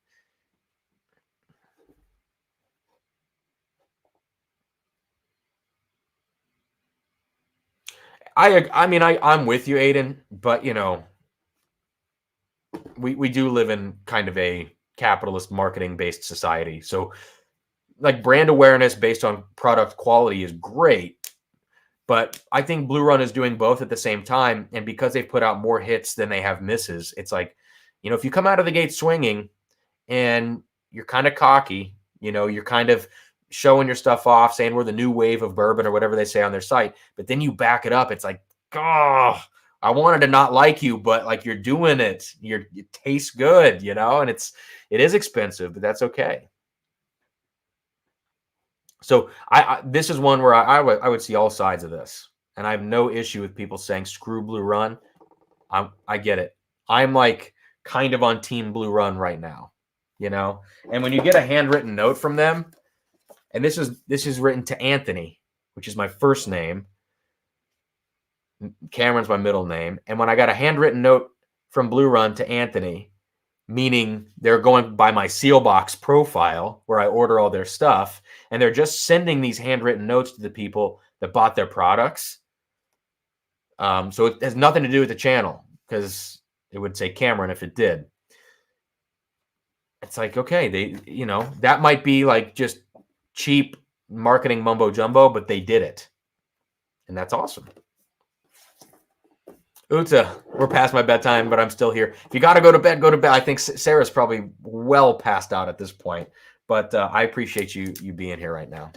I'm with you, Aiden, but you know, we do live in kind of a capitalist marketing based society. So like brand awareness based on product quality is great, but I think Blue Run is doing both at the same time. And because they've put out more hits than they have misses, it's like, you know, if you come out of the gate swinging and you're kind of cocky, you know, you're kind of showing your stuff off, saying we're the new wave of bourbon or whatever they say on their site, but then you back it up. It's like, oh, I wanted to not like you, but like you're doing it. It tastes good, you know, and it is expensive, but that's okay. So this is one where I would see all sides of this, and I have no issue with people saying screw Blue Run. I get it. I'm like kind of on Team Blue Run right now, you know. And when you get a handwritten note from them, and this is written to Anthony, which is my first name. Cameron's my middle name, and when I got a handwritten note from Blue Run to Anthony, meaning they're going by my seal box profile where I order all their stuff, and they're just sending these handwritten notes to the people that bought their products. So it has nothing to do with the channel because it would say Cameron if it did. It's like, okay, you know, that might be like just cheap marketing mumbo jumbo, but they did it. And that's awesome. Uta, we're past my bedtime, but I'm still here. If you got to go to bed, go to bed. I think Sarah's probably well passed out at this point, but I appreciate you being here right now.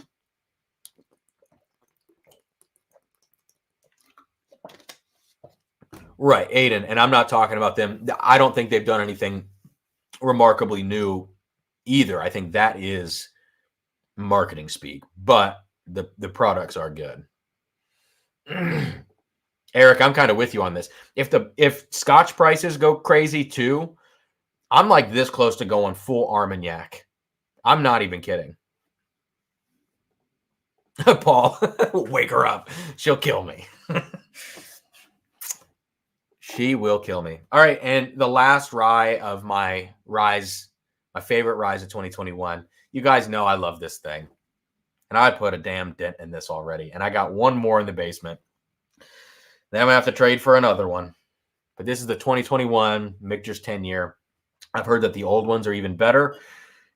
Right, Aiden, and I'm not talking about them. I don't think they've done anything remarkably new either. I think that is marketing speak, but the products are good. Eric, I'm kind of with you on this. If Scotch prices go crazy too, I'm like this close to going full Armagnac. I'm not even kidding. Paul, wake her up. She'll kill me. She will kill me. All right, and the last rye of my favorite ryes of 2021. You guys know I love this thing. And I put a damn dent in this already. And I got one more in the basement. Then I'm going to have to trade for another one. But this is the 2021 Michter's 10-year. I've heard that the old ones are even better.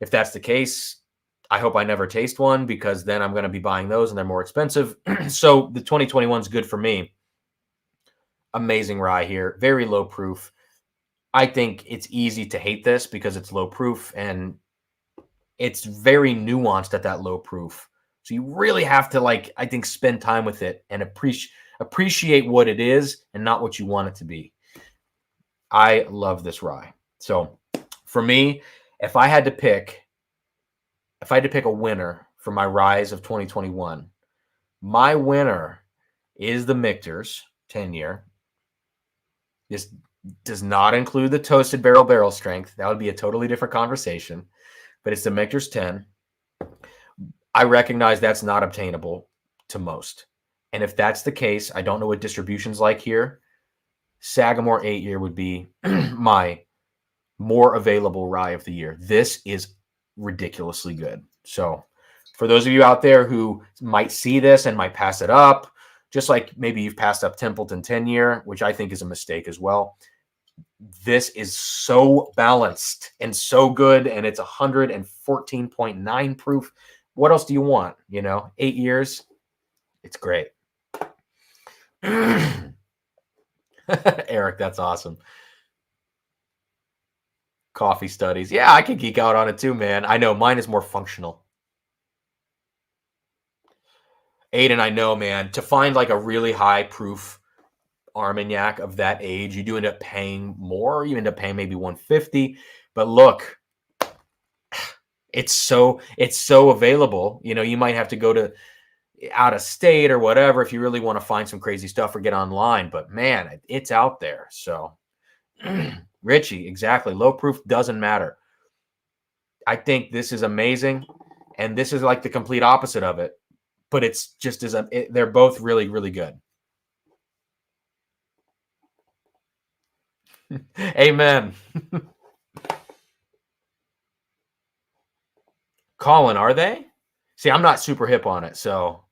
If that's the case, I hope I never taste one because then I'm going to be buying those and they're more expensive. So the 2021 is good for me. Amazing rye here. Very low proof. I think it's easy to hate this because it's low proof and it's very nuanced at that low proof. So you really have to, like, I think, spend time with it and appreciate what it is and not what you want it to be. I love this rye. So for me, if I had to pick a winner for my ryes of 2021, my winner is the Michter's 10-year. This does not include the toasted barrel strength. That would be a totally different conversation. But it's the Michter's 10. I recognize that's not obtainable to most. And if that's the case, I don't know what distribution's like here. Sagamore 8-year would be my more available rye of the year. This is ridiculously good. So for those of you out there who might see this and might pass it up, just like maybe you've passed up Templeton 10-year, which I think is a mistake as well. This is so balanced and so good, and it's 114.9 proof. What else do you want? 8 years. It's great. Eric, that's awesome. Coffee studies. Yeah, I can geek out on it too, man. I know mine is more functional. Aiden, I know, man, to find like a really high proof Armagnac of that age, you do end up paying more. You end up paying maybe 150. But look, it's so available. You know, you might have to go to out of state or whatever if you really want to find some crazy stuff or get online. But man, it's out there. So Richie, exactly. Low proof doesn't matter. I think this is amazing. And this is like the complete opposite of it. But it's just as they're both really, really good. Amen. Colin, are they? See, I'm not super hip on it, so.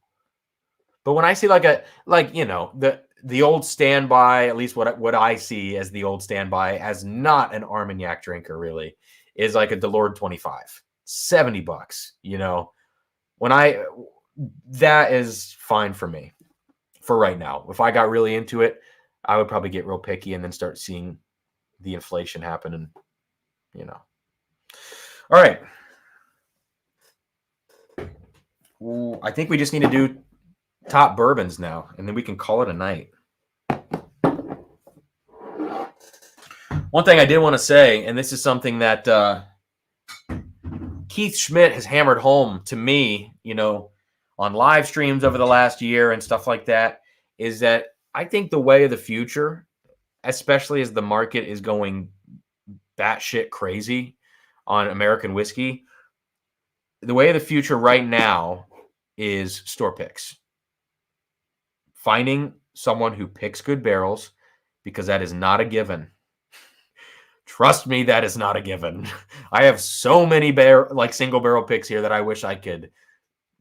But when I see the old standby, at least what I see as the old standby, as not an Armagnac drinker really, is like a Delord 25, $70. You know, that is fine for me for right now. If I got really into it, I would probably get real picky and then start seeing the inflation happen, and All right. Ooh, I think we just need to do top bourbons now, and then we can call it a night. One thing I did want to say, and this is something that Keith Schmidt has hammered home to me, on live streams over the last year and stuff like that, is that I think the way of the future, especially as the market is going batshit crazy on American whiskey, the way of the future right now is store picks. Finding someone who picks good barrels, because that is not a given. Trust me, that is not a given. I have so many single barrel picks here that I wish I could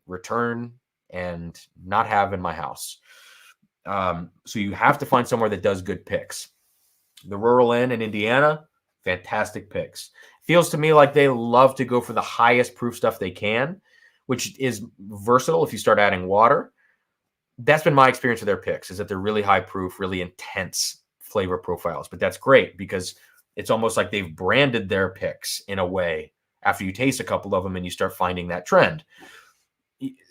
return and not have in my house. So you have to find somewhere that does good picks. The Rural Inn in Indiana, fantastic picks. Feels to me like they love to go for the highest proof stuff they can, which is versatile if you start adding water. That's been my experience with their picks, is that they're really high proof, really intense flavor profiles. But that's great because it's almost like they've branded their picks in a way after you taste a couple of them and you start finding that trend.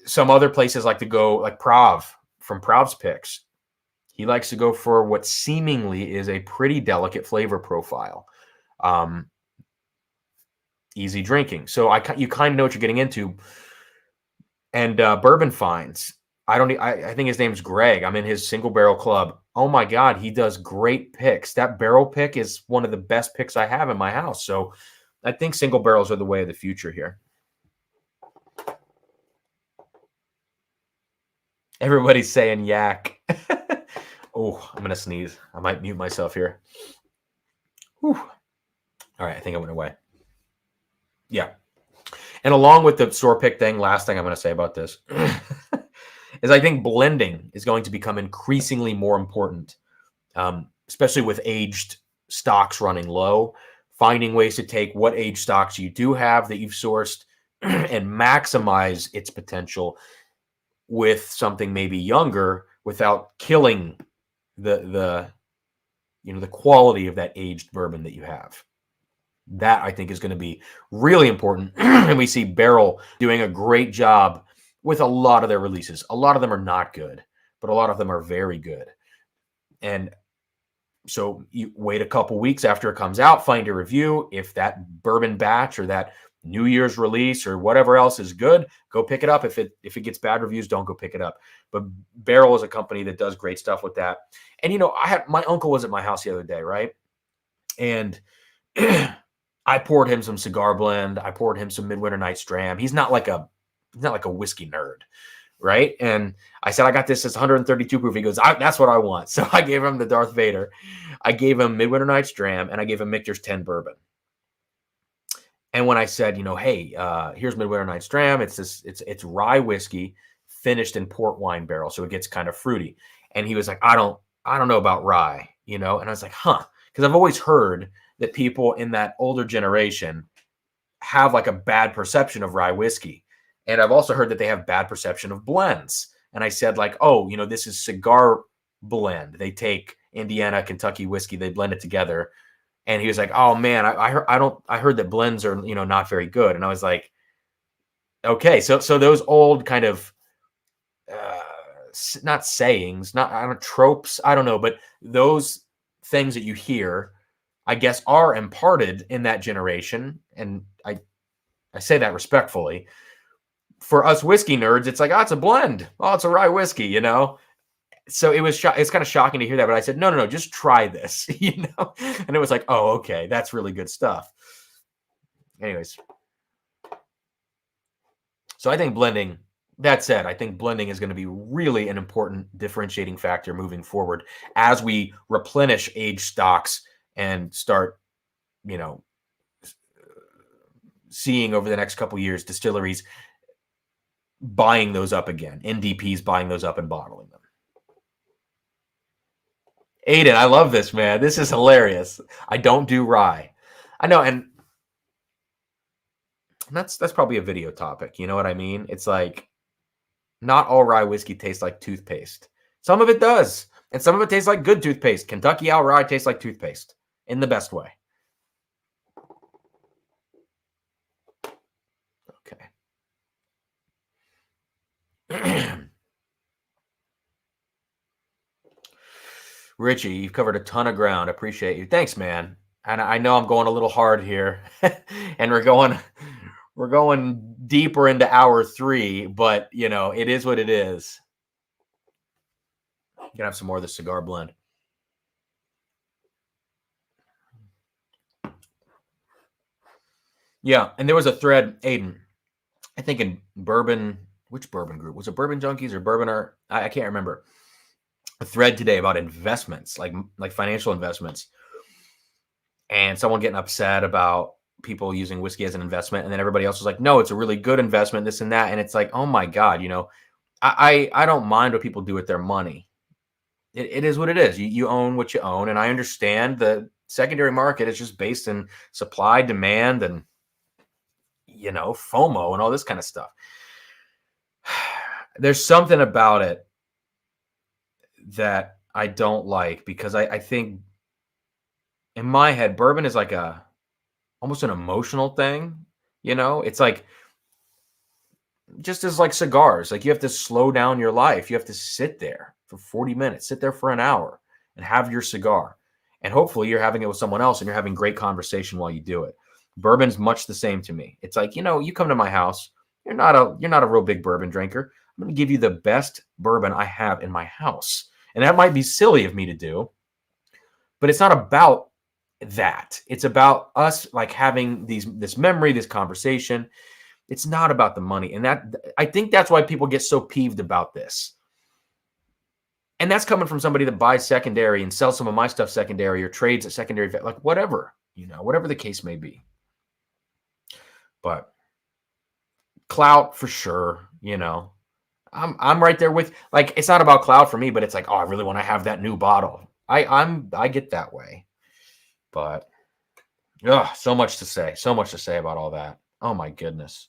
Some other places like to go, like Prav from Prav's picks. He likes to go for what seemingly is a pretty delicate flavor profile. Easy drinking. So you kind of know what you're getting into. And Bourbon Finds. I think his name's Greg. I'm in his single barrel club. Oh my God, he does great picks. That barrel pick is one of the best picks I have in my house. So I think single barrels are the way of the future here. Everybody's saying yak. Oh, I'm going to sneeze. I might mute myself here. Whew. All right, I think I went away. Yeah. And along with the store pick thing, last thing I'm going to say about this is I think blending is going to become increasingly more important, especially with aged stocks running low. Finding ways to take what aged stocks you do have that you've sourced and maximize its potential with something maybe younger without killing the quality of that aged bourbon that you have. That I think is going to be really important. And we see Barrel doing a great job with a lot of their releases. A lot of them are not good, but a lot of them are very good. And so you wait a couple weeks after it comes out, find a review. If that bourbon batch or that New Year's release or whatever else is good, go pick it up. If it gets bad reviews, don't go pick it up. But Barrel is a company that does great stuff with that. And my uncle was at my house the other day, right? And I poured him some cigar blend. I poured him some Midwinter Night's Dram. He's not like a whiskey nerd, right? And I said, I got this. It's 132 proof. He goes, that's what I want. So I gave him the Darth Vader. I gave him Midwinter Night's Dram, and I gave him Michter's 10 bourbon. And when I said, hey, here's Midwinter Night's Dram, it's rye whiskey finished in port wine barrel, so it gets kind of fruity. And he was like, I don't know about rye, And I was like, because I've always heard that people in that older generation have like a bad perception of rye whiskey. And I've also heard that they have bad perception of blends. And I said like, this is cigar blend. They take Indiana, Kentucky whiskey, they blend it together. And he was like, oh man, I heard that blends are, not very good. And I was like, okay. So those old kind of not sayings, not, I don't know, tropes, I don't know, but those things that you hear, I guess, are imparted in that generation. And I say that respectfully. For us whiskey nerds, it's like, oh, it's a blend. Oh, it's a rye whiskey, you know? So it's kind of shocking to hear that, but I said, no, just try this, you know? And it was like, oh, okay, that's really good stuff. Anyways. So I think blending, that said, I think blending is going to be really an important differentiating factor moving forward as we replenish aged stocks and start, you know, seeing over the next couple of years distilleries buying those up again, NDPs buying those up and bottling them. Aiden, I love this, man. This is hilarious. I don't do rye. I know, and that's probably a video topic. You know what I mean? It's like, not all rye whiskey tastes like toothpaste. Some of it does, and some of it tastes like good toothpaste. Kentucky Owl Rye tastes like toothpaste in the best way. Okay. Richie, you've covered a ton of ground. Appreciate you. Thanks, man. And I know I'm going a little hard here, and we're going deeper into hour 3, but you know, it is what it is. I'm gonna have some more of the cigar blend. Yeah, and there was a thread, Aiden, I think in Bourbon, which Bourbon group? Was it Bourbon Junkies or Bourbon Art? I can't remember. A thread today about investments, like financial investments, and someone getting upset about people using whiskey as an investment, and then everybody else was like, no, it's a really good investment, this and that. And it's like, oh my God, you know, I don't mind what people do with their money. It is what it is. You own what you own, and I understand the secondary market is just based in supply, demand, and you know, FOMO and all this kind of stuff. There's something about it that I don't like, because I think in my head, bourbon is like almost an emotional thing. You know, it's like, just as like cigars, like you have to slow down your life. You have to sit there for 40 minutes, sit there for an hour and have your cigar. And hopefully you're having it with someone else and you're having great conversation while you do it. Bourbon's much the same to me. It's like, you know, you come to my house, you're not a real big bourbon drinker. I'm going to give you the best bourbon I have in my house. And that might be silly of me to do, but it's not about that. It's about us like having this memory, this conversation. It's not about the money. And that, I think that's why people get so peeved about this. And that's coming from somebody that buys secondary and sells some of my stuff secondary or trades at secondary, like whatever, you know, whatever the case may be. But clout for sure, you know. I'm right there with, like, it's not about clout for me, but it's like, oh, I really want to have that new bottle. I get that way. But so much to say about all that. Oh my goodness.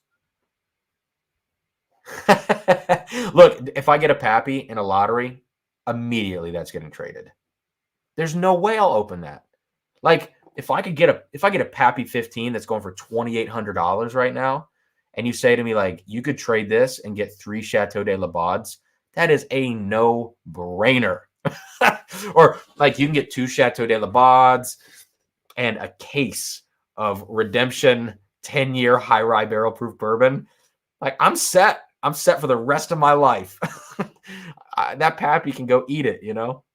Look, if I get a Pappy in a lottery, immediately that's getting traded. There's no way I'll open that. Like, if I get a Pappy 15 that's going for $2,800 right now, and you say to me, like, you could trade this and get 3 Chateau de la Bauds, that is a no-brainer. Or like, you can get 2 Chateau de la Bauds and a case of Redemption 10-year high rye barrel proof bourbon. Like, I'm set for the rest of my life. That Pappy can go eat it, you know?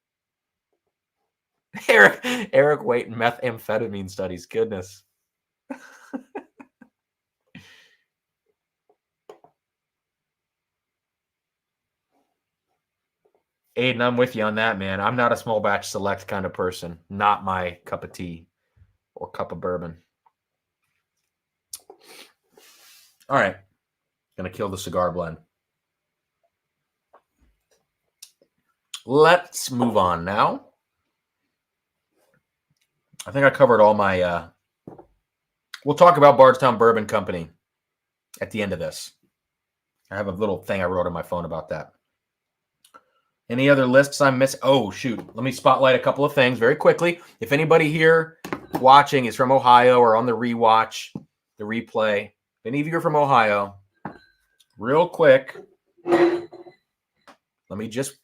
Eric Waite, methamphetamine studies. Goodness. Aiden, I'm with you on that, man. I'm not a small batch select kind of person. Not my cup of tea or cup of bourbon. All right. Gonna kill the cigar blend. Let's move on now. I think I covered all my we'll talk about Bardstown Bourbon Company at the end of this. I have a little thing I wrote on my phone about that. Any other lists I missed? Oh, shoot. Let me spotlight a couple of things very quickly. If anybody here watching is from Ohio or on the rewatch, the replay, if any of you are from Ohio, real quick, let me just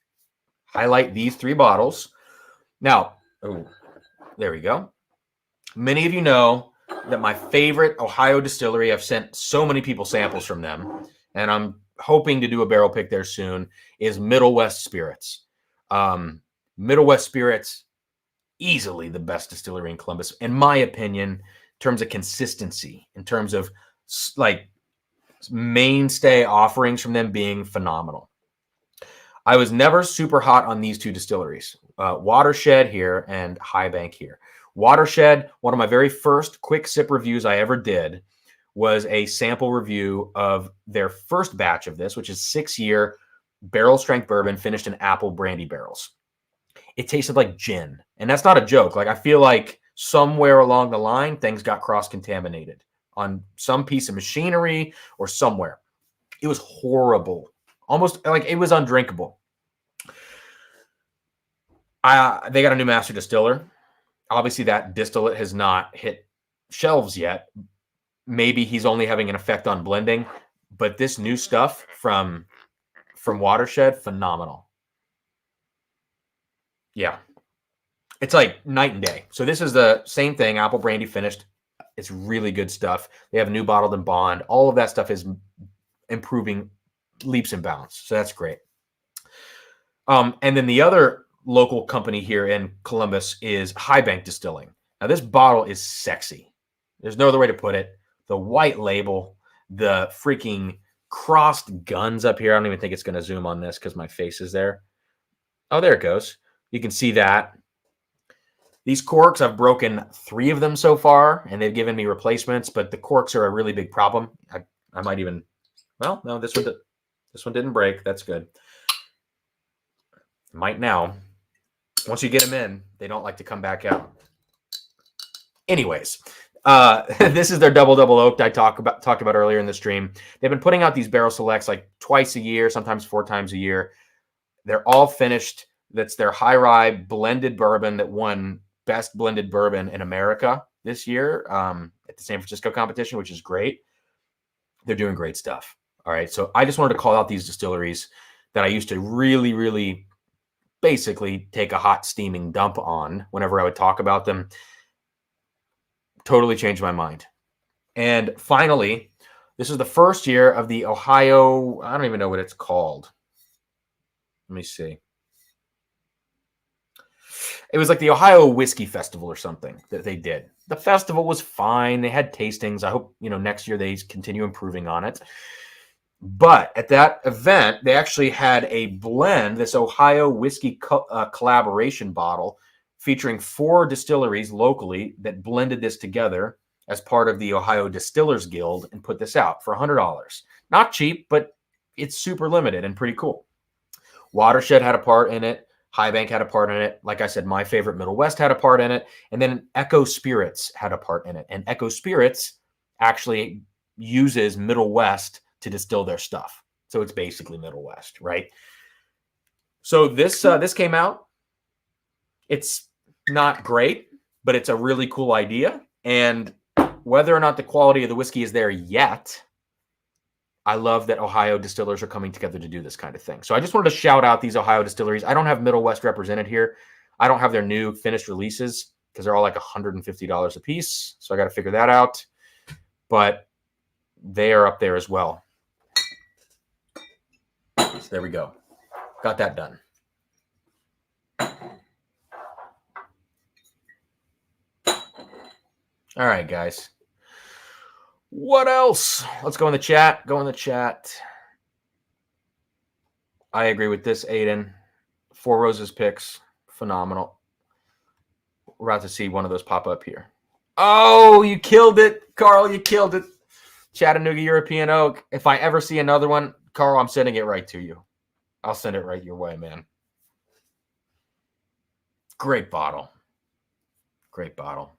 highlight these 3 bottles. Now, there we go. Many of you know that my favorite Ohio distillery, I've sent so many people samples from them, and I'm hoping to do a barrel pick there soon, is Middle West Spirits. Middle West Spirits, easily the best distillery in Columbus, in my opinion, in terms of consistency, in terms of like mainstay offerings from them being phenomenal. I was never super hot on these 2 distilleries, Watershed here and High Bank here. Watershed, one of my very first quick sip reviews I ever did, was a sample review of their first batch of this, which is 6-year barrel strength bourbon finished in apple brandy barrels. It tasted like gin. And that's not a joke. Like, I feel like somewhere along the line, things got cross-contaminated on some piece of machinery or somewhere. It was horrible. Almost like it was undrinkable. They got a new master distiller. Obviously, that distillate has not hit shelves yet. Maybe he's only having an effect on blending. But this new stuff from Watershed, phenomenal. Yeah. It's like night and day. So this is the same thing, apple brandy finished. It's really good stuff. They have a new bottled and bond. All of that stuff is improving leaps and bounds. So that's great. And then the other local company here in Columbus is High Bank Distilling. Now, this bottle is sexy. There's no other way to put it. The white label, the freaking crossed guns up here. I don't even think it's going to zoom on this because my face is there. Oh, there it goes. You can see that. These corks, I've broken 3 of them so far, and they've given me replacements, but the corks are a really big problem. I might even, well, no, this one didn't break. That's good. Might now. Once you get them in, they don't like to come back out. Anyways, this is their double oaked I talked about earlier in the stream. They've been putting out these barrel selects like twice a year, sometimes 4 times a year. They're all finished. That's their high rye blended bourbon that won best blended bourbon in America this year at the San Francisco competition, which is great. They're doing great stuff. All right. So I just wanted to call out these distilleries that I used to really, really basically take a hot steaming dump on whenever I would talk about them. Totally changed my mind. And finally, this is the first year of the Ohio, I don't even know what it's called. Let me see. It was like the Ohio Whiskey Festival or something that they did. The festival was fine. They had tastings. I hope, next year they continue improving on it. But at that event, they actually had a blend, this Ohio Whiskey collaboration bottle featuring 4 distilleries locally that blended this together as part of the Ohio Distillers Guild and put this out for $100. Not cheap, but it's super limited and pretty cool. Watershed had a part in it. High Bank had a part in it. Like I said, my favorite Middle West had a part in it. And then Echo Spirits had a part in it. And Echo Spirits actually uses Middle West to distill their stuff. So it's basically Middle West, right? So this came out. It's not great, but it's a really cool idea. And whether or not the quality of the whiskey is there yet, I love that Ohio distillers are coming together to do this kind of thing. So I just wanted to shout out these Ohio distilleries. I don't have Middle West represented here. I don't have their new finished releases because they're all like $150 a piece. So I got to figure that out. But they are up there as well. So there we go. Got that done. All right, guys. What else? Let's go in the chat. Go in the chat. I agree with this, Aiden. 4 Roses picks. Phenomenal. We're about to see one of those pop up here. Oh, you killed it, Carl. You killed it. Chattanooga European Oak. If I ever see another one, Carl, I'm sending it right to you. I'll send it right your way, man. Great bottle. Great bottle.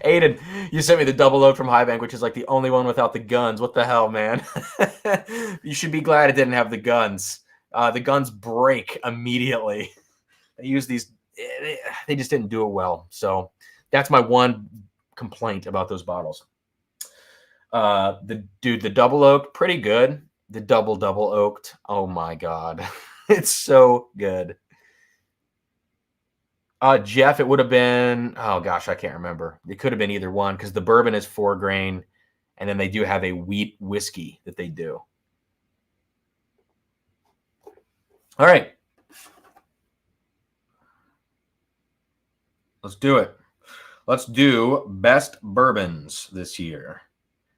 Aiden, you sent me the double oak from High Bank, which is like the only one without the guns. What the hell, man? You should be glad it didn't have the guns. The guns break immediately. They use these. They just didn't do it well. So that's my one complaint about those bottles. The double oaked, pretty good. The double oaked. Oh my God. It's so good. Jeff, it would have been, oh gosh, I can't remember. It could have been either one because the bourbon is 4 grain, and then they do have a wheat whiskey that they do. All right. Let's do it. Let's do best bourbons this year.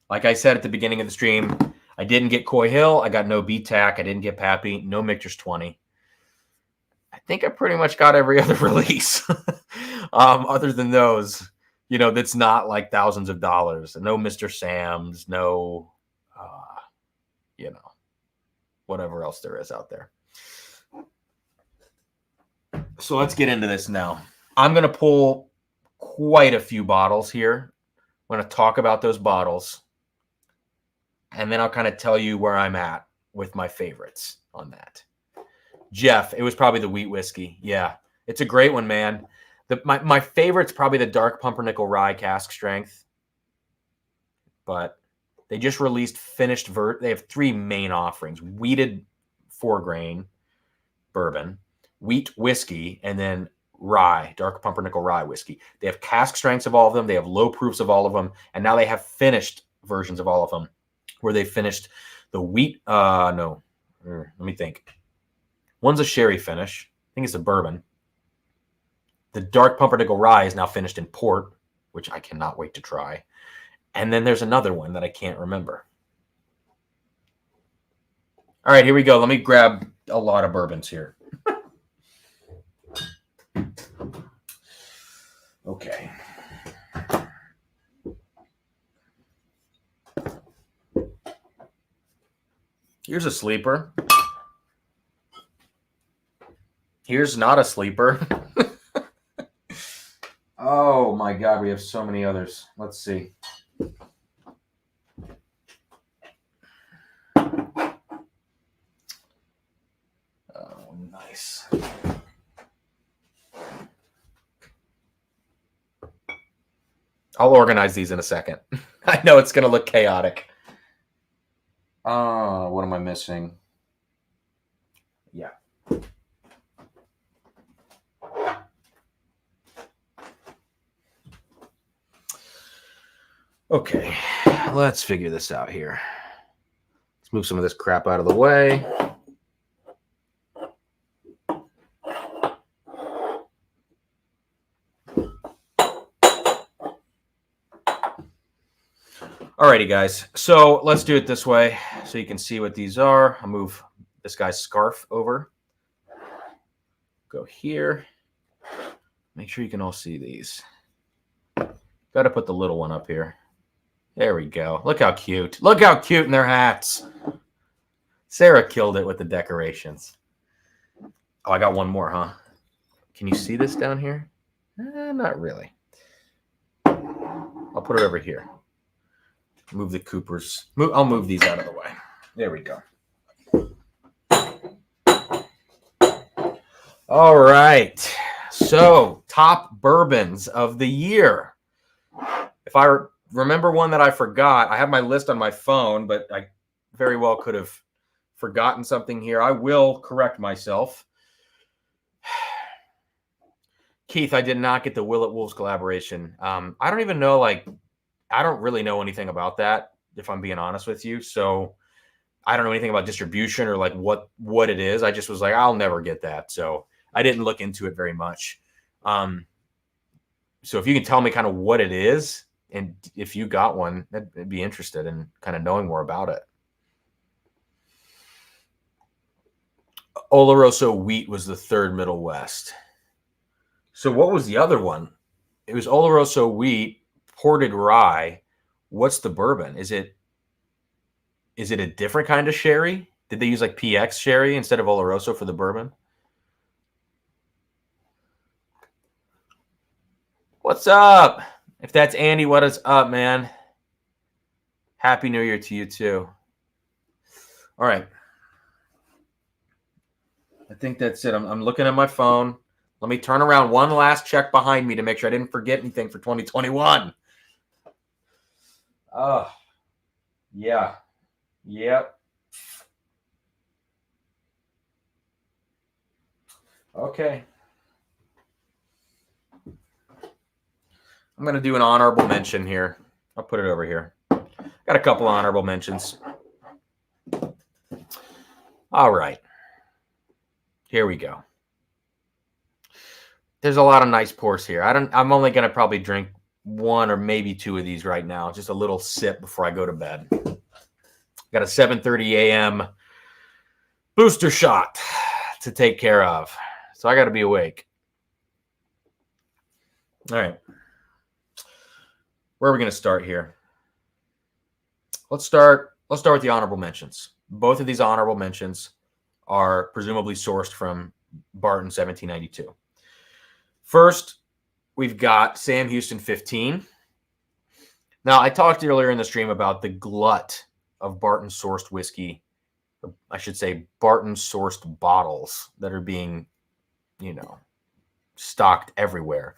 Like I said at the beginning of the stream, I didn't get Coy Hill. I got no BTAC. I didn't get Pappy. No Michter's 20. I think I pretty much got every other release. Other than those, that's not like thousands of dollars. No Mr. Sam's, no, whatever else there is out there. So let's get into this now. I'm going to pull quite a few bottles here. I'm going to talk about those bottles, and then I'll kind of tell you where I'm at with my favorites on that. Jeff, it was probably the wheat whiskey. Yeah, it's a great one, man. My favorite's probably the dark pumpernickel rye cask strength, but they just released finished they have 3 main offerings: wheated 4 grain bourbon, wheat whiskey, and then rye, dark pumpernickel rye whiskey. They have cask strengths of all of them. They have low proofs of all of them. And now they have finished versions of all of them where they finished the wheat. Let me think. One's a sherry finish. I think it's a bourbon. The dark pumpernickel rye is now finished in port, which I cannot wait to try. And then there's another one that I can't remember. All right, here we go. Let me grab a lot of bourbons here. Okay. Here's a sleeper. Here's not a sleeper. Oh my God, we have so many others. Let's see. Oh, nice. I'll organize these in a second. I know it's going to look chaotic. What am I missing? Yeah. Okay, let's figure this out here. Let's move some of this crap out of the way. Alrighty, guys. So let's do it this way so you can see what these are. I'll move this guy's scarf over. Go here. Make sure you can all see these. Got to put the little one up here. There we go. Look how cute. Look how cute in their hats. Sarah killed it with the decorations. Oh, I got one more, huh? Can you see this down here? Not really. I'll put it over here. Move the Coopers. I'll move these out of the way. There we go. All right. So, top bourbons of the year. If I remember one that I forgot, I have my list on my phone, but I very well could have forgotten something here. I will correct myself. Keith, I did not get the Willet Wolves collaboration. I don't even know, I don't really know anything about that, if I'm being honest with you. So I don't know anything about distribution or what it is. I just was like, I'll never get that. So I didn't look into it very much. So if you can tell me kind of what it is, and if you got one, I'd be interested in kind of knowing more about it. Oloroso wheat was the third Middle West. So what was the other one? It was Oloroso wheat, ported rye. What's the bourbon? Is it a different kind of sherry? Did they use PX sherry instead of Oloroso for the bourbon? What's up? If that's Andy, what is up, man? Happy New Year to you too. All right. I think that's it. I'm looking at my phone. Let me turn around one last check behind me to make sure I didn't forget anything for 2021. Yeah. Yep. Okay. I'm going to do an honorable mention here. I'll put it over here. Got a couple honorable mentions. All right. Here we go. There's a lot of nice pours here. I'm only going to probably drink one or maybe two of these right now. Just a little sip before I go to bed. Got a 7:30 a.m. booster shot to take care of. So I got to be awake. All right. Where are we going to start here? Let's start with the honorable mentions. Both of these honorable mentions are presumably sourced from Barton 1792. First, we've got Sam Houston 15. Now, I talked earlier in the stream about the glut of Barton sourced whiskey, or I should say Barton sourced bottles that are being, stocked everywhere.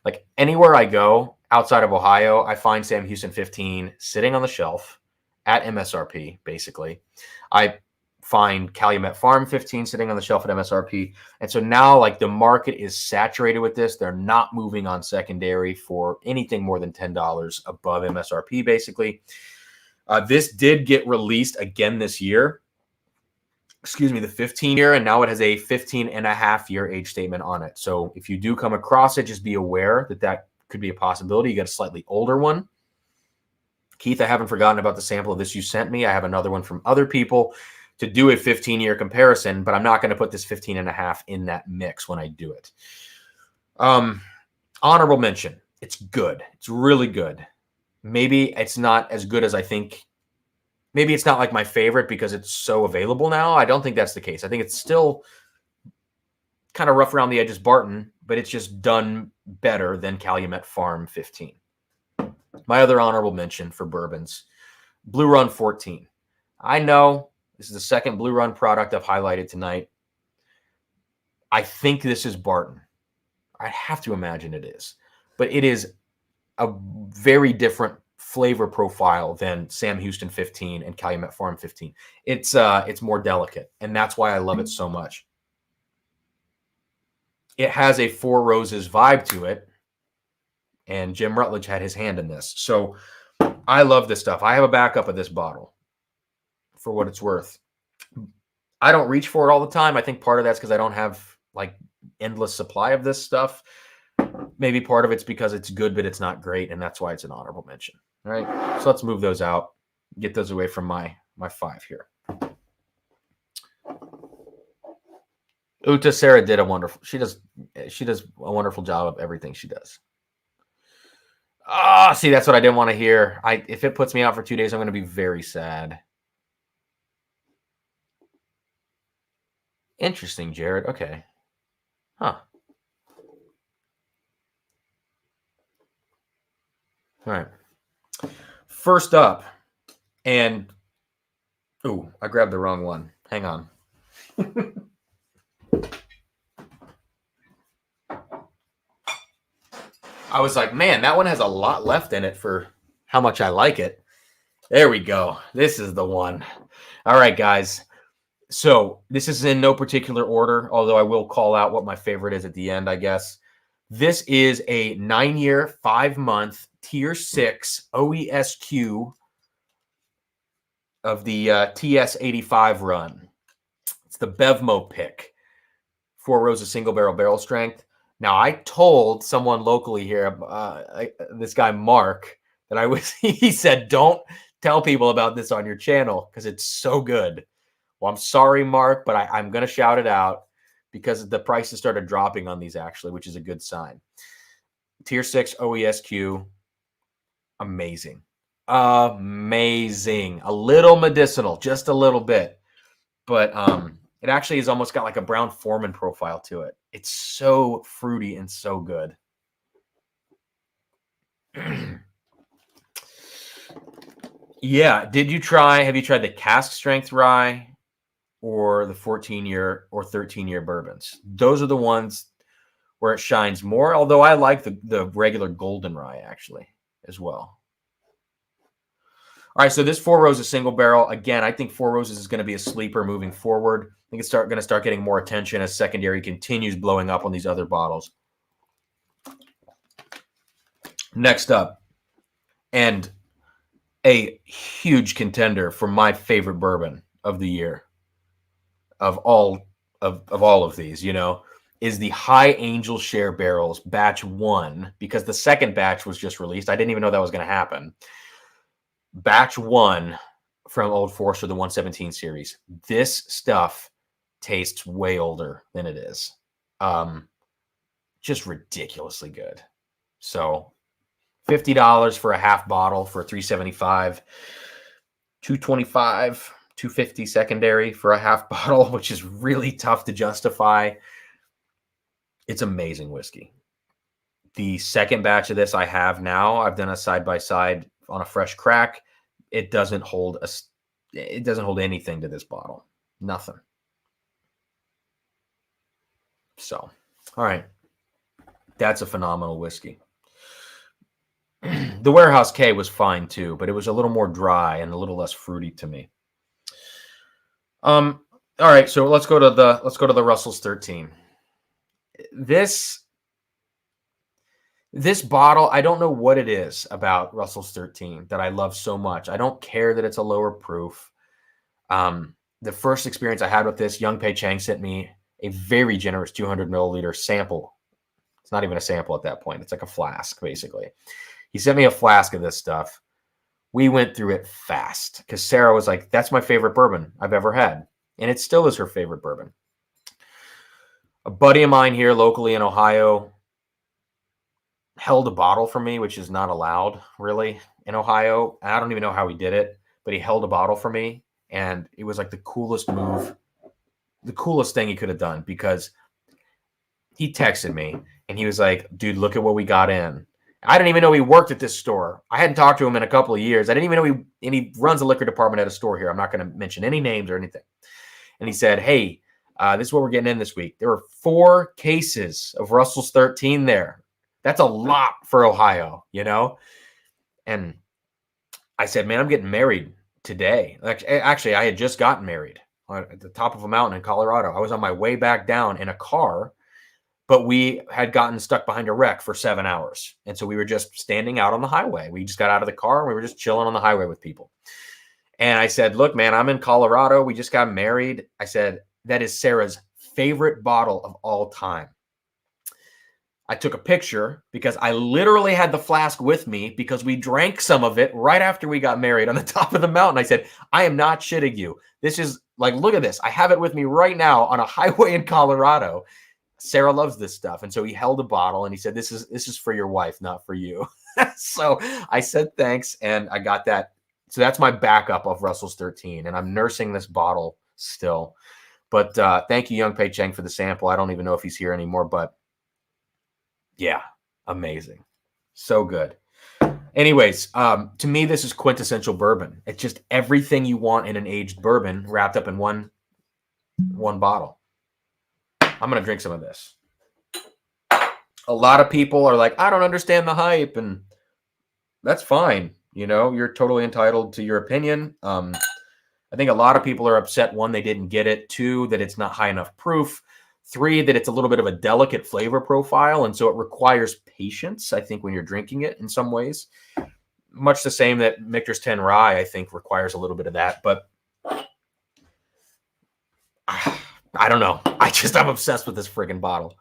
Like anywhere I go outside of Ohio, I find Sam Houston 15 sitting on the shelf at MSRP, basically. I find Calumet Farm 15 sitting on the shelf at MSRP. And so now, like, the market is saturated with this. They're not moving on secondary for anything more than $10 above MSRP, basically. This did get released again this year. Excuse me, the 15 year, and now it has a 15 and a half year age statement on it. So if you do come across it, just be aware that that could be a possibility. You get a slightly older one. Keith, I haven't forgotten about the sample of this you sent me. I have another one from other people to do a 15-year comparison, but I'm not going to put this 15 and a half in that mix when I do it. Honorable mention. It's good. It's really good. Maybe it's not as good as I think. Maybe it's not like my favorite because it's so available now. I don't think that's the case. I think it's still kind of rough around the edges Barton, but it's just done better than Calumet Farm 15. My other honorable mention for bourbons, Blue Run 14. I know this is the second Blue Run product I've highlighted tonight. I think this is Barton. I have to imagine it is. But it is a very different flavor profile than Sam Houston 15 and Calumet Farm 15. It's more delicate, and that's why I love it so much. It has a Four Roses vibe to it, and Jim Rutledge had his hand in this. So I love this stuff. I have a backup of this bottle for what it's worth. I don't reach for it all the time. I think part of that's because I don't have like endless supply of this stuff. Maybe part of it's because it's good, but it's not great, and that's why it's an honorable mention. All right, so let's move those out, get those away from my five here. Uta Sarah did a wonderful. She does a wonderful job of everything she does. See, that's what I didn't want to hear. If it puts me out for 2 days, I'm going to be very sad. Interesting, Jared. Okay. Huh. All right. First up, and I grabbed the wrong one. Hang on. I was like, man, that one has a lot left in it for how much I like it. There we go. This is the one. All right, guys. So this is in no particular order, although I will call out what my favorite is at the end, I guess. This is a 9-year, 5-month, Tier 6 OESQ of the TS85 run. It's the Bevmo pick. Four Roses single barrel strength. Now, I told someone locally here, this guy Mark, that he said, don't tell people about this on your channel because it's so good. Well, I'm sorry, Mark, but I'm going to shout it out because the prices started dropping on these actually, which is a good sign. Tier 6 OESQ, amazing. Amazing. A little medicinal, just a little bit. But it actually has almost got like a Brown Foreman profile to it. It's so fruity and so good. Yeah. Have you tried the cask strength rye or the 14-year or 13-year bourbons? Those are the ones where it shines more, although I like the regular golden rye actually as well. All right, so this Four Roses single barrel, again, I think Four Roses is going to be a sleeper moving forward. I think it's going to start getting more attention as secondary continues blowing up on these other bottles. Next up, and a huge contender for my favorite bourbon of the year, of all of these, you know, is the High Angel Share Barrels Batch 1, because the second batch was just released. I didn't even know that was going to happen. Batch 1 from Old Forester, the 117 series. This stuff tastes way older than it is. Just ridiculously good. So $50 for a half bottle for $375, $225, $250 secondary for a half bottle, which is really tough to justify. It's amazing whiskey. The second batch of this I have now, I've done a side-by-side on a fresh crack. It doesn't hold anything to this bottle. Nothing. So, all right. That's a phenomenal whiskey. The Warehouse K was fine too, but it was a little more dry and a little less fruity to me. All right, so let's go to the Russell's 13. This bottle, I don't know what it is about Russell's 13 that I love so much. I don't care that it's a lower proof. The first experience I had with this, Young Pei Chang sent me a very generous 200 milliliter sample. It's not even a sample at that point. It's like a flask, basically. He sent me a flask of this stuff. We went through it fast because Sarah was like, that's my favorite bourbon I've ever had. And it still is her favorite bourbon. A buddy of mine here locally in Ohio held a bottle for me, which is not allowed really in Ohio. I don't even know how he did it, but he held a bottle for me. And it was like the coolest move, the coolest thing he could have done, because he texted me and he was like, dude, look at what we got in. I didn't even know he worked at this store. I hadn't talked to him in a couple of years. I didn't even know he runs a liquor department at a store here. I'm not going to mention any names or anything. And he said, hey, this is what we're getting in this week. There were 4 cases of Russell's 13 there. That's a lot for Ohio, you know? And I said, man, I'm getting married today. Actually, I had just gotten married at the top of a mountain in Colorado. I was on my way back down in a car, but we had gotten stuck behind a wreck for 7 hours. And so we were just standing out on the highway. We just got out of the car and we were just chilling on the highway with people. And I said, look, man, I'm in Colorado. We just got married. I said, that is Sarah's favorite bottle of all time. I took a picture because I literally had the flask with me because we drank some of it right after we got married on the top of the mountain. I said, I am not shitting you. This is like, look at this. I have it with me right now on a highway in Colorado. Sarah loves this stuff. And so he held a bottle and he said, this is for your wife, not for you. So I said, thanks. And I got that. So that's my backup of Russell's 13. And I'm nursing this bottle still. But thank you, Young Pei Cheng, for the sample. I don't even know if he's here anymore, but yeah, amazing. So good. Anyways, to me, this is quintessential bourbon. It's just everything you want in an aged bourbon wrapped up in one bottle. I'm going to drink some of this. A lot of people are like, I don't understand the hype, and that's fine. You know, you're totally entitled to your opinion. I think a lot of people are upset, 1, they didn't get it. 2, that it's not high enough proof. 3, that it's a little bit of a delicate flavor profile, and so it requires patience, I think, when you're drinking it in some ways. Much the same that Michter's 10 Rye, I think, requires a little bit of that. But I don't know. I'm obsessed with this friggin' bottle.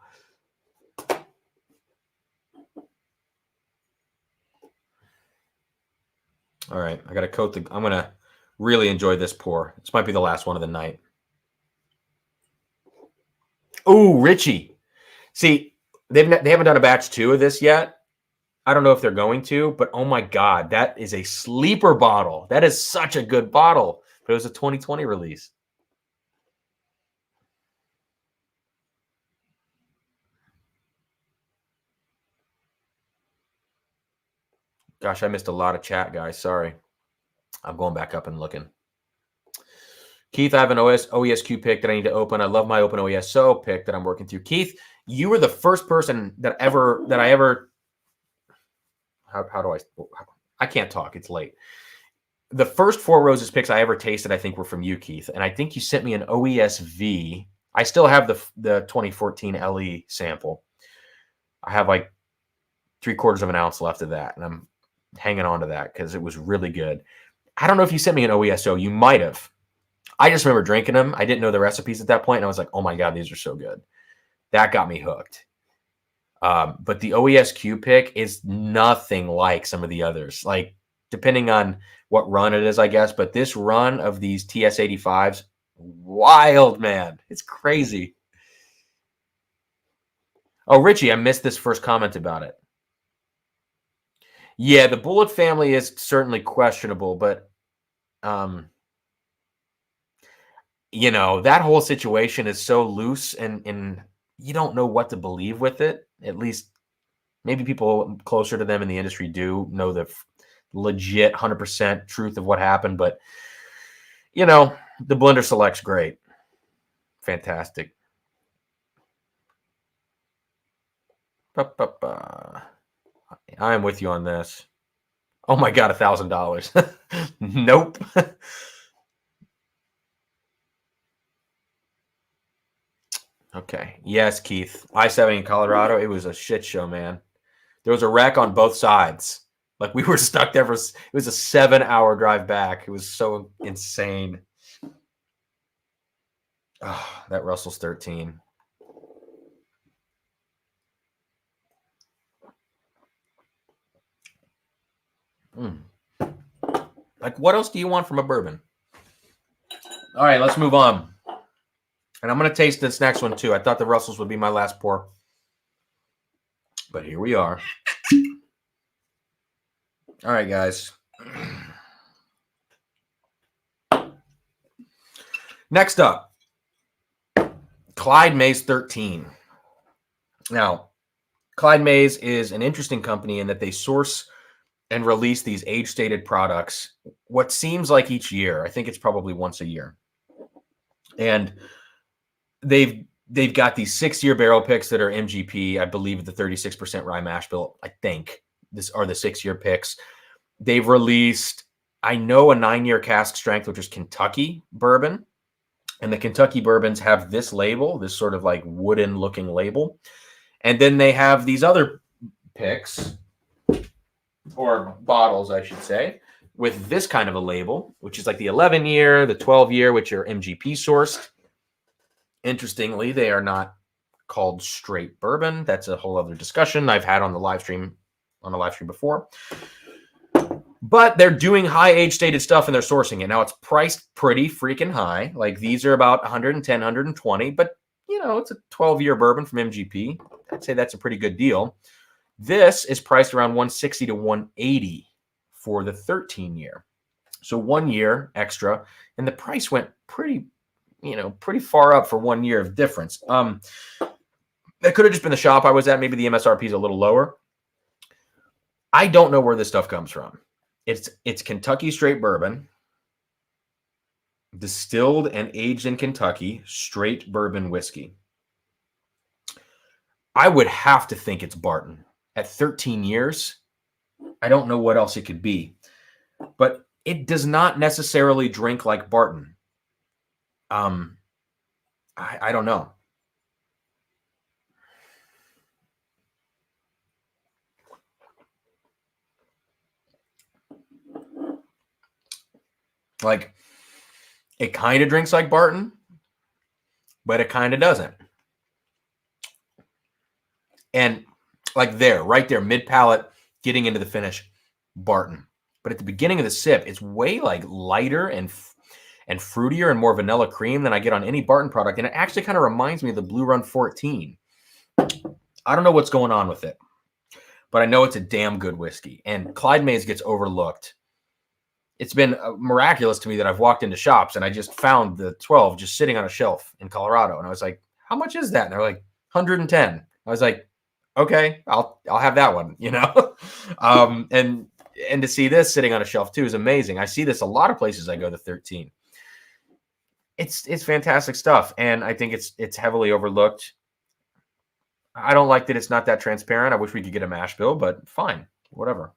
All right, I got to coat I'm going to really enjoy this pour. This might be the last one of the night. Ooh, Richie. See, they haven't done a batch 2 of this yet. I don't know if they're going to, but oh my God, that is a sleeper bottle. That is such a good bottle. But it was a 2020 release. Gosh, I missed a lot of chat, guys. Sorry. I'm going back up and looking. Keith, I have an OESQ pick that I need to open. I love my open OESO pick that I'm working through. Keith, you were the first person that I ever. How do I can't talk. It's late. The first Four Roses picks I ever tasted, I think, were from you, Keith. And I think you sent me an OESV. I still have the 2014 LE sample. I have like 3/4 of an ounce left of that. And I'm hanging on to that because it was really good. I don't know if you sent me an OESO. You might have. I just remember drinking them. I didn't know the recipes at that point, and I was like, oh my God, these are so good. That got me hooked. But the OESQ pick is nothing like some of the others. Like, depending on what run it is, I guess. But this run of these TS85s, wild, man. It's crazy. Oh, Richie, I missed this first comment about it. Yeah, the Bullet family is certainly questionable, but you know, that whole situation is so loose and you don't know what to believe with it. At least maybe people closer to them in the industry do know the legit 100% truth of what happened, but you know, the blender select's great. Fantastic. I am with you on this. Oh my God, $1,000. Nope. Okay. Yes, Keith. I-70 in Colorado, it was a shit show, man. There was a wreck on both sides. Like, we were stuck there it was a 7-hour drive back. It was so insane. Oh, that Russell's 13. Like, what else do you want from a bourbon? All right, let's move on. And I'm going to taste this next one, too. I thought the Russells would be my last pour. But here we are. All right, guys. Next up, Clyde Mays 13. Now, Clyde Mays is an interesting company in that they source and release these age-stated products what seems like each year. I think it's probably once a year. And they've got these 6-year barrel picks that are MGP. I believe the 36% rye mash bill, I think, this are the 6-year picks. They've released, I know, a 9-year cask strength, which is Kentucky bourbon. And the Kentucky bourbons have this label, this sort of like wooden looking label. And then they have these other picks, or bottles, I should say, with this kind of a label, which is like the 11-year, the 12-year, which are MGP sourced. Interestingly, they are not called straight bourbon. That's a whole other discussion I've had on the live stream before. But they're doing high age stated stuff and they're sourcing it. Now it's priced pretty freaking high. Like, these are about 110, 120, but you know, it's a 12-year bourbon from MGP. I'd say that's a pretty good deal. This is priced around 160 to 180 for the 13-year. So 1 year extra, and the price went pretty far up for 1 year of difference. That could have just been the shop I was at. Maybe the MSRP is a little lower. I don't know where this stuff comes from. It's Kentucky straight bourbon, distilled and aged in Kentucky, straight bourbon whiskey. I would have to think it's Barton. At 13 years, I don't know what else it could be. But it does not necessarily drink like Barton. I don't know. Like, it kind of drinks like Barton, but it kind of doesn't. And like right there, mid palate, getting into the finish, Barton. But at the beginning of the sip, it's way like lighter and fruitier and more vanilla cream than I get on any Barton product. And it actually kind of reminds me of the Blue Run 14. I don't know what's going on with it, but I know it's a damn good whiskey. And Clyde Mays gets overlooked. It's been miraculous to me that I've walked into shops and I just found the 12 just sitting on a shelf in Colorado. And I was like, how much is that? And they're like, 110. I was like, okay, I'll have that one, you know? And to see this sitting on a shelf too is amazing. I see this a lot of places I go to 13. It's fantastic stuff. And I think it's heavily overlooked. I don't like that it's not that transparent. I wish we could get a mash bill, but fine, whatever.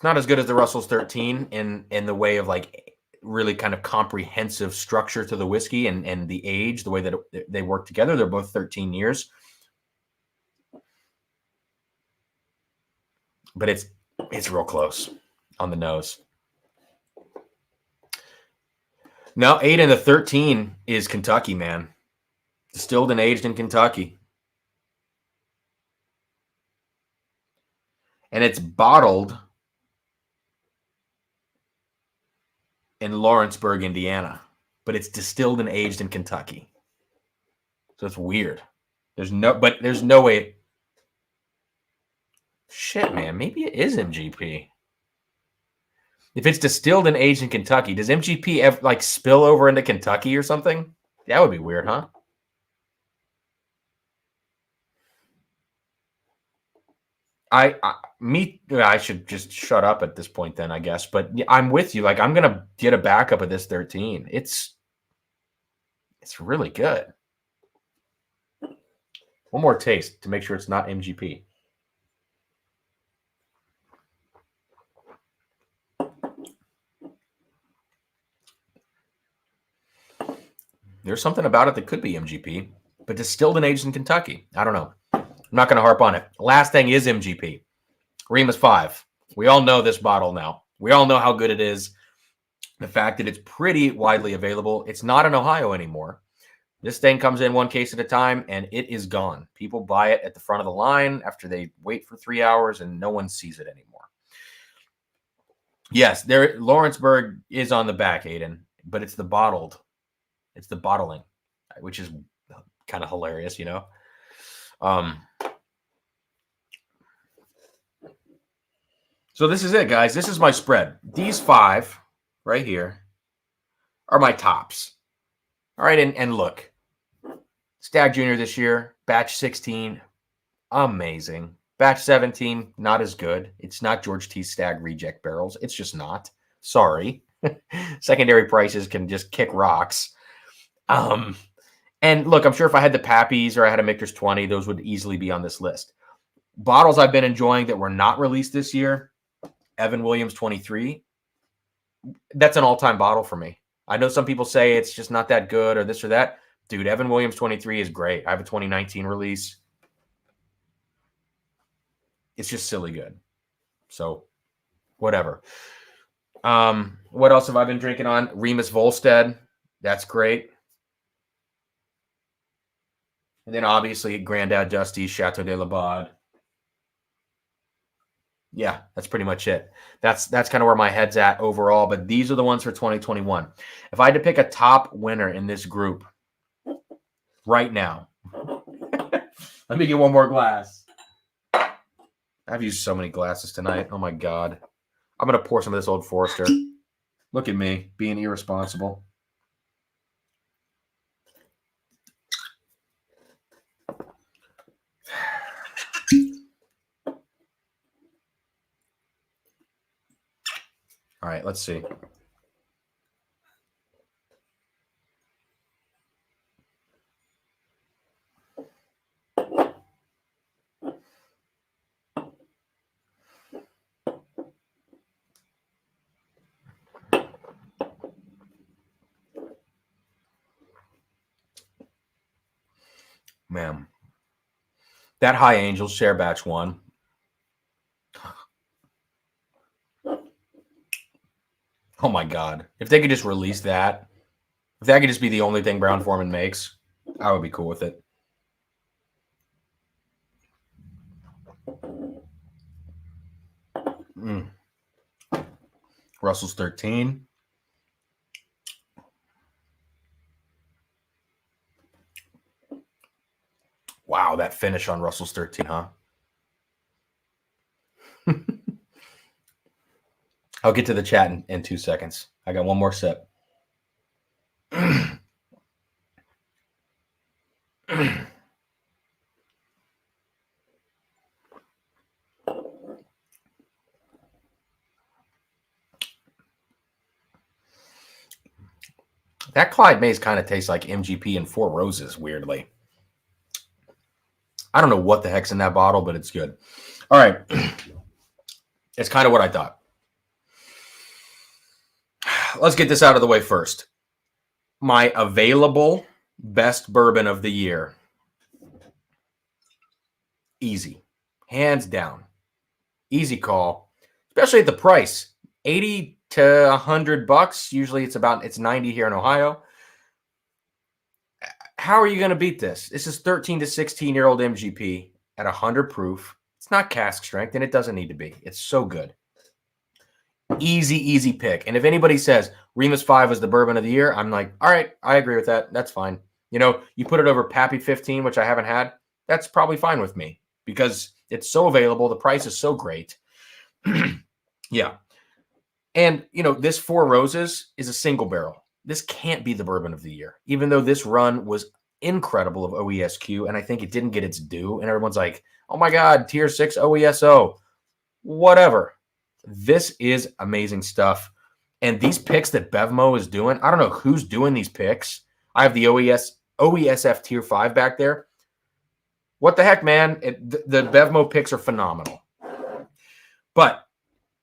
It's not as good as the Russell's 13 in the way of like really kind of comprehensive structure to the whiskey and the age, the way that they work together. They're both 13 years. But it's real close on the nose. No, 8 and the 13 is Kentucky, man. Distilled and aged in Kentucky. And it's bottled in Lawrenceburg, Indiana. But it's distilled and aged in Kentucky. So it's weird. There's no way. Shit, man. Maybe it is MGP. If it's distilled and aged in Kentucky, does MGP ever like spill over into Kentucky or something? That would be weird, huh? I should just shut up at this point then, I guess. But I'm with you. Like, I'm gonna get a backup of this 13. It's really good. One more taste to make sure it's not MGP. There's something about it that could be MGP, but distilled and aged in Kentucky. I don't know. I'm not going to harp on it. Last thing is MGP. Remus 5. We all know this bottle now. We all know how good it is. The fact that it's pretty widely available. It's not in Ohio anymore. This thing comes in one case at a time, and it is gone. People buy it at the front of the line after they wait for 3 hours, and no one sees it anymore. Yes, Lawrenceburg is on the back, Aiden, but it's the bottled. It's the bottling, which is kind of hilarious, you know. So this is it, guys. This is my spread. These 5 right here are my tops. All right, and look, Stag Junior this year, batch 16, amazing. Batch 17, not as good. It's not George T. Stagg reject barrels. It's just not. Sorry. Secondary prices can just kick rocks. And look, I'm sure if I had the Pappies or I had a Michter's 20, those would easily be on this list. Bottles I've been enjoying that were not released this year, Evan Williams 23. That's an all-time bottle for me. I know some people say it's just not that good or this or that. Dude, Evan Williams 23 is great. I have a 2019 release. It's just silly good. So, whatever. What else have I been drinking on? Remus Volstead. That's great. And then obviously Grandad Dusty's Chateau de la Baude. Yeah, that's pretty much it. That's kind of where my head's at overall, but these are the ones for 2021. If I had to pick a top winner in this group right now, let me get one more glass. I've used so many glasses tonight. Oh my God. I'm going to pour some of this Old Forester. Look at me being irresponsible. All right, let's see. Man, that High Angels share batch 1. Oh my God. If they could just release that, if that could just be the only thing Brown-Forman makes, I would be cool with it. Russell's 13. Wow, that finish on Russell's 13, huh? I'll get to the chat in 2 seconds. I got one more sip. That Clyde Mays kind of tastes like MGP and Four Roses, weirdly. I don't know what the heck's in that bottle, but it's good. All right. It's kind of what I thought. let's get this out of the way first. My available best bourbon of the year. Easy. Hands down. Easy call. Especially at the price. 80 to $100. Usually it's 90 here in Ohio. How are you going to beat this? This is 13 to 16-year-old MGP at 100 proof. It's not cask strength, and it doesn't need to be. It's so good. Easy pick. And if anybody says Remus 5 was the bourbon of the year, I'm like, all right, I agree with that. That's fine. You know, you put it over Pappy 15, which I haven't had. That's probably fine with me because it's so available. The price is so great. Yeah. And, you know, this Four Roses is a single barrel. This can't be the bourbon of the year, even though this run was incredible of OESQ, and I think it didn't get its due. And everyone's like, oh my God, tier 6 OESO. Whatever. This is amazing stuff. And these picks that Bevmo is doing, I don't know who's doing these picks. I have the OESF tier 5 back there. What the heck, man? The Bevmo picks are phenomenal. But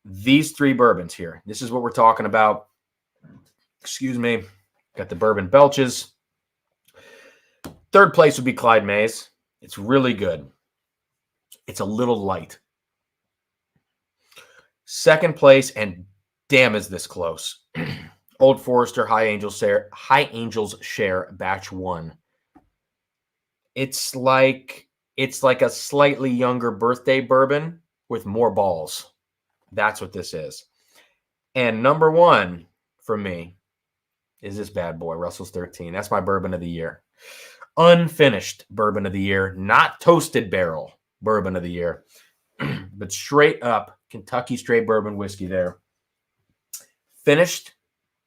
these three bourbons here, this is what we're talking about. Excuse me. Got the bourbon belches. Third place would be Clyde Mays. It's really good. It's a little light. Second place, and damn is this close. Old Forester High Angels Share Batch 1. It's like a slightly younger birthday bourbon with more balls. That's what this is. And number one for me is this bad boy, Russell's 13. That's my bourbon of the year. Unfinished bourbon of the year, not toasted barrel bourbon of the year, but straight up Kentucky straight bourbon whiskey there. Finished,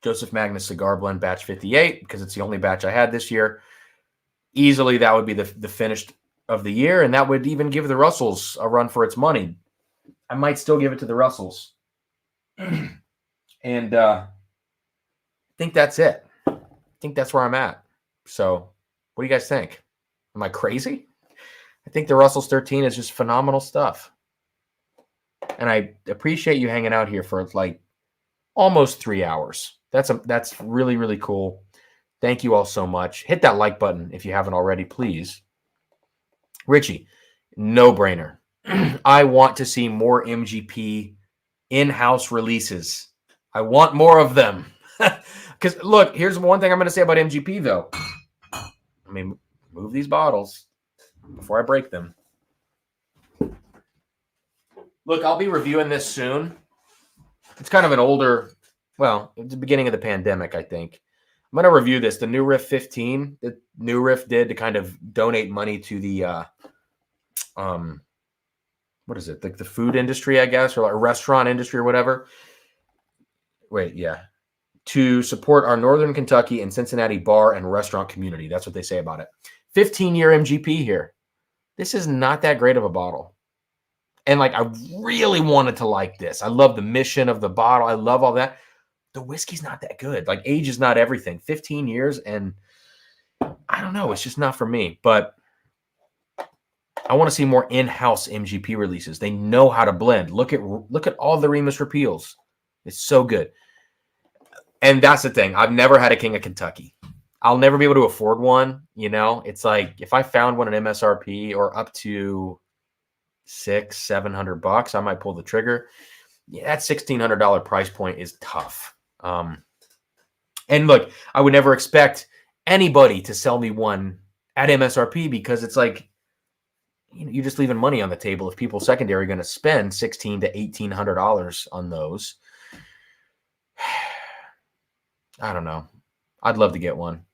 Joseph Magnus Cigar Blend Batch 58, because it's the only batch I had this year. Easily, that would be the finished of the year, and that would even give the Russells a run for its money. I might still give it to the Russells. And I think that's it. I think that's where I'm at. So what do you guys think? Am I crazy? I think the Russell's 13 is just phenomenal stuff. And I appreciate you hanging out here for like almost 3 hours. That's really, really cool. Thank you all so much. Hit that like button if you haven't already, please. Richie, no brainer. I want to see more MGP in-house releases. I want more of them. Because look, here's one thing I'm going to say about MGP, though. I mean, move these bottles before I break them. Look, I'll be reviewing this soon. It's kind of an older, well, it's the beginning of the pandemic, I think. I'm going to review this, the New Riff 15 that New Riff did to kind of donate money to the, what is it, like the food industry, I guess, or like a restaurant industry or whatever. Wait, yeah. To support our Northern Kentucky and Cincinnati bar and restaurant community. That's what they say about it. 15-year MGP here. This is not that great of a bottle. And like, I really wanted to like this. I love the mission of the bottle. I love all that. The whiskey's not that good. Like, age is not everything. 15 years, and I don't know. It's just not for me. But I want to see more in-house MGP releases. They know how to blend. Look at all the Remus repeals. It's so good. And that's the thing. I've never had a King of Kentucky. I'll never be able to afford one. You know, it's like if I found one at MSRP or up to $600-700, I might pull the trigger. Yeah, that $1,600 price point is tough. And look, I would never expect anybody to sell me one at MSRP because it's like, you know, you're just leaving money on the table if people secondary are going to spend $1,600 to $1,800 on those. I don't know. I'd love to get one.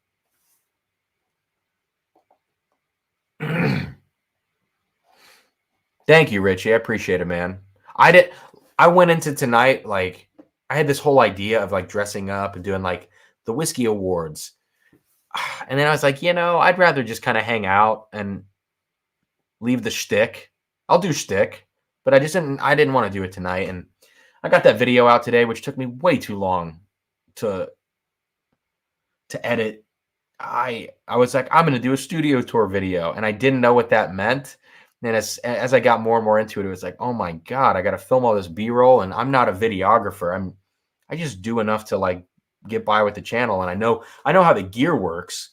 Thank you, Richie. I appreciate it, man. I went into tonight, like, I had this whole idea of like dressing up and doing like the Whiskey Awards. And then I was like, you know, I'd rather just kind of hang out and leave the shtick. I'll do shtick, but I didn't want to do it tonight. And I got that video out today, which took me way too long to edit. I was like, I'm going to do a studio tour video, and I didn't know what that meant. And as I got more and more into it, it was like, oh my God, I got to film all this B-roll, and I'm not a videographer. I just do enough to like get by with the channel. And I know how the gear works,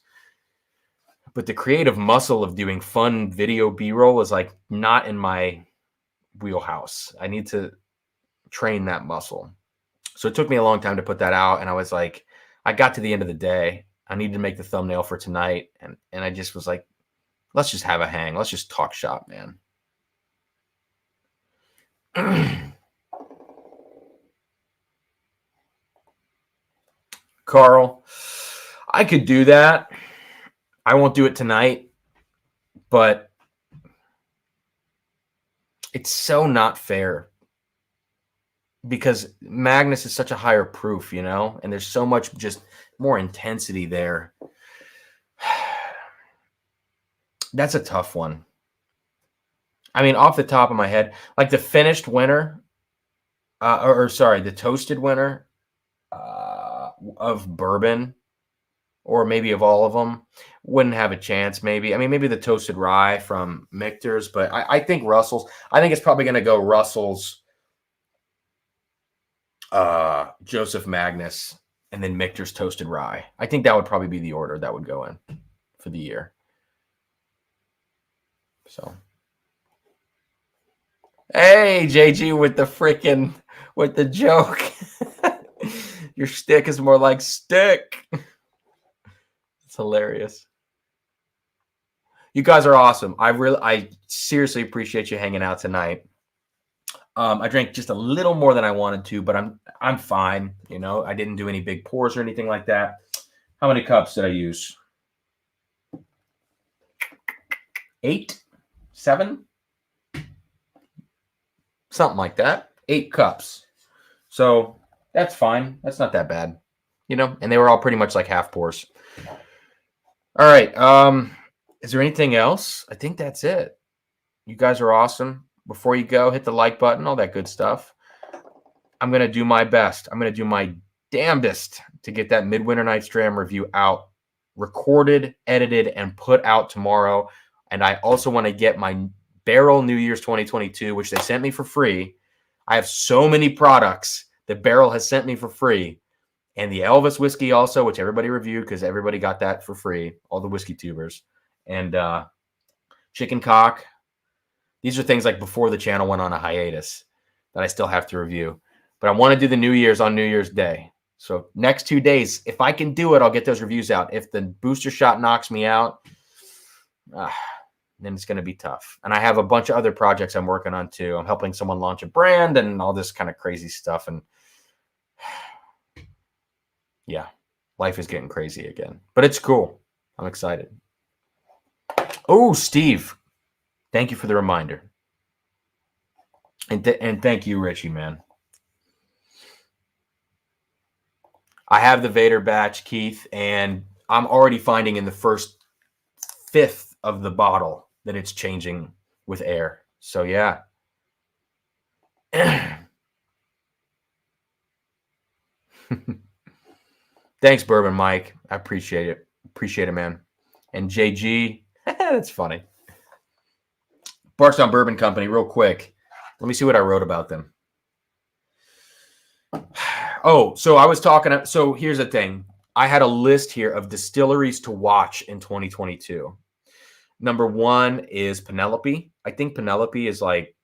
but the creative muscle of doing fun video B-roll is like not in my wheelhouse. I need to train that muscle. So it took me a long time to put that out. And I was like, I got to the end of the day. I needed to make the thumbnail for tonight. And I just was like, let's just have a hang. Let's just talk shop, man. Carl, I could do that. I won't do it tonight, but it's so not fair because Magnus is such a higher proof, you know, and there's so much just more intensity there. That's a tough one. I mean, off the top of my head, like the finished winner, the toasted winner of bourbon, or maybe of all of them, wouldn't have a chance. Maybe, I mean, maybe the toasted rye from Michter's, but I think Russell's. I think it's probably going to go Russell's, Joseph Magnus, and then Michter's toasted rye. I think that would probably be the order that would go in for the year. So, hey, JG with the joke. Your stick is more like stick. It's hilarious. You guys are awesome. I seriously appreciate you hanging out tonight. I drank just a little more than I wanted to, but I'm fine. You know, I didn't do any big pours or anything like that. How many cups did I use? 8, 7, something like that. 8 cups. So that's fine. That's not that bad, you know. And they were all pretty much like half pours. All right. Is there anything else? I think that's it. You guys are awesome. Before you go, hit the like button, all that good stuff. I'm going to do my best. I'm going to do my damnedest to get that Midwinter Night's Dram review out, recorded, edited, and put out tomorrow. And I also want to get my Barrel New Year's 2022, which they sent me for free. I have so many products that Barrel has sent me for free. And the Elvis whiskey also, which everybody reviewed because everybody got that for free, all the whiskey tubers. And chicken cock. These are things like before the channel went on a hiatus that I still have to review. But I want to do the New Year's on New Year's Day. So next 2 days, if I can do it, I'll get those reviews out. If the booster shot knocks me out, then it's going to be tough. And I have a bunch of other projects I'm working on too. I'm helping someone launch a brand and all this kind of crazy stuff. And yeah, life is getting crazy again. But it's cool. I'm excited. Oh, Steve. Thank you for the reminder. And thank you, Richie, man. I have the Vader batch, Keith, and I'm already finding in the first fifth of the bottle that it's changing with air. So, yeah. Thanks, Bourbon Mike. I appreciate it. Appreciate it, man. And JG, that's funny. Barton Bourbon Company, real quick. Let me see what I wrote about them. Oh, so I was talking. So here's the thing. I had a list here of distilleries to watch in 2022. Number 1 is Penelope. I think Penelope is like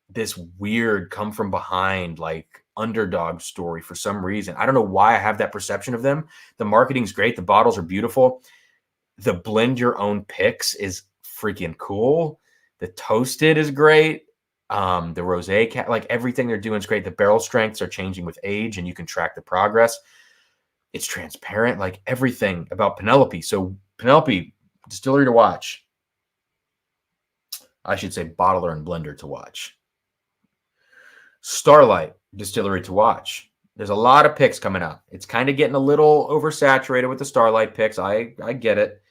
this weird come from behind, like underdog story for some reason. I don't know why I have that perception of them. The marketing's great. The bottles are beautiful. The blend your own picks is freaking cool. The toasted is great. The rosé, like everything they're doing is great. The barrel strengths are changing with age and you can track the progress. It's transparent, like everything about Penelope. So Penelope, distillery to watch. I should say bottler and blender to watch. Starlight, distillery to watch. There's a lot of picks coming out. It's kind of getting a little oversaturated with the Starlight picks. I get it.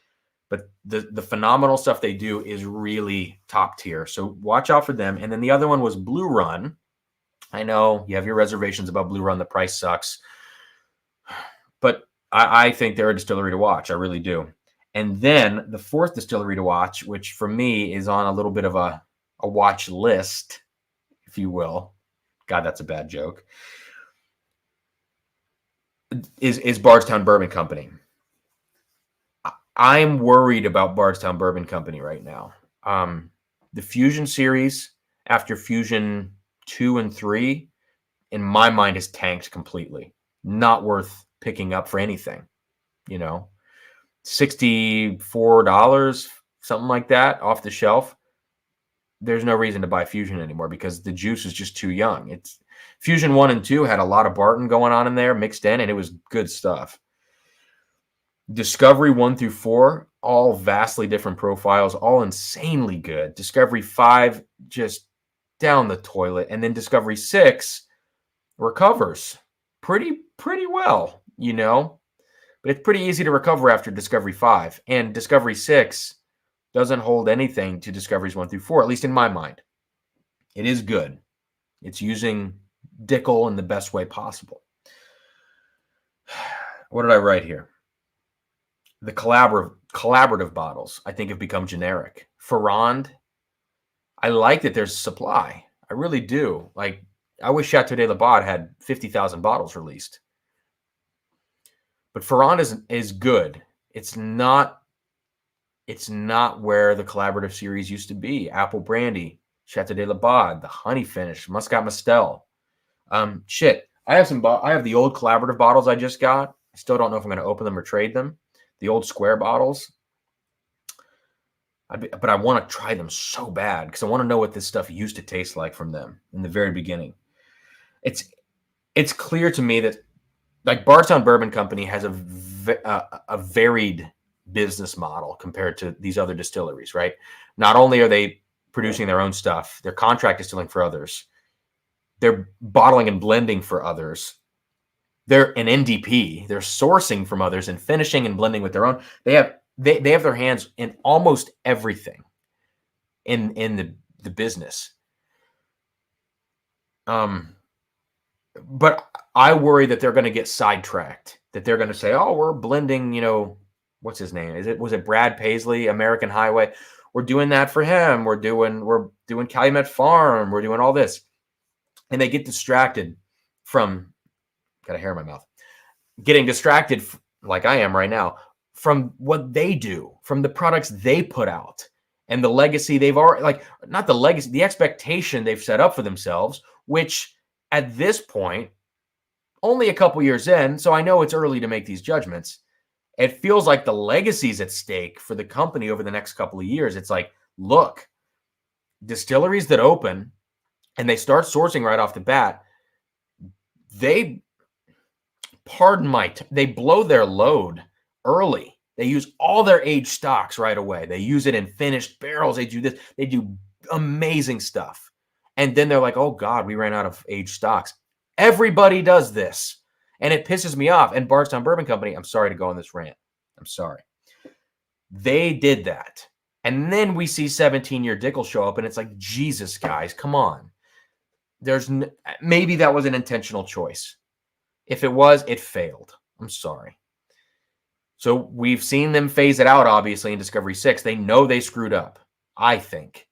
But the phenomenal stuff they do is really top tier. So watch out for them. And then the other one was Blue Run. I know you have your reservations about Blue Run. The price sucks. But I think they're a distillery to watch. I really do. And then the 4th distillery to watch, which for me is on a little bit of a watch list, if you will. God, that's a bad joke. is Bardstown Bourbon Company. I'm worried about Bardstown Bourbon Company right now. The Fusion series after Fusion 2 and 3, in my mind, has tanked completely. Not worth picking up for anything, you know. $64, something like that, off the shelf. There's no reason to buy Fusion anymore because the juice is just too young. It's Fusion 1 and 2 had a lot of Barton going on in there mixed in, and it was good stuff. Discovery 1 through 4, all vastly different profiles, all insanely good. Discovery 5, just down the toilet. And then Discovery 6 recovers pretty well, you know. But it's pretty easy to recover after Discovery 5. And Discovery 6 doesn't hold anything to Discoveries 1 through 4, at least in my mind. It is good. It's using Dickel in the best way possible. What did I write here? The collaborative bottles, I think, have become generic. Ferrand, I like that there's supply. I really do. Like, I wish Chateau de Labaud had 50,000 bottles released. But Ferrand is good. It's not where the collaborative series used to be. Apple Brandy, Chateau de Labaud, the Honey Finish, Muscat Mustel. I have the old collaborative bottles I just got. I still don't know if I'm going to open them or trade them. The old square bottles. But I want to try them so bad because I want to know what this stuff used to taste like from them in the very beginning. It's clear to me that, like, Bardstown Bourbon Company has a varied business model compared to these other distilleries, right? Not only are they producing their own stuff, they're contract distilling for others. They're bottling and blending for others. They're an NDP. They're sourcing from others and finishing and blending with their own. They have their hands in almost everything in the business. But I worry that they're going to get sidetracked. That they're going to say, "Oh, we're blending, what's his name? Was it Brad Paisley, American Highway? We're doing that for him. We're doing Calumet Farm. We're doing all this," and they get distracted from. Got a hair in my mouth. Getting distracted, like I am right now, from what they do, from the products they put out, and the legacy they've already, not the legacy, the expectation they've set up for themselves, which at this point, only a couple years in, so I know it's early to make these judgments. It feels like the legacy's at stake for the company over the next couple of years. It's like, look, distilleries that open and they start sourcing right off the bat, they blow their load early. They use all their aged stocks right away. They use it in finished barrels. They do this. They do amazing stuff. And then they're like, oh God, we ran out of aged stocks. Everybody does this. And it pisses me off. And Bardstown Bourbon Company, I'm sorry to go on this rant. I'm sorry. They did that. And then we see 17-year Dickel show up and it's like, Jesus, guys, come on. Maybe that was an intentional choice. If it was, it failed. I'm sorry. So we've seen them phase it out, obviously, in Discovery 6. They know they screwed up, I think.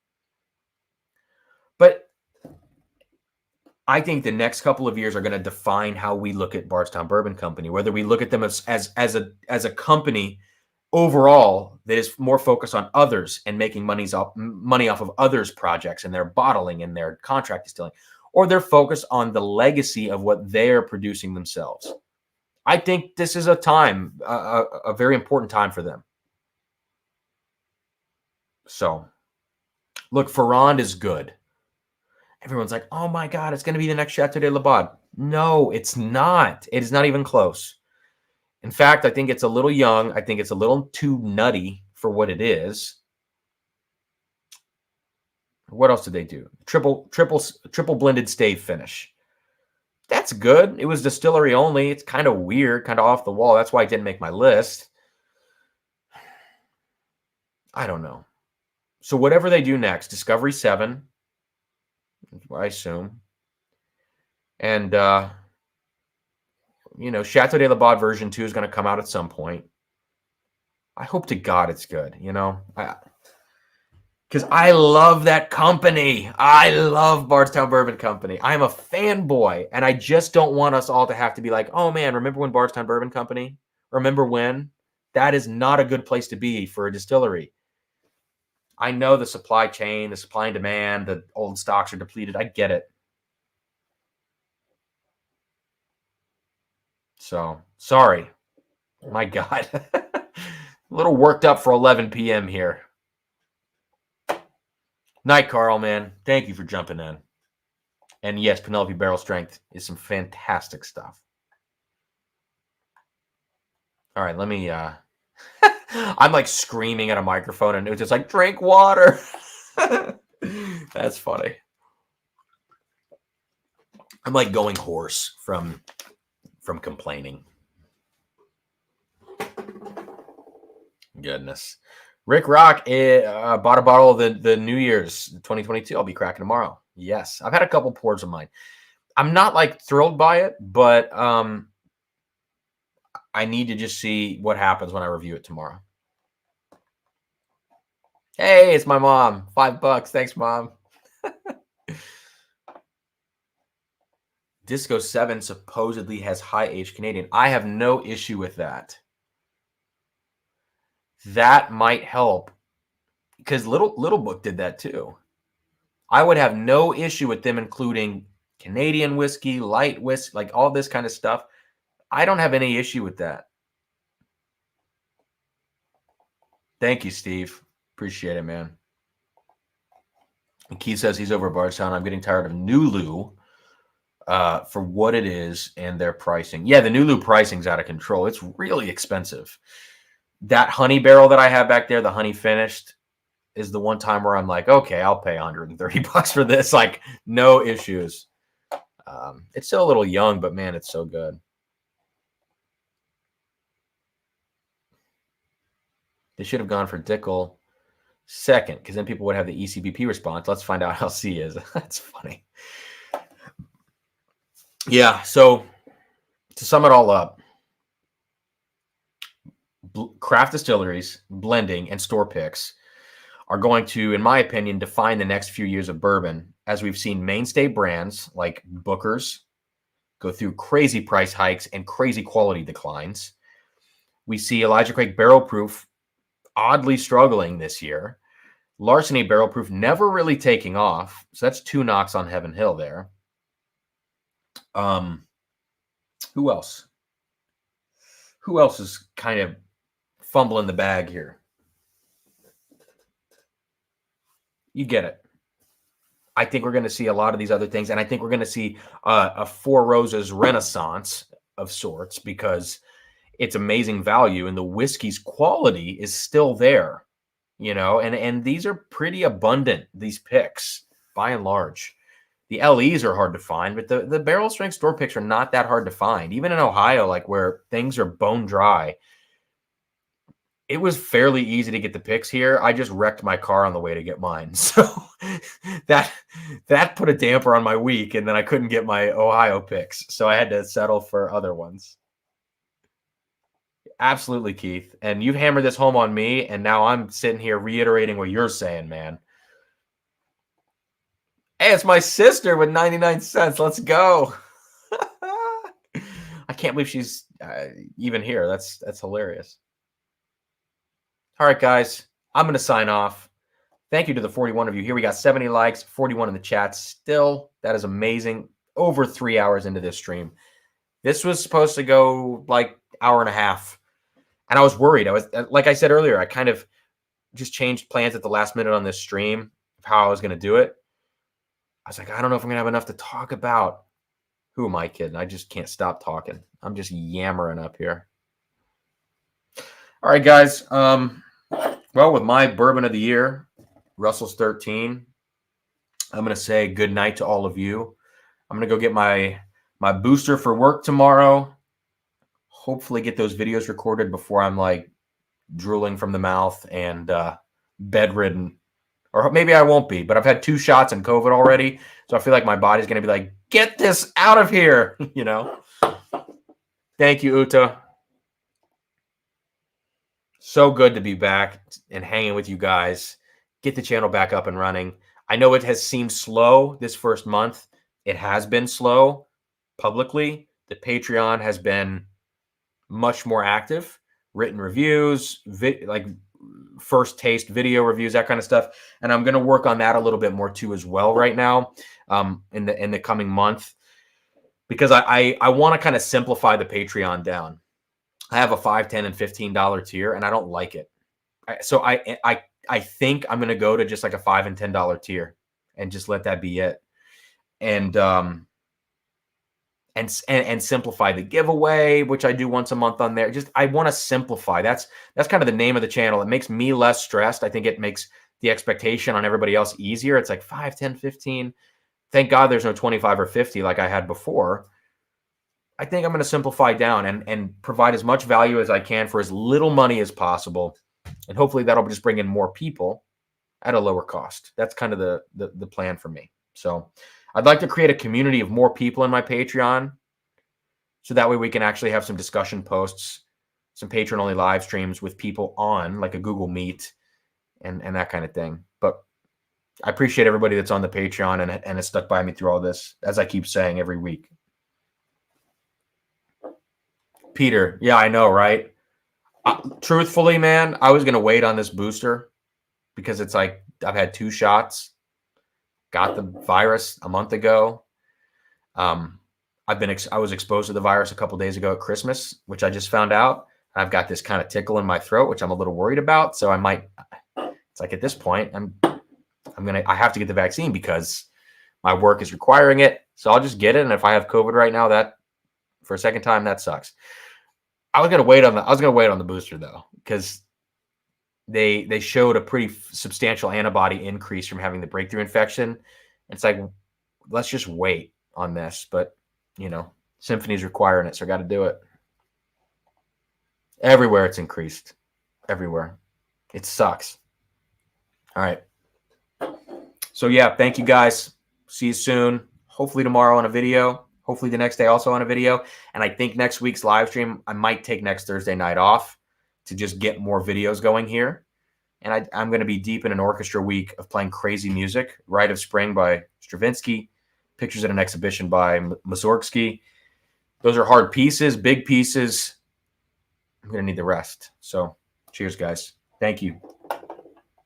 But I think the next couple of years are going to define how we look at Bardstown Bourbon Company, whether we look at them as a company overall that is more focused on others and making money off of others' projects and their bottling and their contract distilling, or they're focused on the legacy of what they're producing themselves. I think this is a very important time for them. So, look, Ferrand is good. Everyone's like, oh my God, it's going to be the next Chateau de Labaud. No, it's not. It is not even close. In fact, I think it's a little young. I think it's a little too nutty for what it is. What else did they do? Triple blended stave finish. That's good. It was distillery only. It's kind of weird, kind of off the wall. That's why it didn't make my list. I don't know. So whatever they do next, Discovery 7, I assume. And, Chateau de Labaud version 2 is going to come out at some point. I hope to God it's good, Because because I love that company. I love Bardstown Bourbon Company. I'm a fanboy, and I just don't want us all to have to be like, oh man, remember when Bardstown Bourbon Company? Remember when? That is not a good place to be for a distillery. I know the supply chain, the supply and demand, the old stocks are depleted. I get it. So, sorry. My God. A little worked up for 11 p.m. here. Night, Carl, man. Thank you for jumping in. And yes, Penelope Barrel Strength is some fantastic stuff. All right, let me I'm like screaming at a microphone and it's just like, drink water. That's funny. I'm like going hoarse from complaining. Goodness. Rick Rock bought a bottle of the New Year's 2022. I'll be cracking tomorrow. Yes. I've had a couple pours of mine. I'm not like thrilled by it, but I need to just see what happens when I review it tomorrow. Hey, it's my mom. $5. Thanks, Mom. Disco 7 supposedly has high aged Canadian. I have no issue with that. That might help because Little Book did that too. I would have no issue with them including Canadian whiskey, light whiskey, like all this kind of stuff. I don't have any issue with that. Thank you, Steve. Appreciate it, man. And Keith says he's over at Bardstown. I'm getting tired of Nulu for what it is and their pricing. Yeah, the Nulu pricing's out of control. It's really expensive. That honey barrel that I have back there, the honey finished, is the one time where I'm like, okay, I'll pay $130 for this. Like, no issues. It's still a little young, but man, it's so good. They should have gone for Dickel second, because then people would have the ECBP response. Let's find out how C is. That's funny. Yeah, so to sum it all up, craft distilleries, blending, and store picks are going to, in my opinion, define the next few years of bourbon, as we've seen mainstay brands like Booker's go through crazy price hikes and crazy quality declines. We see Elijah Craig Barrel Proof oddly struggling this year. Larceny Barrel Proof never really taking off. So that's 2 knocks on Heaven Hill there. Who else? Who else is kind of fumbling the bag here? You get it. I think we're going to see a lot of these other things, and I think we're going to see a Four Roses renaissance of sorts, because it's amazing value and the whiskey's quality is still there, you know, and these are pretty abundant, these picks by and large. The LEs are hard to find, but the barrel strength store picks are not that hard to find. Even in Ohio, like where things are bone dry, it was fairly easy to get the picks here. I just wrecked my car on the way to get mine. So that put a damper on my week, and then I couldn't get my Ohio picks. So I had to settle for other ones. Absolutely, Keith. And you've hammered this home on me, and now I'm sitting here reiterating what you're saying, man. Hey, it's my sister with 99 cents. Let's go. I can't believe she's even here. That's hilarious. All right, guys, I'm going to sign off. Thank you to the 41 of you here. We got 70 likes, 41 in the chat still. That is amazing. Over 3 hours into this stream. This was supposed to go like hour and a half. And I was worried. I was, like I said earlier, I kind of just changed plans at the last minute on this stream of how I was going to do it. I was like, I don't know if I'm going to have enough to talk about. Who am I kidding? I just can't stop talking. I'm just yammering up here. All right, guys. Well, with my bourbon of the year, Russell's 13, I'm going to say good night to all of you. I'm going to go get my booster for work tomorrow. Hopefully get those videos recorded before I'm like drooling from the mouth and bedridden. Or maybe I won't be, but I've had 2 shots in COVID already. So I feel like my body's going to be like, get this out of here, you know? Thank you, Uta. So good to be back and hanging with you guys, get the channel back up and running. I know it has seemed slow this first month. It has been slow publicly. The Patreon has been much more active, written reviews, like first taste video reviews, that kind of stuff. And I'm going to work on that a little bit more too as well right now, in the coming month, because I want to kind of simplify the Patreon down. I have a $5, $10, and $15 tier, and I don't like it. So I think I'm going to go to just like a $5 and $10 tier and just let that be it. And simplify the giveaway, which I do once a month on there. Just, I want to simplify. That's kind of the name of the channel. It makes me less stressed. I think it makes the expectation on everybody else easier. It's like 5, 10, 15. Thank God there's no 25 or 50 like I had before. I think I'm going to simplify down and provide as much value as I can for as little money as possible. And hopefully that'll just bring in more people at a lower cost. That's kind of the plan for me. So I'd like to create a community of more people in my Patreon, so that way we can actually have some discussion posts, some patron-only live streams with people on, like a Google Meet and that kind of thing. But I appreciate everybody that's on the Patreon and has stuck by me through all this, as I keep saying every week. Peter, yeah, I know, right? Truthfully, man, I was going to wait on this booster because it's like I've had 2 shots. Got the virus a month ago. I was exposed to the virus a couple days ago at Christmas, which I just found out. I've got this kind of tickle in my throat, which I'm a little worried about. So it's like at this point, I have to get the vaccine because my work is requiring it. So I'll just get it. And if I have COVID right now, that for a second time, that sucks. I was going to wait on the booster though, because they showed a pretty substantial antibody increase from having the breakthrough infection. It's like, let's just wait on this. But, Symphony's requiring it, so I got to do it. Everywhere it's increased. Everywhere. It sucks. All right. So, yeah, thank you guys. See you soon. Hopefully tomorrow on a video. Hopefully the next day also on a video. And I think next week's live stream, I might take next Thursday night off to just get more videos going here. And I'm going to be deep in an orchestra week of playing crazy music. Rite of Spring by Stravinsky. Pictures at an Exhibition by Mussorgsky. Those are hard pieces, big pieces. I'm going to need the rest. So cheers, guys. Thank you.